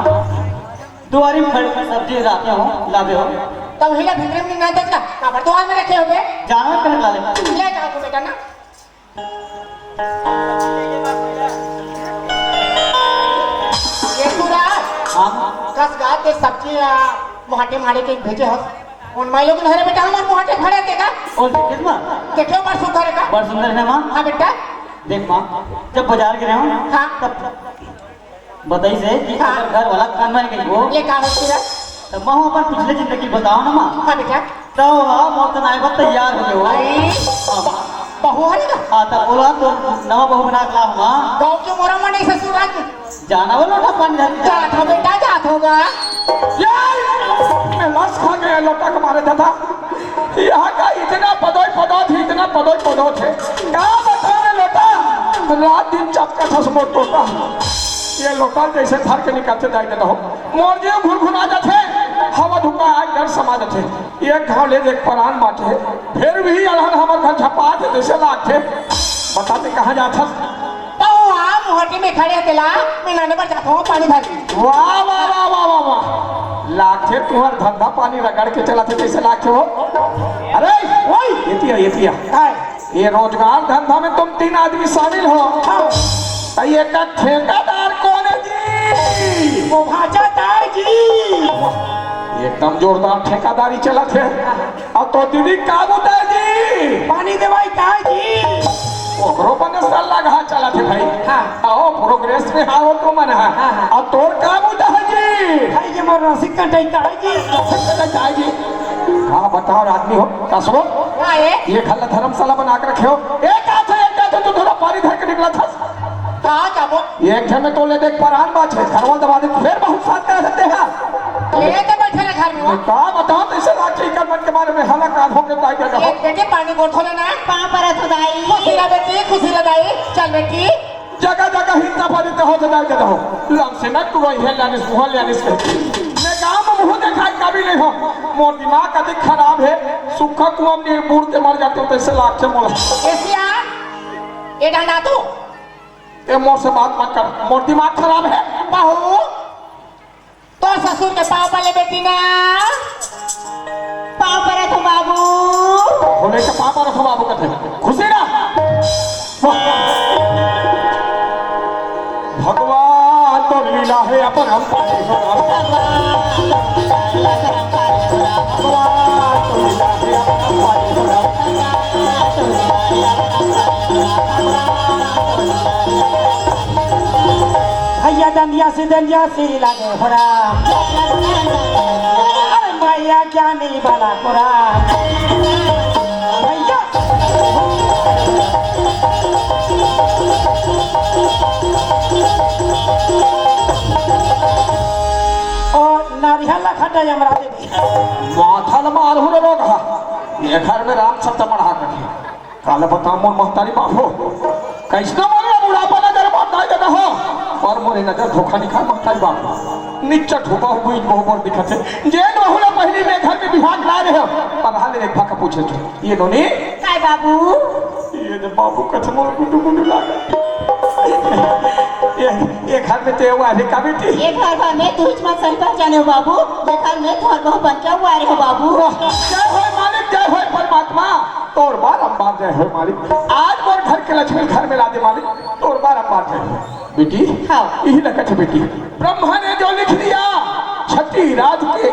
दुआरी में खड़ी सब्जी लाते हो लाते हो तब हिला भिंगरे में ना देखला काबर तो में रखे होगे जाना कहाँ ला ले ले जाओ तो बेटा ना ये पूरा हाँ कस गा के सब्जी मुहाटे मारे के भेजे हो उन माइलों के घरे बेटा हमारे मुहाटे भरे देगा और देख माँ देखो बार सुन करेगा बड़ सुंदर है माँ हाँ बेटा देख माँ जब बाजार गए हो हाँ तब बताई से कि हाँ। अगर घर वाला कान में गई वो ये कहा पूरा तो माँ अपन पिछले जिंदगी बताओ ना माँ हाँ बेटा तो हाँ मौत आए बात तैयार हो गए हो हाँ, माँ। बहू है ना हाँ तो बोला तो नवा बहू बना के लाओ माँ गाँव के मोरा मने ससुराल जाना बोलो ना पानी धर के जात हो बेटा जात होगा मैं लस खा गया लोटा के मारे था यहाँ का इतना पदोई थे क्या बता रहे लोटा रात दिन चपका था समोट टोटा ये लोकल जैसे धर के निकलते जाए देता हो मोर जे घुन आ जाते हवा धुका आज डर समा जाते एक घाव ले देख परान बाटे फिर भी अलहन हमर घर झपा थे जैसे लागे बताते कहाँ जाता तो आप मोहटे में खड़े थे ला मैं लाने पर जाता हूँ पानी भर वाह वाह वाह वाह वाह वाह लाखे तुम्हार धंधा पानी रगड़ के चला थे जैसे लाखे हो अरे वही ये ये रोजगार धंधा में तुम 3 आदमी शामिल हो तो ये का ठेकेदार कौन है जी वो भाजा ताई जी एकदम जोरदार ठेकेदारी चला थे अब तो दीदी काबू है जी पानी देवाई ताई जी ओकरो बने साल लगा चला थे भाई आओ प्रोग्रेस में आओ तो मन है अब तोर काबू है जी भाई जे मोर रसिक कटाई ताई जी हाँ बताओ आदमी हो कसरो ये खल्ला धर्मशाला बना के रखे हो एक आते तो थोड़ा पानी भर के निकला था कहाँ जाबो एक घर में तो ले देख परान बात है घरवाल दबा दे फिर बहुत साथ कर सकते हैं ले के बैठे ना घर में वो का बताओ तो इसे लाठी कर्मन के बारे में हाला कान हो के ताई क्या हो एक बेटे पानी गोठो लेना पाँव पर है खुदाई खुशी ला बेटी खुशी ला दाई चल बेटी जगह जगह हिंसा पानी तो हो जाए के हो लम से न तू है लाने सुहल लाने से मैं गांव में मुंह देखा कभी नहीं हो मोर दिमाग अधिक खराब है सूखा कुआं में बूढ़ के मर जाते हो तो इससे लाख से मोला एसिया ये डांडा तू ये मोर से बात मत कर मोर दिमाग खराब है बहू तो ससुर के पाँव पर ले बेटी ना पाँव पर है तो बाबू होने के पापा रखो बाबू कहते खुशी ना भगवान तो लीला है अपन हम भगवान तो लीला है भैया दंडिया से लागे हो राम अरे भैया क्या नहीं बाला को राम भैया और नारियल खटा हमरा दे माथा मार हो रोग ये घर में राम सब बढ़ा रखे काले बता मोर महतारी बाप हो कैसे मारे बुढ़ापा नजर महतारी देता हो और मोरे नजर धोखा निकाल महतारी बाप नीचे ठोका हुई बहुत दिखत है जेन बहुला पहली में घर में विभाग ला रहे हो पर हाल एक भाका पूछे तो ये नोनी काय बाबू ये जो बाबू कथ मोर गुडू लागा ये घर में ते हुआ है का बेटी ये घर में तू हिच मत सही पहचाने हो बाबू ये घर में तोहर बहु बन के हुआ रे हो बाबू जय हो मालिक जय हो परमात्मा तोर बार अम्बार जय हो मालिक आज मोर घर के लक्ष्मी घर में ला दे मालिक तोर बार अम्बार जय हो बेटी हाँ। यही लखत बेटी ब्रह्मा ने जो लिख दिया छठी रात के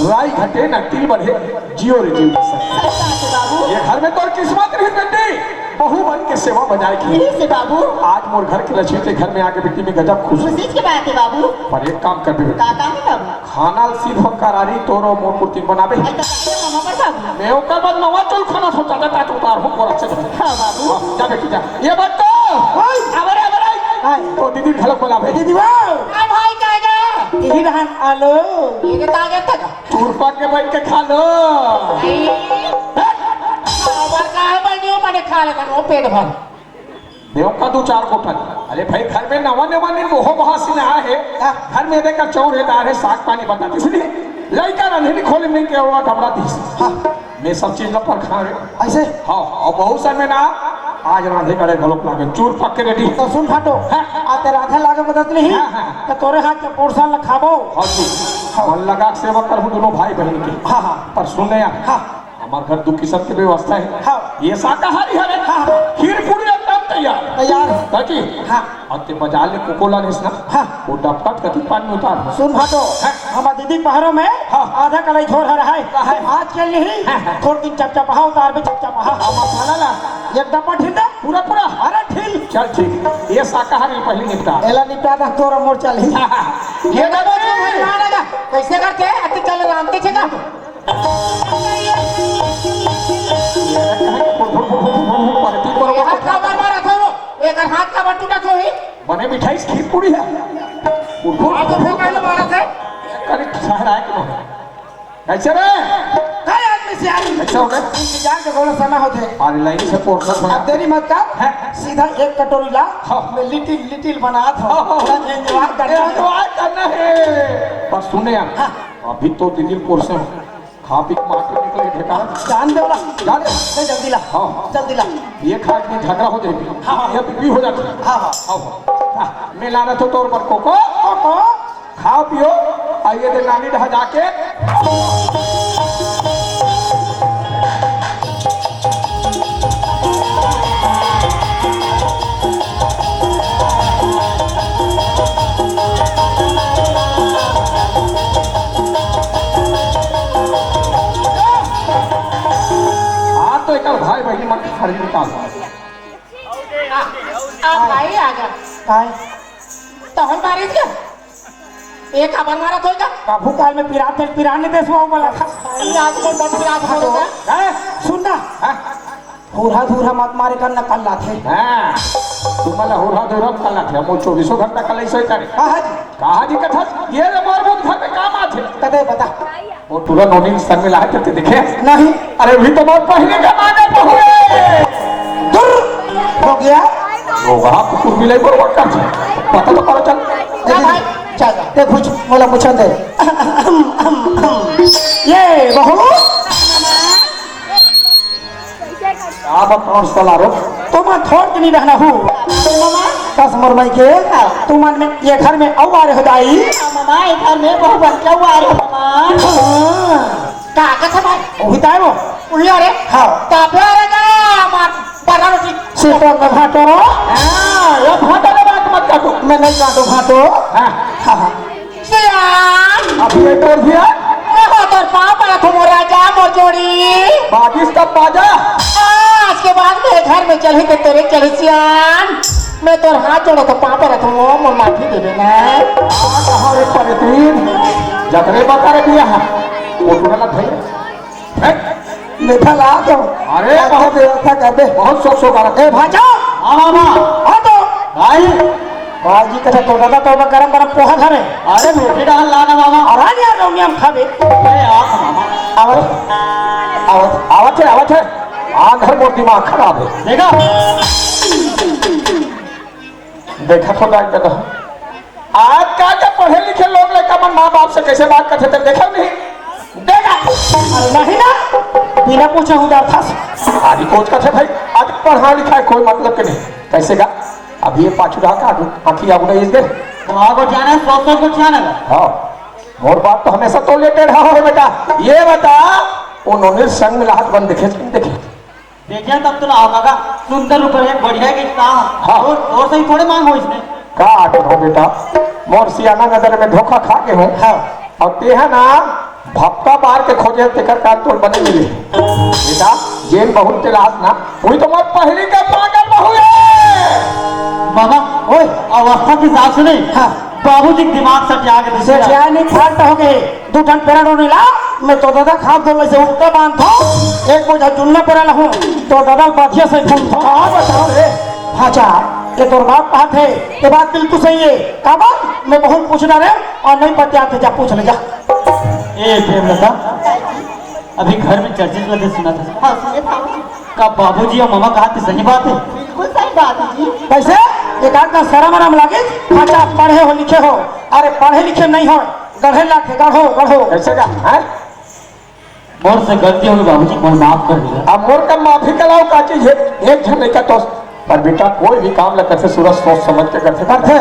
राई घटे न तिल बढ़े जियो रे जीव सही बात है बाबू ये घर में तोर किस्मत नहीं बेटी बहू बन के सेवा बजाए की यही से बाबू आज मोर घर के लक्ष्मी के घर में आके बेटी में गजब खुश खुशी की बात है बाबू पर एक काम कर बेटी का काम है बाबू खाना सीधो करारी तोरो मोर कुर्ती बनाबे ऐसा करते हो मामा पर बाबू मैं ओकर बाद नवा चल खाना सोचा था तो उतार हो और अच्छे से हाँ बाबू जा बेटी जा ये बात तो अबरे तो दीदी झलक बोला भाई दीदी वाह आ भाई कागा यही रहन आलो ये तागे तक चूरपा के बैठ के खा लो बार का है बनियो मैंने खा लेगा वो पेट भर देव का 2-4 बोतल अरे भाई घर में नवा दिन वो बहासी ना है घर में देखकर चौरेदार है साग पानी बताते इसलिए लड़का रंधेली खोले में क्या हुआ कमरा दी मैं सब चीज न पर खा रहे ऐसे हाँ और बहुत समय ना आज राधे करे घलोक लागे चूर पक के रेडी तो सुन फाटो आते राधा लागे मदद नहीं तो तोरे हाथ के पोरसा लखाबो और तू मन लगा के सेवा कर दोनों भाई बहन के हाँ हाँ पर सुनने यार हाँ हमारे घर 2 किस्म की व्यवस्था है हाँ ये शाकाहारी है हाँ खीर पूरी एकदम तैयार तैयार ताकि हाँ अते बाजार ले कोकोला निसना हाँ वो डपट कति पानी में उतार सुन फाटो हमार दीदी पहाड़ों में आधा कलाई छोड़ रहा है आज के नहीं थोड़ दिन चपचपा उतार में चपचपा मसाला ला एक डब्बा ठीक है पूरा पूरा अरे ठीक चल ठीक ये शाकाहारी पहले निपटा एला निपटा दा तोरा मोर चल ही ये ना बोल भगवान आगा कैसे करते हैं अति चल रामते छे का ये हाथ का बार मारा था वो एक हाथ का बार टूटा तो ही बने मिठाई खीर पूरी है आज तो फेंका ले मारा था करीब शहर आए कि नहीं कैसे रे काय आदमी से आई कैसे हो गए इंतजार के कोनो समय होते अरे लाइन से पोर्शन हो अब देरी मत कर सीधा एक कटोरी ला मैं लिटिल लिटिल बना था एंजॉय करना है बस सुने यार अभी तो दिल्ली पोर्शन खा पी के मार्केट निकले ठेका जान दे वाला जान दे से जल्दी ला हाँ जल्दी ला ये खा के झगड़ा हो जाएगी हाँ। ये बीवी हो जाती है हाँ हाँ हाँ मैं ला रहा था तौर पर कोको तो खाओ पियो आइए दे नानी ढहा जाके तो एक भाई बहनी मन खरीद निकाल आप भाई आ गया काय तो हम मारिस क्या एक खबर मारा तो क्या बाबू काल में पिराने देश में बोला था भाई आज को बट पिरा हो गया सुन ना धूरा धूरा मत मारे कर नकल लाथे हाँ तुम्हाला हुरा धुरा कला थे मो 24 घंटा कल ऐसे करे कहा जी कथा ये रे मोर बहुत घर में काम आथे कदे बता वो पूरा नोनी संग में लाए थे देखे नहीं अरे भी तो बहुत पहले का माने पहुए दूर हो गया वो वहां कुकुर मिले बरोबर कर पता तो पता चल भाई चल ते कुछ बोला मुझे दे ये बहू आप अपना साला रो तुम थोड़ के नहीं रहना हूँ दस मरमई के तुम में ये घर में अब आ रहे हो दाई मामा एक घर में बहु बन के हुआ रे मामा कागज है भाई वही ताई वो उही अरे हाँ काफे अरे का मार परा रोटी सीटों में भाटो हां ये भाटा का बात मत काटो मैं नहीं काटो भाटो हां हाँ सियान अभी ये तोड़ दिया मैं तो पाँव पड़ा तुम राजा मोर जोड़ी बागिस का बाजा आज के बाद मेरे घर में चली तो तेरे चली सियान मैं तो हाथ जोड़ो तो पाँव पड़ा तुम मोर माफी दे देना आ कहां एक पर तीन जतरे बता रे दिया है वो पूरा लग है मीठा ला दो अरे बहुत व्यवस्था कर दे बहुत शौक शौक आ रहा ए भाजा हां मामा हाँ तो भाई बाजी कथा तो दादा तो गरम गरम पोहा धरे अरे रोटी डाल लाना मामा और आज यार रोमियम खावे अरे आप मामा आवत आवत है आ घर मोर दिमाग खराब है देखा देखा तो गाइड देखा आज का क्या पढ़े लिखे लोग लेकर अपन माँ बाप से कैसे बात करते थे देखा नहीं देखा अरे नहीं ना बिना पूछे उधर था आज कोच का थे भाई आज पढ़ा लिखा कोई मतलब के नहीं कैसे का अब ये पाछुड़ा का आखिर आगू नहीं गए वहां को जाना है 100 को जाना है हाँ मोर बात तो हमेशा तो लेते रहा हो बेटा ये बता उन्होंने संग मिला हाथ बंद देखे कि नहीं देखे देखिए तब तो ना होगा सुंदर ऊपर है बढ़िया की हाँ। और सही थोड़े मांग हो इसमें का आटे हो बेटा मोर सियाना नगर में धोखा खा के हो हाँ और ते है ना भपका बार के खोजे तेकर का तोड़ बने मिले बेटा जेल बहुत तेलास ना वही तो मोर पहली का पागल बहु है मामा ओए अवस्था के हिसाब से नहीं हाँ बाबूजी के दिमाग से जाके से चाय नहीं फाट हो गए दो टन पेरा नहीं ला मैं तो दादा खाप दो से उल्टा बांध था एक बोझा जुन्ना पेरा ला हूँ तो दादा बाथिया से फूल था हाँ बताओ रे भाचा ये तो बात बात है ये बात बिल्कुल सही है का बात मैं बहुत पूछना रे और नहीं पता थे जा पूछ ले जा ए प्रेमलता अभी घर में चर्चा चलते सुना था हाँ सुने बाबूजी का बाबूजी और मामा कहा थी सही बात है बिल्कुल सही बात है जी कैसे एक आध का शर्म आराम लागे भाचा पढ़े हो लिखे हो अरे पढ़े लिखे नहीं हो गढ़े लाखे गढ़ो गढ़ो कैसे का है मोर से गलती होगी बाबूजी मोर माफ कर दिया अब मोर का माफी कराओ का चीज है एक जन नहीं का तो पर बेटा कोई भी काम लग करते सूरज सोच समझ के करते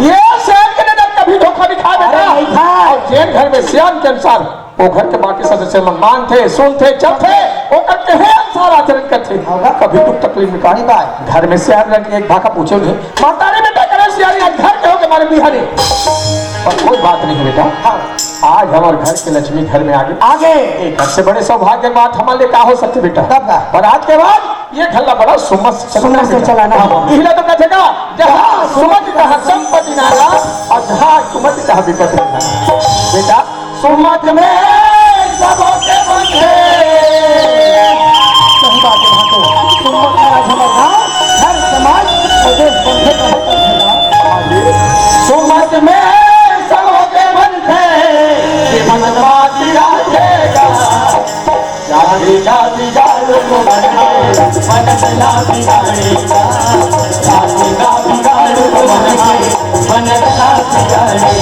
ये शहर के नजर कभी धोखा नहीं खा बेटा अरे नहीं खाए। और जैन घर में सियान के अनुसार वो घर के बाकी सदस्य मान थे सुन थे चल थे वो करते हैं अनुसार आचरण करते कभी दुख तकलीफ में कहानी बात घर में सियान रख एक भाका पूछे उन्हें माता ने बेटा करे सियान आज घर के हो के हमारे बिहारी पर कोई बात नहीं है बेटा आज हमारे घर के लक्ष्मी घर में आगे एक से बड़े सौभाग्य की बात हमारे लिए क्या हो सकती बेटा पर आज के बाद ये घल्ला बड़ा सुमस से चलाना इहला तो कथेगा जहाँ सुमति तहाँ संपत्ति नारा और जहाँ सुमति तहाँ विपत्ति नारा बेटा सुमत में सबके बंधे सही बात है भाटो सुमत में आज हमारा गाँव हर समाज प्रदेश बंधे सुमत में सबके बंधे मनवाती राधेगा जाति जाति को बनके बनला बिगाड़ेगा साथी का बिगाड़ को बनके बनला बिगाड़ेगा